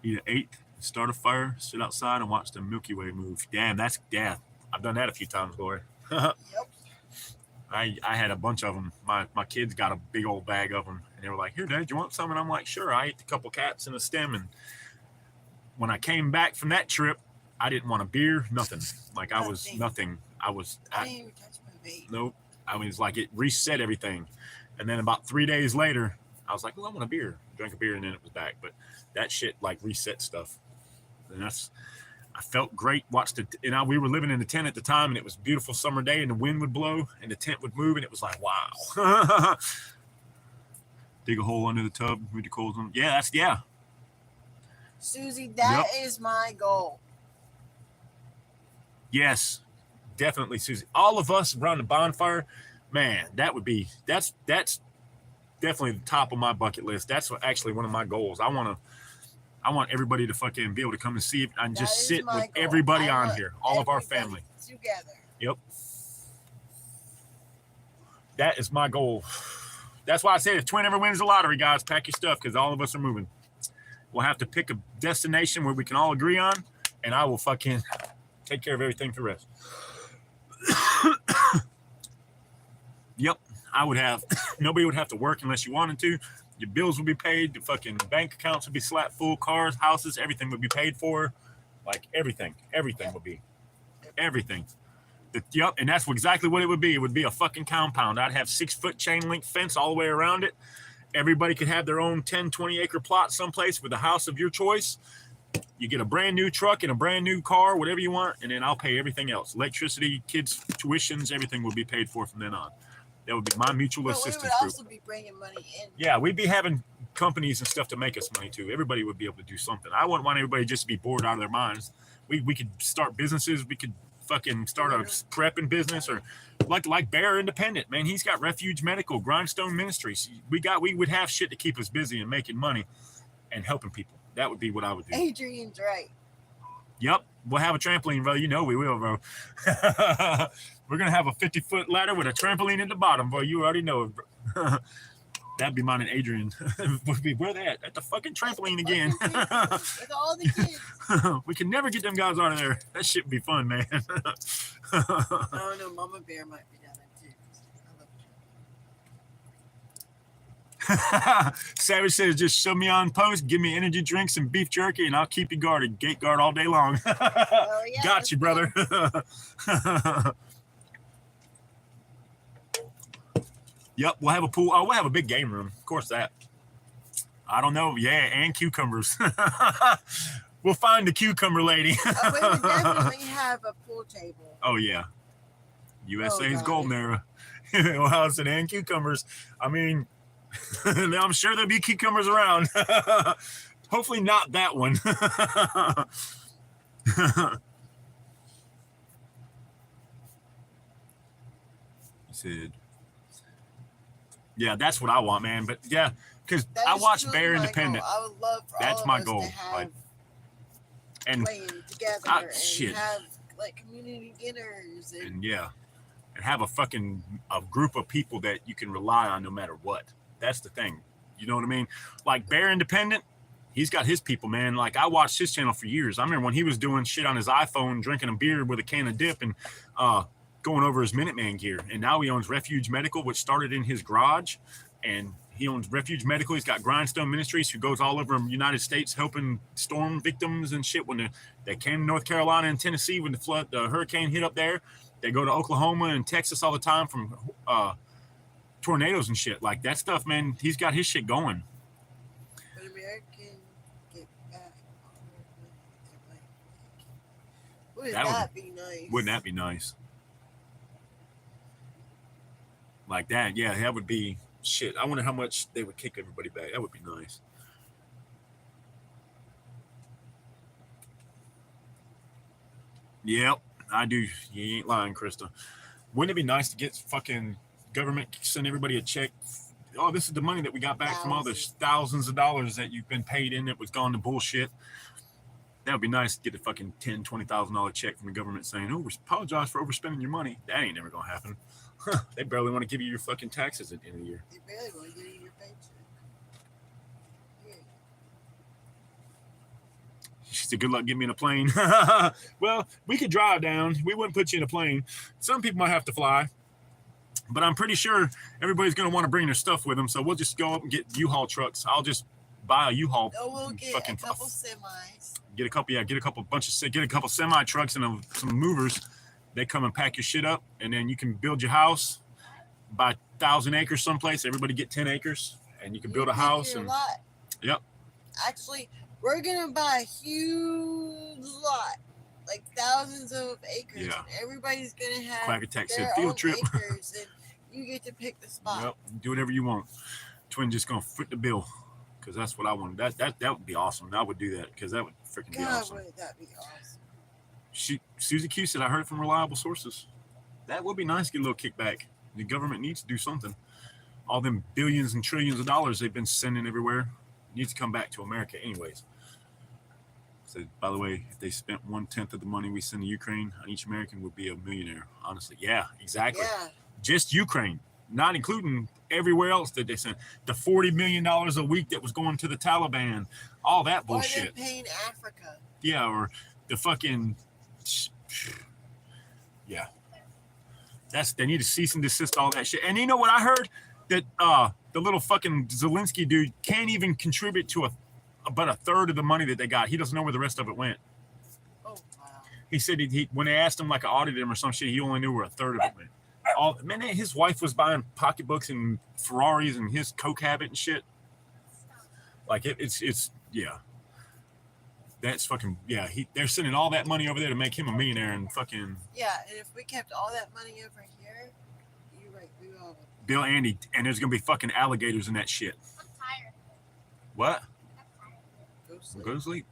Eat an 8, start a fire, sit outside and watch the Milky Way move. Damn, I've done that a few times, Glory. Yep. I had a bunch of them. My kids got a big old bag of them, and they were like, "Here, Dad, you want some?" And I'm like, "Sure." I ate a couple cats and a stem, and when I came back from that trip, I didn't want a beer, nothing. Like I was nothing. I didn't even touch my vape. Nope. I mean, it's like it reset everything. And then about 3 days later, I was like, well, I want a beer. Drank a beer, and then it was back. But that shit like reset stuff. And I felt great. Watched it. We were living in a tent at the time, and it was a beautiful summer day, and the wind would blow, and the tent would move, and it was like, wow. Dig a hole under the tub, move the coals on. Yeah, Susie, that is my goal. Yes, definitely, Susie. All of us around the bonfire, man, that's definitely the top of my bucket list. That's actually one of my goals. I want everybody to fucking be able to come and see it and just sit with everybody on here, all of our family together. Yep, that is my goal. That's why I say if Twin ever wins the lottery, guys, pack your stuff because all of us are moving. We'll have to pick a destination where we can all agree on, and I will fucking take care of everything for the rest. Yep, nobody would have to work unless you wanted to. Your bills would be paid. The fucking bank accounts would be slapped full. Cars, houses, everything would be paid for. Like everything would be. Everything. Yep, and that's exactly what it would be. It would be a fucking compound. I'd have 6-foot chain link fence all the way around it. Everybody could have their own 10, 20 acre plot someplace with a house of your choice. You get a brand new truck and a brand new car, whatever you want, and then I'll pay everything else. Electricity, kids' tuitions, everything will be paid for from then on. That would be my mutual assistance group. We would also be bringing money in. Yeah, we'd be having companies and stuff to make us money too. Everybody would be able to do something. I wouldn't want everybody just to be bored out of their minds. We could start businesses. We could fucking start a prepping business or like Bear Independent, man. He's got Refuge Medical, Grindstone Ministries. We would have shit to keep us busy and making money and helping people. That would be what I would do. Adrian's right. Yep. We'll have a trampoline, bro. You know we will, bro. We're going to have a 50-foot ladder with a trampoline at the bottom, bro. You already know it, bro. That'd be mine and Adrian. Where they at the fucking trampoline again. With all the kids. We can never get them guys out of there. That shit would be fun, man. Oh, no, Mama Bear might be down there, too. Savage says, just show me on post, give me energy drinks and beef jerky, and I'll keep you guarded. Gate guard all day long. Oh, yeah, got you, brother. Yep, we'll have a pool. Oh, we'll have a big game room. Of course that. I don't know. Yeah, and cucumbers. We'll find the cucumber lady. Oh, we would definitely have a pool table. Oh, yeah. USA's golden era. Well, I said, and cucumbers. I mean, I'm sure there'll be cucumbers around. Hopefully not that one. He said, yeah, that's what I want, man. But yeah, because I watch Bear Independent. I would love for that's all my of us goal. to have Like, and playing together and shit. have like community dinners and yeah, and have a group of people that you can rely on no matter what. That's the thing. You know what I mean? Like Bear Independent, he's got his people, man. Like I watched his channel for years. I remember when he was doing shit on his iPhone, drinking a beer with a can of dip and going over his Minuteman gear. And now he owns Refuge Medical, which started in his garage. And he owns Refuge Medical. He's got Grindstone Ministries, who goes all over the United States helping storm victims and shit. When they came to North Carolina and Tennessee when the hurricane hit up there, they go to Oklahoma and Texas all the time from tornadoes and shit. Like that stuff, man, he's got his shit going. When American get back, wouldn't that be nice? Wouldn't that be nice? Like that, yeah, that would be shit. I wonder how much they would kick everybody back. That would be nice. Yep, I do. You ain't lying, Krista. Wouldn't it be nice to get fucking government send everybody a check? Oh, this is the money that we got back from all the thousands of dollars that you've been paid in that was gone to bullshit. That would be nice to get a fucking $10,000, $20,000 check from the government saying, oh, we apologize for overspending your money. That ain't never gonna happen. They barely want to give you your fucking taxes at the end of the year. They barely want to give you your paycheck. Yeah. She said, good luck getting me in a plane. Well, we could drive down. We wouldn't put you in a plane. Some people might have to fly. But I'm pretty sure everybody's going to want to bring their stuff with them. So we'll just go up and get U-Haul trucks. I'll just buy a U-Haul. No, we'll get a couple semis. Get a couple semi trucks and some movers. They come and pack your shit up, and then you can build your house. buy 1,000 acres someplace. Everybody get 10 acres, and you can build a pick house. your And lot. yep, Actually, we're gonna buy a huge lot, like thousands of acres, Yeah. and everybody's gonna have Quack Attack said their field own trip. acres, and you get to pick the spot. Yep, do whatever you want. Twin just gonna foot the bill, because that's what I want. That would be awesome. I would do that because that would freaking be God, awesome. would that be awesome? Susie Q said I heard it from reliable sources. That would be nice. Get a little kickback. The government needs to do something. All them billions and trillions of dollars they've been sending everywhere needs to come back to America, anyways. So, by the way, if they spent 1/10 of the money we send to Ukraine, each American would be a millionaire. Honestly, yeah, exactly. Yeah. Just Ukraine, not including everywhere else that they sent. The $40 million a week that was going to the Taliban, all that bullshit. Or they're paying Africa. Yeah, or the fucking, yeah. They need to cease and desist all that shit. And you know what I heard? That the little fucking Zelensky dude can't even contribute to about a third of the money that they got. He doesn't know where the rest of it went. Oh wow. He said he when they asked him like audited him or some shit, he only knew where a third of it went. Man, his wife was buying pocketbooks and Ferraris and his coke habit and shit. Like it's yeah. That's fucking yeah. They're sending all that money over there to make him a millionaire and fucking. Yeah, and if we kept all that money over here, you're right, we all would. Bill Andy, and there's gonna be fucking alligators in that shit. I'm tired. What? I'm tired. Go sleep. Go to sleep.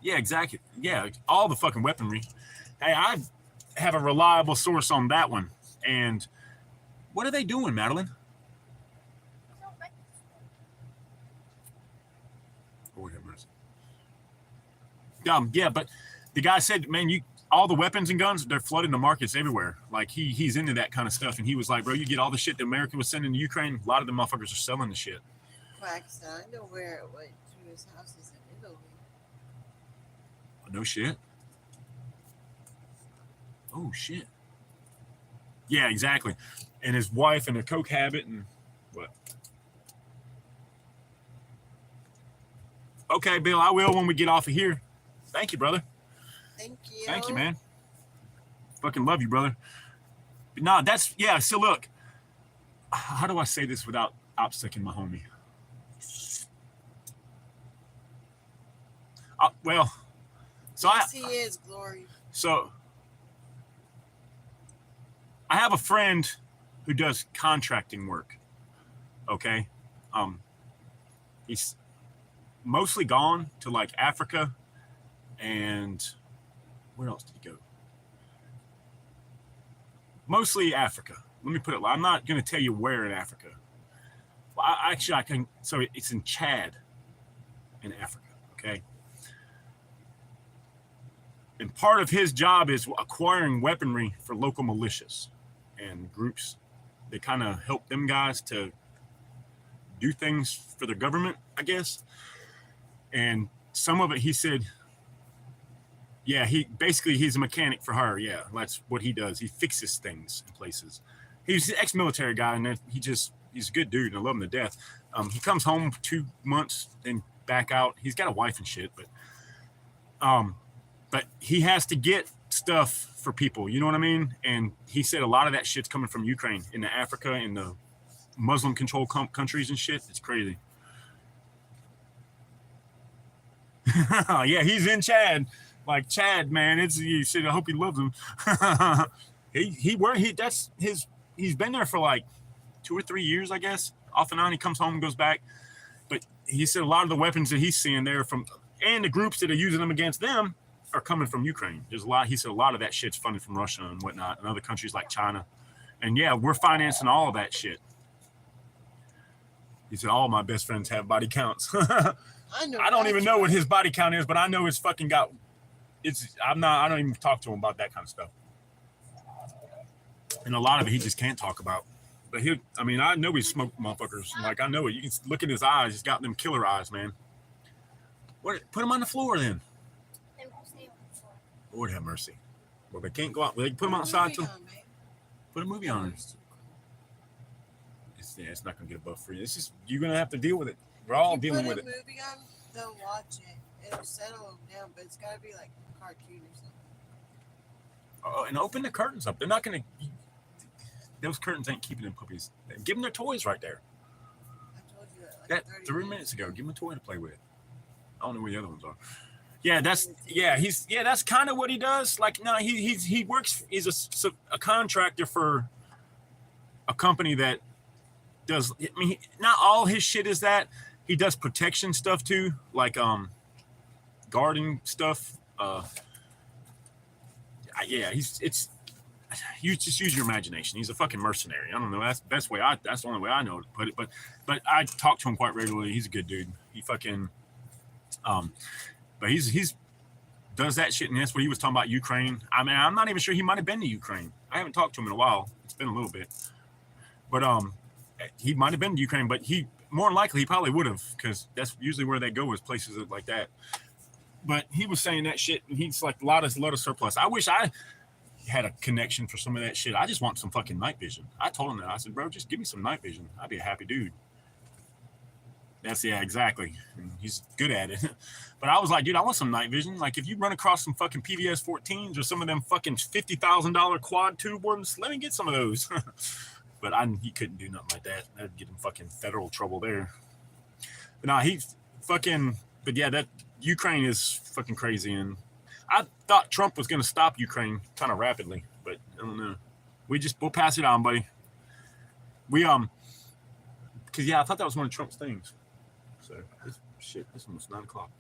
Yeah, exactly. Yeah, all the fucking weaponry. Hey, I have a reliable source on that one. And what are they doing, Madeline? Lord have mercy. Yeah, but the guy said, man, all the weapons and guns, they're flooding the markets everywhere. Like he's into that kind of stuff. And he was like, bro, you get all the shit that America was sending to Ukraine. A lot of the motherfuckers are selling the shit. Pakistan, I know where it went to his houses in Italy. No shit. Oh shit. Yeah, exactly. And his wife and a coke habit and what? Okay, Bill, I will when we get off of here. Thank you, brother. Thank you. Thank you, man. Fucking love you, brother. But nah, yeah, so look. How do I say this without upsticking my homie? Well, so yes, he is, Glory. So I have a friend who does contracting work. Okay. He's mostly gone to like Africa and where else did he go? Mostly Africa. Let me put it. I'm not going to tell you where in Africa. Well, I can. So it's in Chad, in Africa. Okay. And part of his job is acquiring weaponry for local militias and groups. They kind of help them guys to do things for the government, I guess. And some of it, he said, yeah, he's a mechanic for her. Yeah, that's what he does. He fixes things in places. He's an ex-military guy, and he's a good dude, and I love him to death. He comes home for 2 months and back out. He's got a wife and shit, but he has to get stuff for people, you know what I mean? And he said a lot of that shit's coming from Ukraine, into Africa, in the Muslim-controlled countries and shit. It's crazy. Yeah, he's in Chad. Like Chad, man, he said, I hope he loves him. He's been there for like 2 or 3 years, I guess. Off and on, he comes home and goes back. But he said a lot of the weapons that he's seeing there and the groups that are using them against them are coming from Ukraine. He said a lot of that shit's funded from Russia and whatnot, and other countries like China. And yeah, we're financing all of that shit. He said, all my best friends have body counts. I don't even know what his body count is, but I know it's fucking got. I don't even talk to him about that kind of stuff. And a lot of it he just can't talk about. But I know he smoked motherfuckers. Like, I know it. You can look in his eyes. He's got them killer eyes, man. Put him on the floor then. Lord have mercy. Well, they can't go out. They can put him outside. Put a movie on. It's not going to get above free. It's just, you're going to have to deal with it. We're all dealing with it. Put a movie on, they'll watch it. It'll settle them down, but it's got to be like a cartoon or something. And open the curtains up. They're not going to. Those curtains ain't keeping them puppies. Give them their toys right there. I told you that like That 30 3 minutes ago. Give them a toy to play with. I don't know where the other ones are. Yeah, that's kind of what he does. Like, no, he works. He's a contractor for a company that does. I mean, not all his shit is that. He does protection stuff too, like garden stuff. Yeah, you just use your imagination. He's a fucking mercenary. I don't know. That's the best way. That's the only way I know to put it. But I talk to him quite regularly. He's a good dude. He fucking but he's does that shit, and that's what he was talking about Ukraine. I mean, I'm not even sure he might have been to Ukraine. I haven't talked to him in a while. It's been a little bit, but he might have been to Ukraine. But he more than likely he probably would have, because that's usually where they go, is places like that. But he was saying that shit, and he's like a lot of surplus. I wish I had a connection for some of that shit. I just want some fucking night vision. I told him that. I said, bro, just give me some night vision. I'd be a happy dude. Exactly. And he's good at it. But I was like, dude, I want some night vision. Like, if you run across some fucking PVS 14s or some of them fucking $50,000 quad tube ones, let me get some of those. But he couldn't do nothing like that. That'd get him fucking federal trouble there. But nah, but yeah, that Ukraine is fucking crazy. And I thought Trump was going to stop Ukraine kind of rapidly, but I don't know. We'll pass it on, buddy. Because I thought that was one of Trump's things. So it's almost 9 o'clock.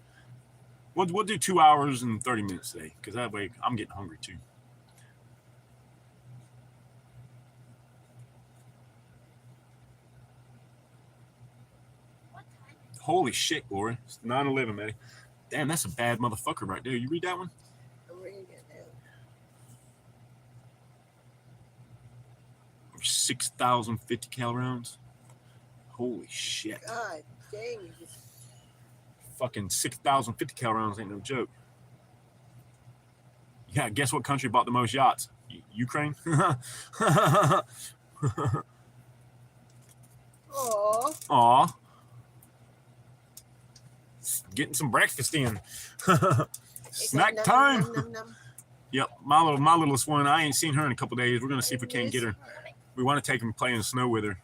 We'll do 2 hours and 30 minutes today, because that way I'm getting hungry too. What time is it? Holy shit, Glory. It's 9/11, man. Damn, that's a bad motherfucker right there. You read that one? I'm reading it now. 6,050 cal rounds. Holy shit. God dang, you just Fucking 6,050 cal rounds ain't no joke. Yeah, guess what country bought the most yachts? Ukraine? Aw. Getting some breakfast in. Snack time. Yep, my littlest one. I ain't seen her in a couple days. We're gonna see if we can't get her. We want to take him play in the snow with her,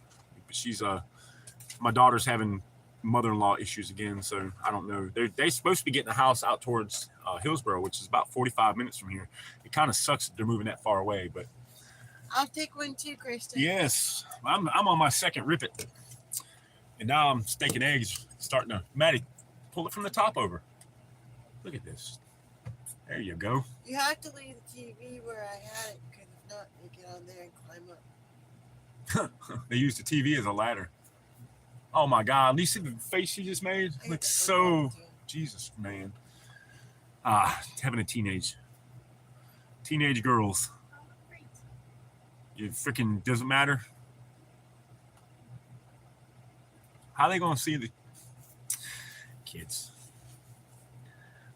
but she's my daughter's having mother-in-law issues again, so I don't know. They're supposed to be getting a house out towards Hillsboro, which is about 45 minutes from here. It kind of sucks that they're moving that far away, but I'll take one too, Kristen. yes, I'm on my second rip it, and now I'm staking eggs, starting to. Maddie, pull it from the top over. Look at this. There you go. You have to leave the TV where I had it, because if not, you get on there and climb up. They use the TV as a ladder. Oh my God! You see the face she just made? I got Looks the so. overall too. Jesus, man. Having a teenage girls. Oh, great. It freaking doesn't matter. How are they gonna see the kids?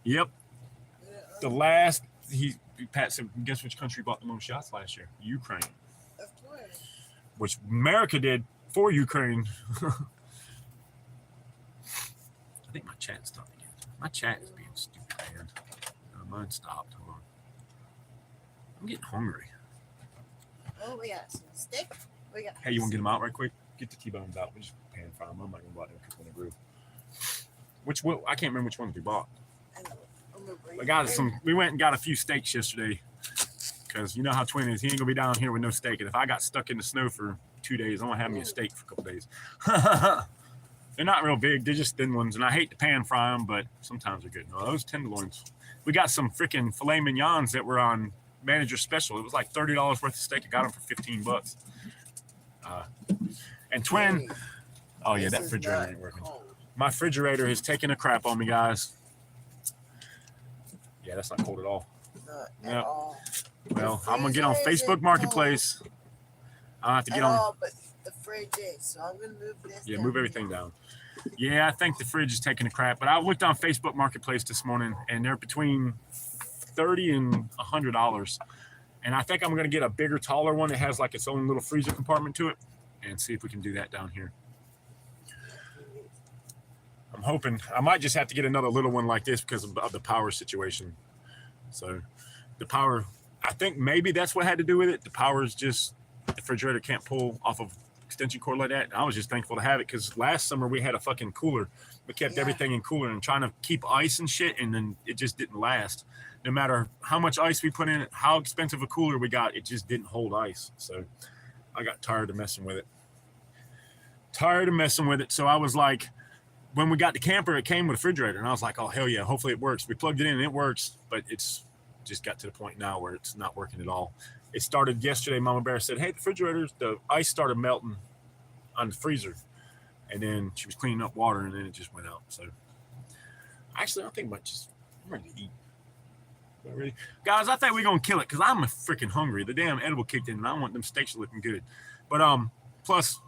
Yep. The last Pat said, guess which country bought the most shots last year? Ukraine. Of course. Which America did for Ukraine. I think my chat stopped again. My chat is being stupid, man. Mine stopped. Hold on. I'm getting hungry. Oh, we got some steak. We got. Hey, you want to get them out right quick? Get the T-bones out. We just pan fry them. I'm not going to go out there and cook on the grill. I can't remember which ones we bought. I know. I'm gonna bring I got it. some. We went and got a few steaks yesterday, because you know how Twin is. He ain't gonna be down here with no steak. And if I got stuck in the snow for 2 days, I'm gonna have me a steak for a couple days. They're not real big. They're just thin ones, and I hate to pan fry them, but sometimes they're good. No, those tenderloins. We got some freaking filet mignons that were on manager special. It was like $30 worth of steak. I got them for $15. And Twin. Hey, Oh yeah, this that is refrigerator not ain't working. cold. My refrigerator is taking a crap on me, guys. Yeah, that's not cold at all. Not Yep. at all. Well, The I'm gonna get on freezer Facebook isn't Marketplace. I'll have to At get on. all, but the fridge is. So I'm gonna move this. Yeah, down move here. everything down. Yeah, I think the fridge is taking a crap. But I looked on Facebook Marketplace this morning, and they're between $30 and $100. And I think I'm gonna get a bigger, taller one that has like its own little freezer compartment to it, and see if we can do that down here. I'm hoping I might just have to get another little one like this because of the power situation. So the power I think maybe that's what had to do with it. The power is just, the refrigerator can't pull off of extension cord like that. And I was just thankful to have it because last summer we had a fucking cooler. We kept everything in cooler and trying to keep ice and shit, and then it just didn't last. No matter how much ice we put in it, how expensive a cooler we got, it just didn't hold ice. So I got tired of messing with it. So I was like, when we got the camper, it came with a refrigerator, and I was like, oh, hell yeah, hopefully it works. We plugged it in and it works, but it's just got to the point now where it's not working at all. It started yesterday. Mama Bear said, hey, the ice started melting on the freezer, and then she was cleaning up water, and then it just went out. So actually, I think I'm ready to eat. Ready? Guys, I think we're going to kill it because I'm freaking hungry. The damn edible kicked in, and I want them steaks looking good. But plus,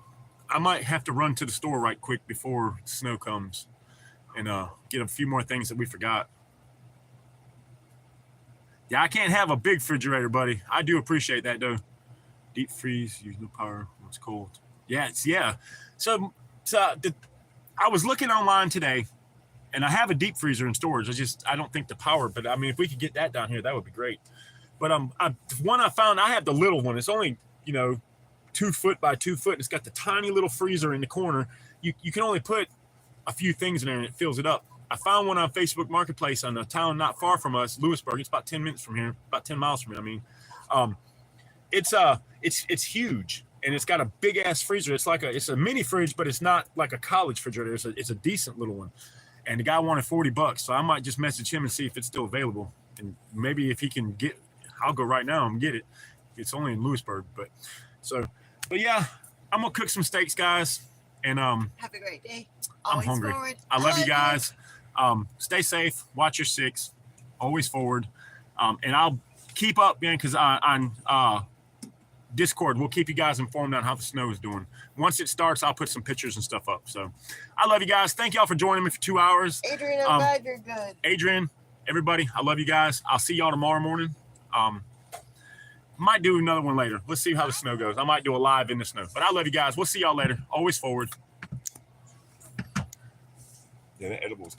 I might have to run to the store right quick before snow comes and get a few more things that we forgot. Yeah, I can't have a big refrigerator, buddy. I do appreciate that, though. Deep freeze, use no power when it's cold. Yeah. So I was looking online today, and I have a deep freezer in storage. I don't think the power, but I mean, if we could get that down here, that would be great. But one I found, I have the little one. It's only, 2 foot by 2 foot. And it's got the tiny little freezer in the corner. You can only put a few things in there and it fills it up. I found one on Facebook Marketplace on a town not far from us, Lewisburg. It's about 10 minutes from here, about 10 miles from here. I mean, it's huge, and it's got a big ass freezer. It's a mini fridge, but it's not like a college refrigerator. It's a decent little one. And the guy wanted $40, so I might just message him and see if it's still available. And maybe if he can I'll go right now and get it. It's only in Lewisburg, but yeah, I'm gonna cook some steaks, guys. And have a great day. Always I'm hungry. Forward. I love you guys. Stay safe. Watch your six. Always forward. And I'll keep up, man, because on Discord, we'll keep you guys informed on how the snow is doing. Once it starts, I'll put some pictures and stuff up. So I love you guys. Thank y'all for joining me for 2 hours. Adrian, I'm glad you're good. Adrian, everybody, I love you guys. I'll see y'all tomorrow morning. Might do another one later. Let's see how the snow goes. I might do a live in the snow. But I love you guys. We'll see y'all later. Always forward. Yeah, that edible's